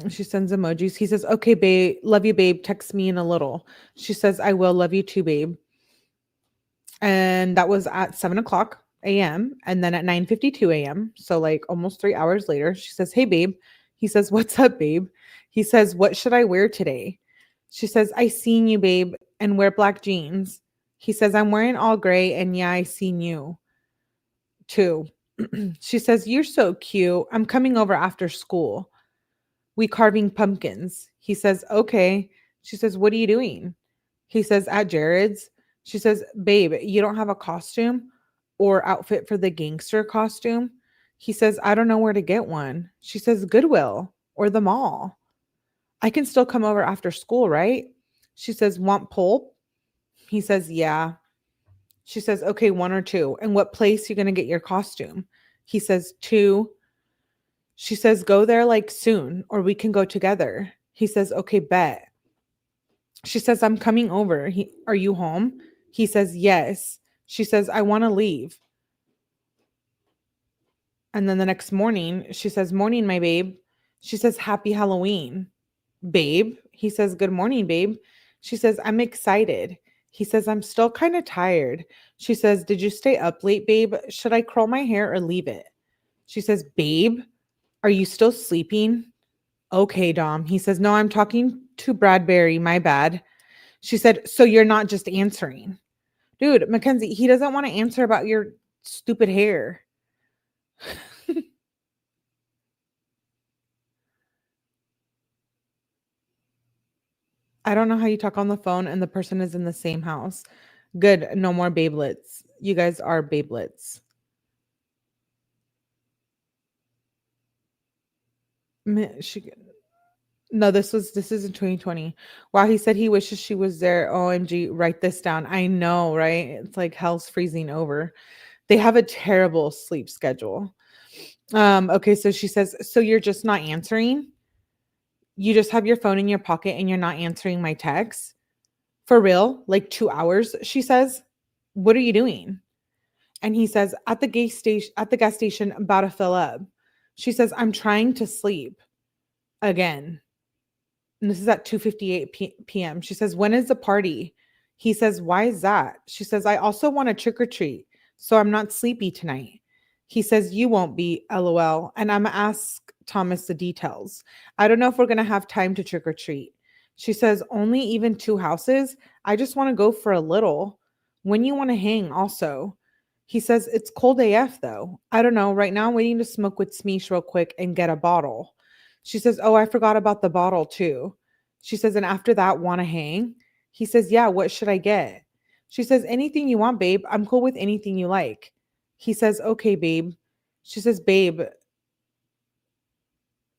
She sends emojis. He says, "Okay, babe. Love you, babe. Text me in a little." She says, "I will. Love you too, babe." And that was at 7 o'clock a.m. And then at 9:52 a.m., so like almost 3 hours later, she says, "Hey, babe." He says, "What's up, babe?" He says, "What should I wear today?" She says, "I seen you, babe, and wear black jeans." He says, "I'm wearing all gray, and yeah, I seen you too." She says, "You're so cute. I'm coming over after school." We carving pumpkins. He says, okay. She says, what are you doing? He says, at Jared's. She says, babe, you don't have a costume or outfit for the gangster costume? He says, I don't know where to get one. She says, Goodwill or the mall. I can still come over after school, right? She says, want pulp? He says, yeah. She says, okay, one or two. And what place you going to get your costume? He says, two. She says, go there like soon or we can go together. He says, okay, bet. She says, I'm coming over. Are you home? He says, yes. She says, I want to leave. And then the next morning, she says, morning, my babe. She says, happy Halloween, babe. He says, good morning, babe. She says, I'm excited. He says, I'm still kind of tired. She says, did you stay up late, babe? Should I curl my hair or leave it? She says, babe, are you still sleeping? Okay, Dom. He says, no, I'm talking to Bradbury. My bad. She said, so you're not just answering. Dude, Mackenzie, he doesn't want to answer about your stupid hair. I don't know how you talk on the phone and the person is in the same house. Good. No more babelets. You guys are babelets. No, this is in 2020. Wow, he said he wishes she was there. OMG, write this down. I know, right? It's like hell's freezing over. They have a terrible sleep schedule. Okay, so she says, so you're just not answering? You just have your phone in your pocket and you're not answering my texts? For real? Like 2 hours, she says. What are you doing? And he says, at the gas station, about to fill up. She says, I'm trying to sleep again. And this is at 2:58 p.m. She says, when is the party? He says, why is that? She says, I also want to trick or treat, so I'm not sleepy tonight. He says, you won't be, LOL. And I'm gonna ask Thomas the details. I don't know if we're gonna have time to trick or treat. She says, only even 2 houses? I just want to go for a little. When you want to hang also. He says, it's cold AF though. I don't know. Right now I'm waiting to smoke with Smeesh real quick and get a bottle. She says, oh, I forgot about the bottle too. She says, and after that, want to hang? He says, yeah, what should I get? She says, anything you want, babe. I'm cool with anything you like. He says, okay, babe. She says, babe,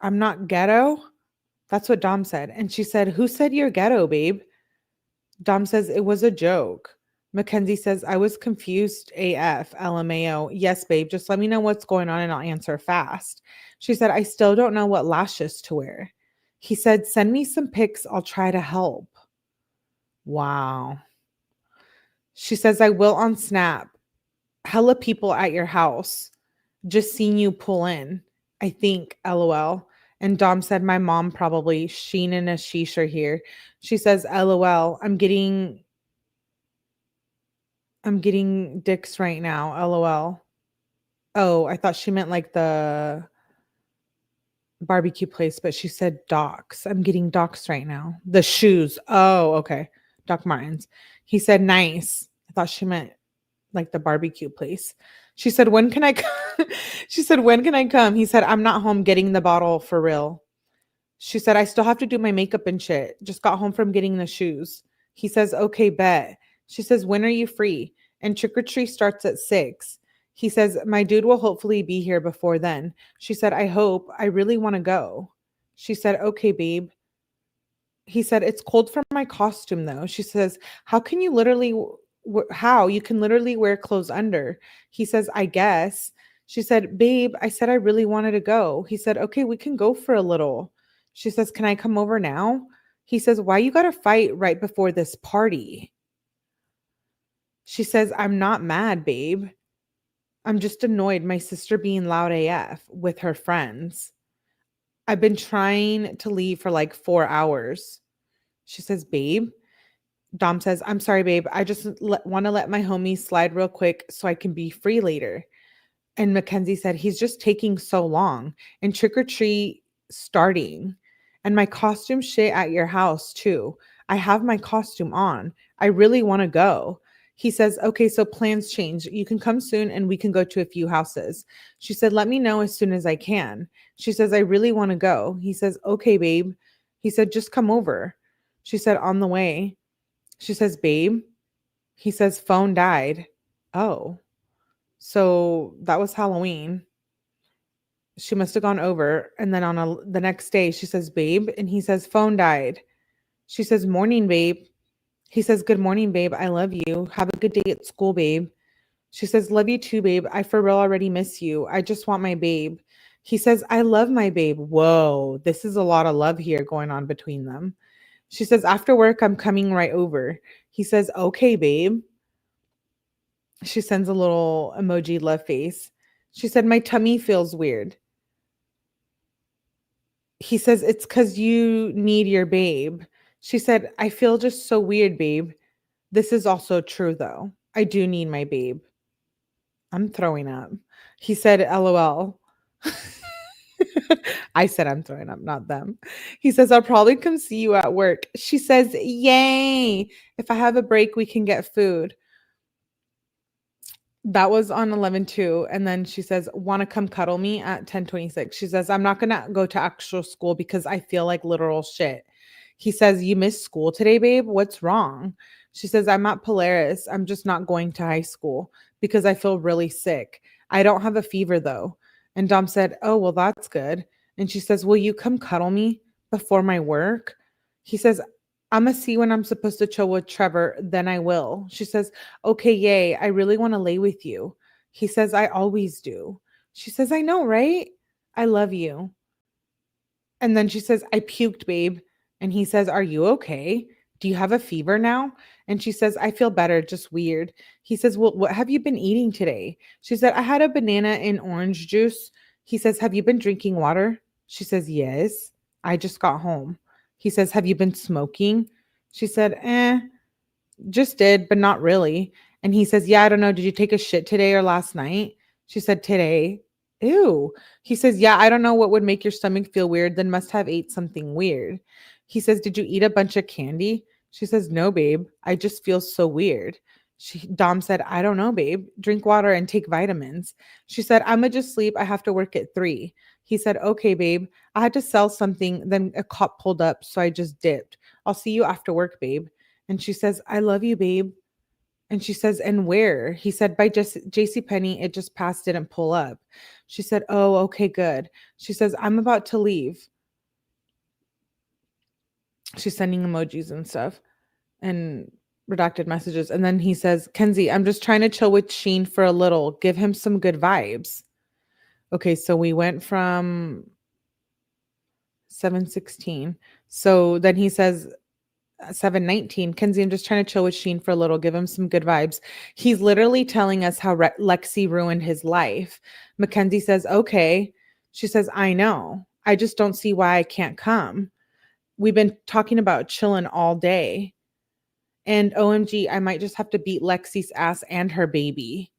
I'm not ghetto. That's what Dom said. And she said, who said you're ghetto, babe? Dom says, it was a joke. Mackenzie says, I was confused AF, LMAO. Yes, babe, just let me know what's going on and I'll answer fast. She said, I still don't know what lashes to wear. He said, send me some pics. I'll try to help. Wow. She says, I will on Snap. Hella people at your house. Just seen you pull in. I think, LOL. And Dom said, my mom probably. Sheen and Ashish are here. She says, LOL. I'm getting dicks right now. LOL. Oh, I thought she meant like the barbecue place, but she said docs. I'm getting docs right now. The shoes. Oh, okay. Doc Martens. He said nice. I thought she meant like the barbecue place. She said, when can I come? She said, when can I come? He said, I'm not home getting the bottle for real. She said, I still have to do my makeup and shit. Just got home from getting the shoes. He says, okay, bet. She says, when are you free? And trick or treat starts at 6. He says, my dude will hopefully be here before then. She said, I hope. I really want to go. She said, okay, babe. He said, it's cold for my costume though. She says, how can you literally, how? You can literally wear clothes under. He says, I guess. She said, babe, I said I really wanted to go. He said, okay, we can go for a little. She says, can I come over now? He says, why you got to fight right before this party? She says, I'm not mad, babe. I'm just annoyed my sister being loud AF with her friends. I've been trying to leave for like 4 hours. She says, babe. Dom says, I'm sorry, babe. I just want to let my homies slide real quick so I can be free later. And Mackenzie said, he's just taking so long. And trick or treat starting. And my costume shit at your house too. I have my costume on. I really want to go. He says, okay, so plans change. You can come soon and we can go to a few houses. She said, let me know as soon as I can. She says, I really want to go. He says, okay, babe. He said, just come over. She said, on the way. She says, babe. He says, phone died. Oh, so that was Halloween. She must have gone over. And then the next day, she says, babe. And he says, phone died. She says, morning, babe. He says, good morning, babe. I love you. Have a good day at school, babe. She says, love you too, babe. I for real already miss you. I just want my babe. He says, I love my babe. Whoa, this is a lot of love here going on between them. She says, after work, I'm coming right over. He says, okay, babe. She sends a little emoji love face. She said, my tummy feels weird. He says, it's because you need your babe. She said, I feel just so weird, babe. This is also true, though. I do need my babe. I'm throwing up. He said, LOL. I said I'm throwing up, not them. He says, I'll probably come see you at work. She says, yay. If I have a break, we can get food. That was on 11/2. And then she says, want to come cuddle me at 10:26. She says, I'm not going to go to actual school because I feel like literal shit. He says, you missed school today, babe? What's wrong? She says, I'm at Polaris. I'm just not going to high school because I feel really sick. I don't have a fever though. And Dom said, oh, well, that's good. And she says, will you come cuddle me before my work? He says, I'm going to see when I'm supposed to chill with Trevor, then I will. She says, okay, yay. I really want to lay with you. He says, I always do. She says, I know, right? I love you. And then she says, I puked, babe. And he says, are you okay? Do you have a fever now? And she says, I feel better, just weird. He says, well, what have you been eating today? She said, I had a banana and orange juice. He says, have you been drinking water? She says, yes. I just got home. He says, have you been smoking? She said, just did, but not really. And he says, yeah, I don't know. Did you take a shit today or last night? She said, today. Ew. He says, yeah, I don't know what would make your stomach feel weird. Then must have ate something weird. He says, did you eat a bunch of candy? She says, no, babe. I just feel so weird. Dom said, I don't know, babe. Drink water and take vitamins. She said, I'm going to just sleep. I have to work at 3. He said, okay, babe. I had to sell something. Then a cop pulled up. So I just dipped. I'll see you after work, babe. And she says, I love you, babe. And she says, and where? He said, by just JCPenney, it just passed, didn't pull up. She said, oh, okay, good. She says, I'm about to leave. She's sending emojis and stuff and redacted messages. And then he says, Kenzie, I'm just trying to chill with Sheen for a little. Give him some good vibes. Okay, so we went from 7:16. So then he says, 7:19, Kenzie, I'm just trying to chill with Sheen for a little, give him some good vibes. He's literally telling us how Lexi ruined his life. Mackenzie says, okay. She says, I know. I just don't see why I can't come. We've been talking about chilling all day. And OMG, I might just have to beat Lexi's ass and her baby.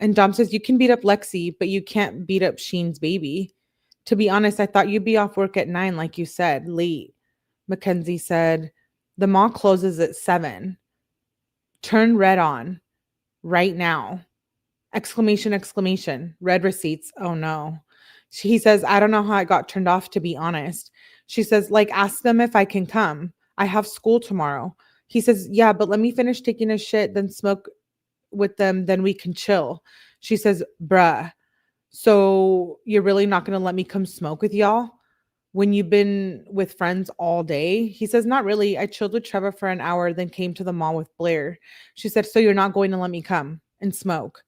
And Dom says, you can beat up Lexi, but you can't beat up Sheen's baby. To be honest, I thought you'd be off work at 9, like you said, late. Mackenzie said, the mall closes at 7. Turn red on right now. Exclamation, exclamation. Red receipts. Oh no. He says, I don't know how it got turned off, to be honest. She says, like, ask them if I can come. I have school tomorrow. He says, yeah, but let me finish taking a shit, then smoke with them, then we can chill. She says, bruh, so you're really not going to let me come smoke with y'all when you've been with friends all day? He says, not really. I chilled with Trevor for an hour, then came to the mall with Blair. She said, so you're not going to let me come and smoke?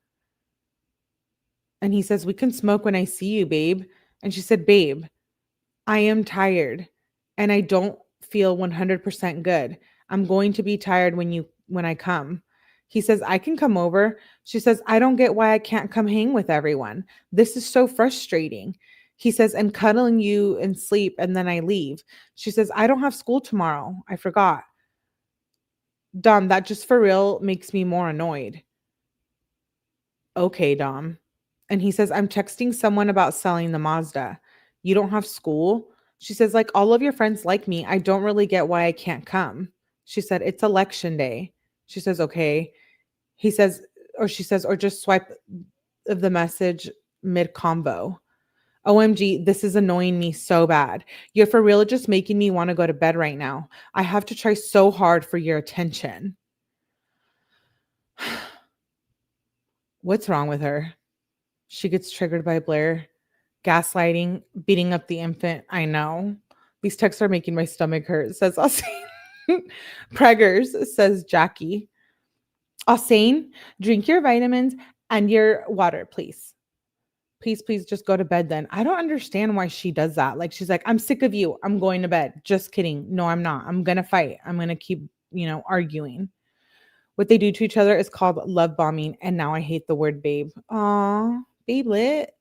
And he says, we can smoke when I see you, babe. And she said, babe, I am tired and I don't feel 100% good. I'm going to be tired when I come. He says, I can come over. She says, I don't get why I can't come hang with everyone. This is so frustrating. He says, and cuddling you and sleep, and then I leave. She says, I don't have school tomorrow. I forgot. Dom, that just for real makes me more annoyed. Okay, Dom. And he says, I'm texting someone about selling the Mazda. You don't have school? She says, like, all of your friends like me. I don't really get why I can't come. She said, it's election day. She says, okay. He says, or she says, or just swipe of the message mid-convo. OMG, this is annoying me so bad. You're for real just making me want to go to bed right now. I have to try so hard for your attention. What's wrong with her? She gets triggered by Blair. Gaslighting, beating up the infant. I know. These texts are making my stomach hurt, says Austin. Preggers, says Jackie. Austin, drink your vitamins and your water, please. Please just go to bed then. I don't understand why she does that. Like, she's like, I'm sick of you. I'm going to bed. Just kidding. No, I'm not. I'm going to fight. I'm going to keep, arguing. What they do to each other is called love bombing. And now I hate the word babe. Aw, babe lit.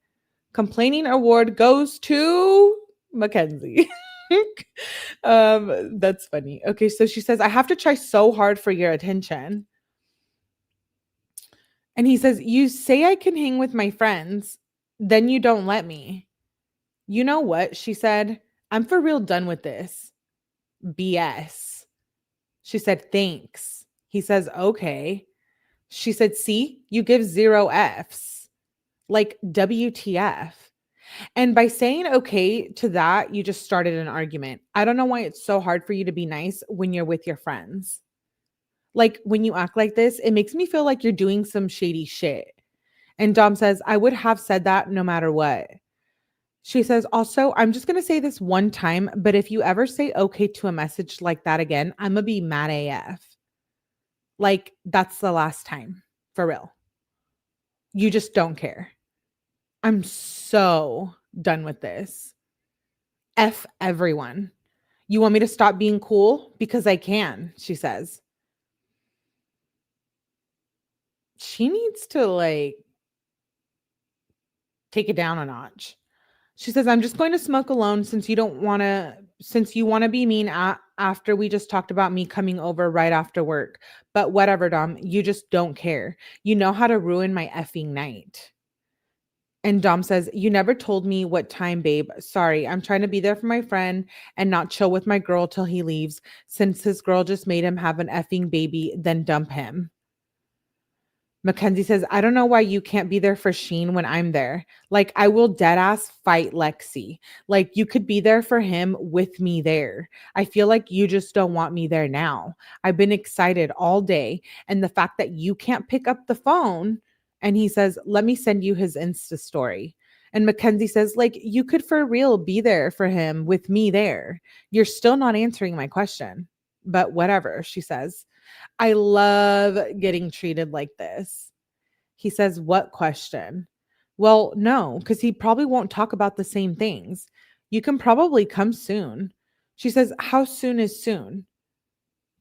Complaining award goes to Mackenzie. That's funny. Okay, so she says, I have to try so hard for your attention. And he says, you say I can hang with my friends, then you don't let me. You know what? She said, I'm for real done with this. BS. She said, thanks. He says, okay. She said, see, you give 0 Fs. Like, WTF. And by saying okay to that, you just started an argument. I don't know why it's so hard for you to be nice when you're with your friends. Like, when you act like this, it makes me feel like you're doing some shady shit. And Dom says, I would have said that no matter what. She says, also, I'm just going to say this one time, but if you ever say okay to a message like that again, I'm going to be mad AF. Like, that's the last time. For real. You just don't care. I'm so done with this. F everyone. You want me to stop being cool? Because I can, she says. She needs to take it down a notch. She says, I'm just going to smoke alone since you want to be mean after we just talked about me coming over right after work. But whatever, Dom, you just don't care. You know how to ruin my effing night. And Dom says, you never told me what time, babe. Sorry, I'm trying to be there for my friend and not chill with my girl till he leaves, since his girl just made him have an effing baby, then dump him. Mackenzie says, I don't know why you can't be there for Sheen when I'm there. Like, I will dead ass fight Lexi. Like, you could be there for him with me there. I feel like you just don't want me there now. I've been excited all day. And the fact that you can't pick up the phone. And he says, let me send you his Insta story. And Mackenzie says, like, you could for real be there for him with me there. You're still not answering my question. But whatever, she says. I love getting treated like this. He says, what question? Well, no, because he probably won't talk about the same things. You can probably come soon. She says, how soon is soon?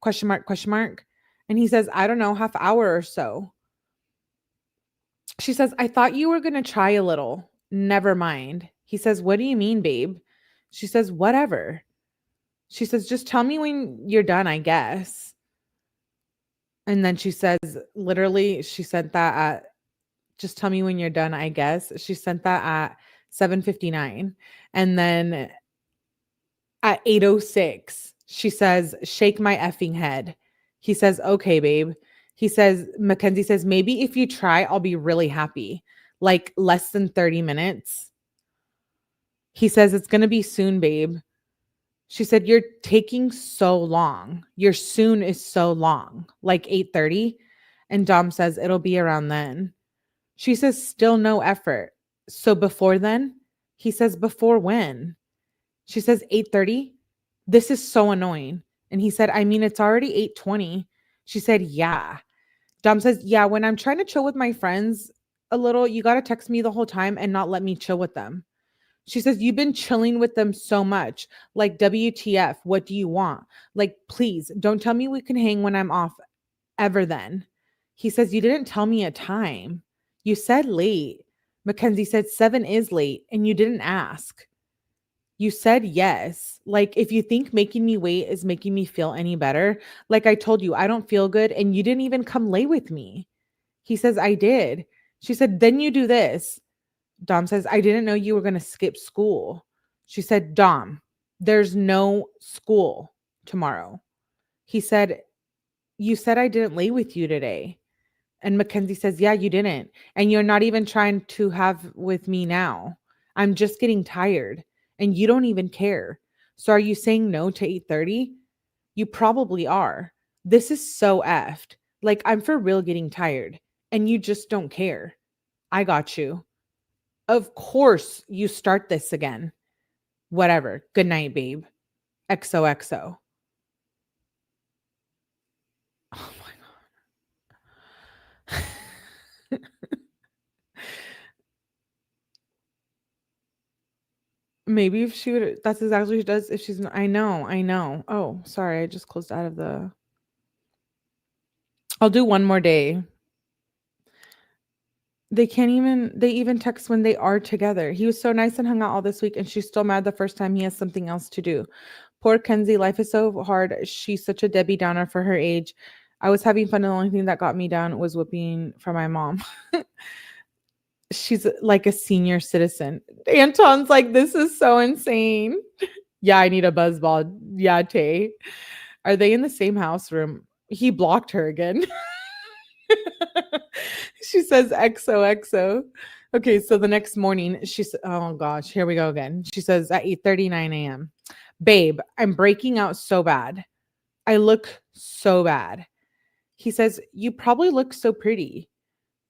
Question mark, question mark. And he says, I don't know, half hour or so. She says, I thought you were going to try a little. Never mind. He says, what do you mean, babe? She says, whatever. She says, just tell me when you're done, I guess. And then she says, literally, she sent that at, just tell me when you're done, I guess. She sent that at 7:59. And then at 8:06, she says, shake my effing head. He says, okay, babe. He says, Mackenzie says, maybe if you try, I'll be really happy. Like less than 30 minutes. He says, it's going to be soon, babe. She said, you're taking so long. Your soon is so long, like 8:30. And Dom says, it'll be around then. She says, still no effort. So before then? He says, before when? She says, 8:30. This is so annoying. And he said, I mean, it's already 8:20. She said, yeah. Dom says, yeah, when I'm trying to chill with my friends a little, you got to text me the whole time and not let me chill with them. She says, you've been chilling with them so much. Like, WTF, what do you want? Like, please, don't tell me we can hang when I'm off ever then. He says, you didn't tell me a time. You said late. Mackenzie said 7 is late and you didn't ask. You said yes. Like, if you think making me wait is making me feel any better, like I told you, I don't feel good and you didn't even come lay with me. He says, I did. She said, then you do this. Dom says, I didn't know you were going to skip school. She said, Dom, there's no school tomorrow. He said, you said I didn't lay with you today. And Mackenzie says, yeah, you didn't. And you're not even trying to have with me now. I'm just getting tired and you don't even care. So are you saying no to 8:30? You probably are. This is so effed. Like, I'm for real getting tired and you just don't care. I got you. Of course you start this again. Whatever. Good night, babe. XOXO. Oh my God. Maybe if she would, that's exactly what she does. If she's, I know, I know. Oh, sorry. I just closed out of the, I'll do one more day. They even text when they are together. He was so nice and hung out all this week, and she's still mad the first time he has something else to do. Poor Kenzie, life is so hard. She's such a Debbie Downer for her age. I was having fun, and the only thing that got me down was whipping for my mom. She's like a senior citizen. Anton's like, this is so insane. Yeah, I need a buzzball. Yeah, Tay. Are they in the same house room? He blocked her again. She says XOXO. Okay, so the next morning, she said, oh gosh, here we go again. She says at 8:39 a.m. Babe, I'm breaking out so bad. I look so bad. He says, you probably look so pretty.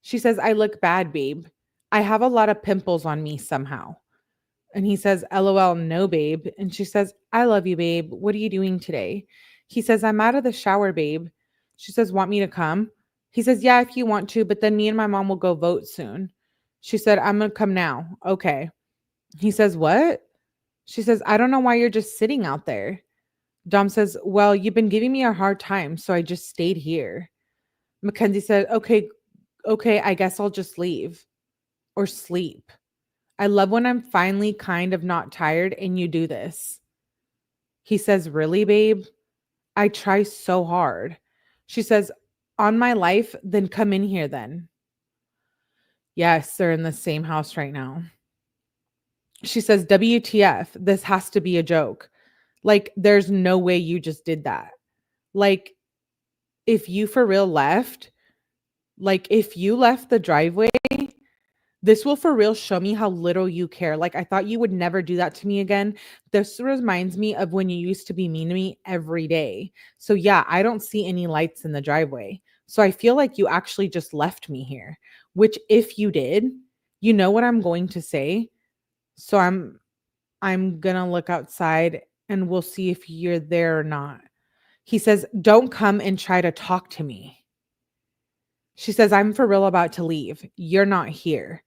She says, I look bad, babe. I have a lot of pimples on me somehow. And he says, LOL, no, babe. And she says, I love you, babe. What are you doing today? He says, I'm out of the shower, babe. She says, want me to come? He says, yeah, if you want to, but then me and my mom will go vote soon. She said, I'm going to come now. Okay. He says, what? She says, I don't know why you're just sitting out there. Dom says, well, you've been giving me a hard time, so I just stayed here. Mackenzie said, okay, I guess I'll just leave or sleep. I love when I'm finally kind of not tired and you do this. He says, really, babe? I try so hard. She says, on my life, then come in here then. Yes, they're in the same house right now. She says, WTF, this has to be a joke. Like, there's no way you just did that. Like, if you for real left, like, if you left the driveway, this will for real show me how little you care. Like, I thought you would never do that to me again. This reminds me of when you used to be mean to me every day. So, yeah, I don't see any lights in the driveway. So, I feel like you actually just left me here, which if you did, you know what I'm going to say. So, I'm going to look outside and we'll see if you're there or not. He says, don't come and try to talk to me. She says, I'm for real about to leave. You're not here.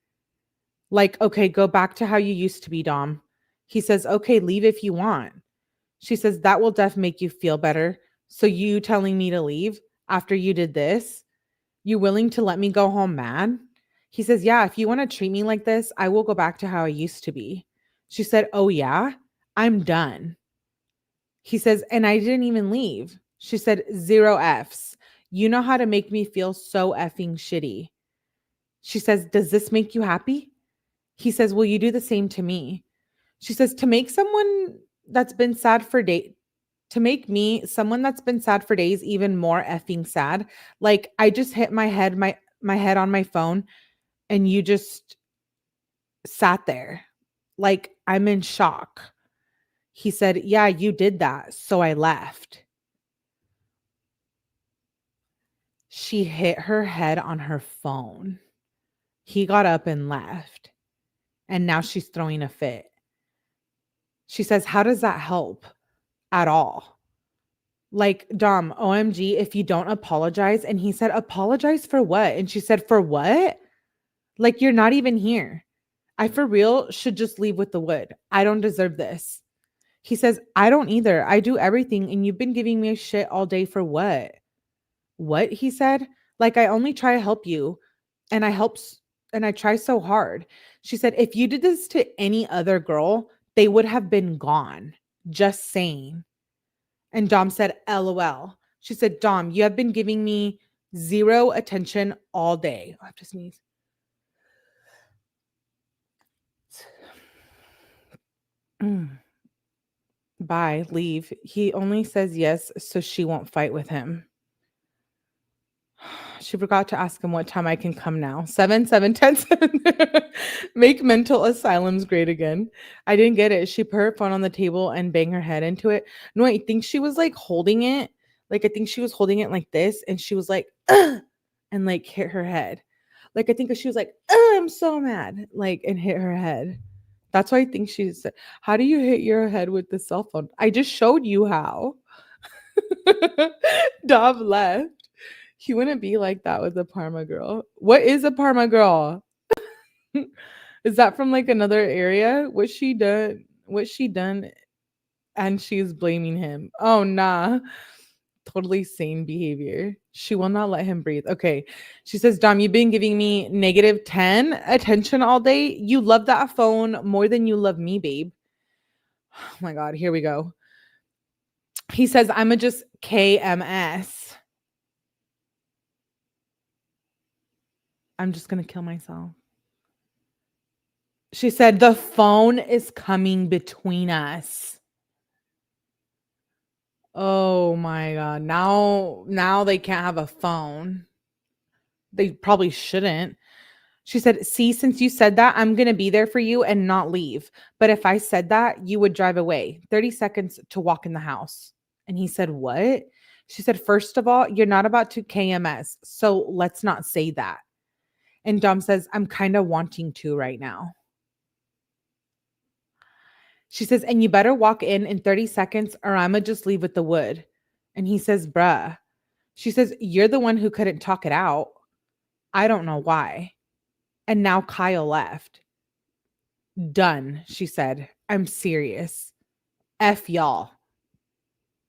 Like, okay, go back to how you used to be, Dom. He says, okay, leave if you want. She says, that will def make you feel better. So you telling me to leave after you did this? You willing to let me go home mad? He says, yeah, if you want to treat me like this, I will go back to how I used to be. She said, oh yeah, I'm done. He says, and I didn't even leave. She said, 0 Fs. You know how to make me feel so effing shitty. She says, does this make you happy? He says, will you do the same to me? She says, to make someone that's been sad for days, to make me someone that's been sad for days even more effing sad. Like, I just hit my head on my phone and you just sat there. Like, I'm in shock. He said, yeah, you did that. So I left. She hit her head on her phone. He got up and left. And now she's throwing a fit. She says, how does that help at all? Like, Dom, OMG, if you don't apologize. And he said, apologize for what? And she said, for what? Like, you're not even here. I for real should just leave with the wood. I don't deserve this. He says, I don't either. I do everything. And you've been giving me shit all day for what? What? He said, like, I only try to help you. And I try so hard. She said, if you did this to any other girl, they would have been gone. Just saying. And Dom said, LOL. She said, Dom, you have been giving me 0 attention all day. I have to sneeze. Bye, leave. He only says yes so she won't fight with him. She forgot to ask him what time I can come now. 7, 7, 10, 7. Make mental asylums great again. I didn't get it. She put her phone on the table and banged her head into it. No, I think she was like holding it. Like, I think she was holding it like this. And she was like, ugh, and like hit her head. Like, I think she was like, I'm so mad. Like, and hit her head. That's why I think she said, how do you hit your head with the cell phone? I just showed you how. Dom left. He wouldn't be like that with a Parma girl. What is a Parma girl? Is that from like another area? What's she done? What's she done? And she's blaming him. Oh, nah. Totally sane behavior. She will not let him breathe. Okay. She says, Dom, you've been giving me -10 attention all day. You love that phone more than you love me, babe. Oh my God. Here we go. He says, I'm a just KMS. I'm just going to kill myself. She said, the phone is coming between us. Oh my God. Now they can't have a phone. They probably shouldn't. She said, see, since you said that, I'm going to be there for you and not leave. But if I said that, you would drive away. 30 seconds to walk in the house. And he said, what? She said, first of all, you're not about to KMS. So let's not say that. And Dom says, I'm kind of wanting to right now. She says, and you better walk in 30 seconds or I'm going to just leave with the wood. And he says, bruh. She says, you're the one who couldn't talk it out. I don't know why. And now Kyle left. Done, she said. I'm serious. F y'all.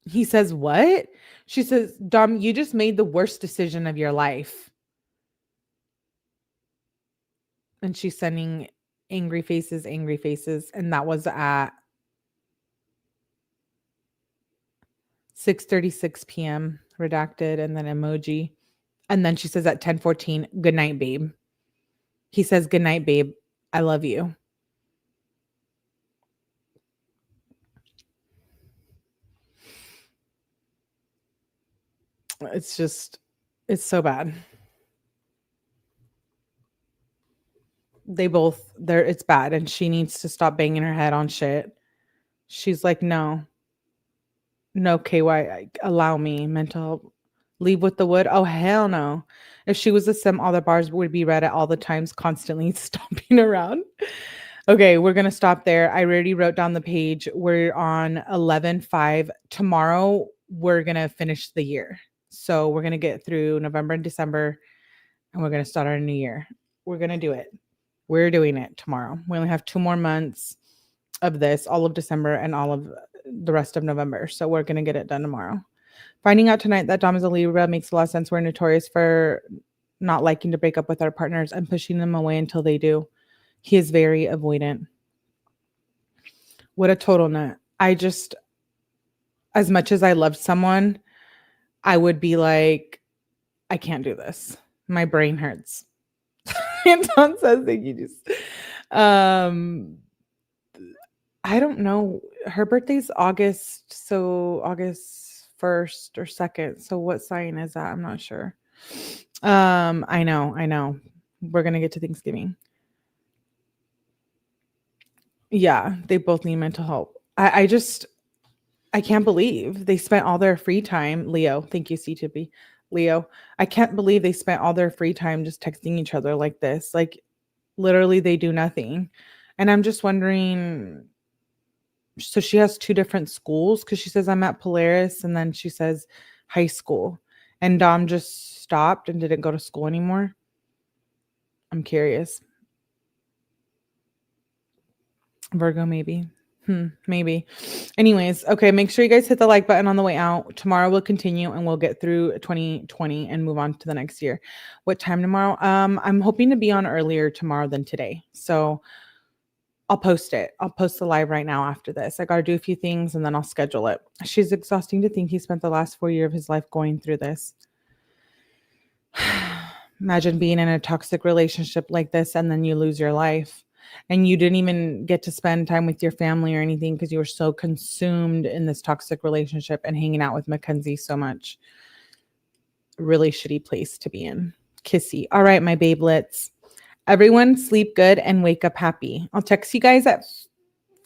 He says, what? She says, Dom, you just made the worst decision of your life. And she's sending angry faces. And that was at 6:36 p.m. redacted and then emoji. And then she says at 10:14, good night, babe. He says, good night, babe. I love you. It's so bad. It's bad. And she needs to stop banging her head on shit. She's like, no, KY, allow me mental help. Leave with the wood. Oh, hell no. If she was a sim, all the bars would be read at all the times, constantly stomping around. Okay, we're going to stop there. I already wrote down the page. We're on 11/5. Tomorrow, we're going to finish the year. So we're going to get through November and December, and we're going to start our new year. We're going to do it. We're doing it tomorrow. We only have 2 more months of this, all of December and all of the rest of November. So we're going to get it done tomorrow. Finding out tonight that Dom is a Libra makes a lot of sense. We're notorious for not liking to break up with our partners and pushing them away until they do. He is very avoidant. What a total nut. As much as I loved someone, I would be like, I can't do this. My brain hurts. Anton says that you just, I don't know. Her birthday's August, so August 1st or 2nd. So what sign is that? I'm not sure. I know. We're going to get to Thanksgiving. Yeah, they both need mental help. I can't believe they spent all their free time. Leo, thank you, C2B. Leo, I can't believe they spent all their free time just texting each other like this. Like, literally, they do nothing. And I'm just wondering, so she has 2 different schools because she says I'm at Polaris and then she says high school. And Dom just stopped and didn't go to school anymore. I'm curious. Virgo, maybe. Maybe. Anyways, okay, make sure you guys hit the like button on the way out. Tomorrow we'll continue and we'll get through 2020 and move on to the next year. What time tomorrow? I'm hoping to be on earlier tomorrow than today. So I'll post it. I'll post the live right now after this. I got to do a few things and then I'll schedule it. She's exhausting to think he spent the last 4 years of his life going through this. Imagine being in a toxic relationship like this and then you lose your life. And you didn't even get to spend time with your family or anything because you were so consumed in this toxic relationship and hanging out with Mackenzie so much. really shitty place to be in. Kissy. All right, my babelets. Everyone sleep good and wake up happy. I'll text you guys at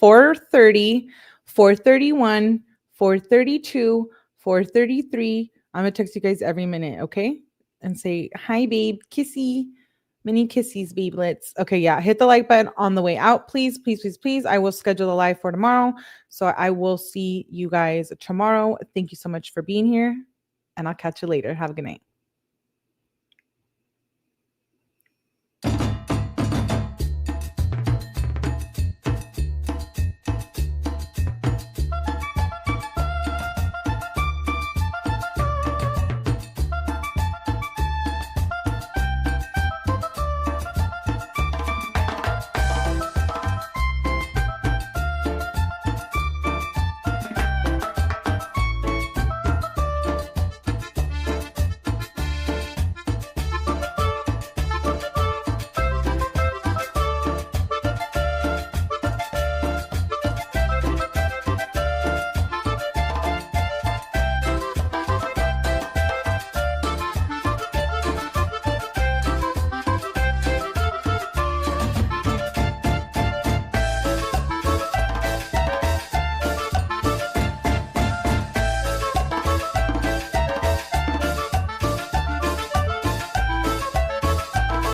4:30, 4:31, 4:32, 4:33. I'm going to text you guys every minute, okay? And say, hi, babe, kissy, mini kissies, babelets. Okay, yeah, hit the like button on the way out, please, please, please, please. I will schedule a live for tomorrow. So I will see you guys tomorrow. Thank you so much for being here, and I'll catch you later. Have a good night.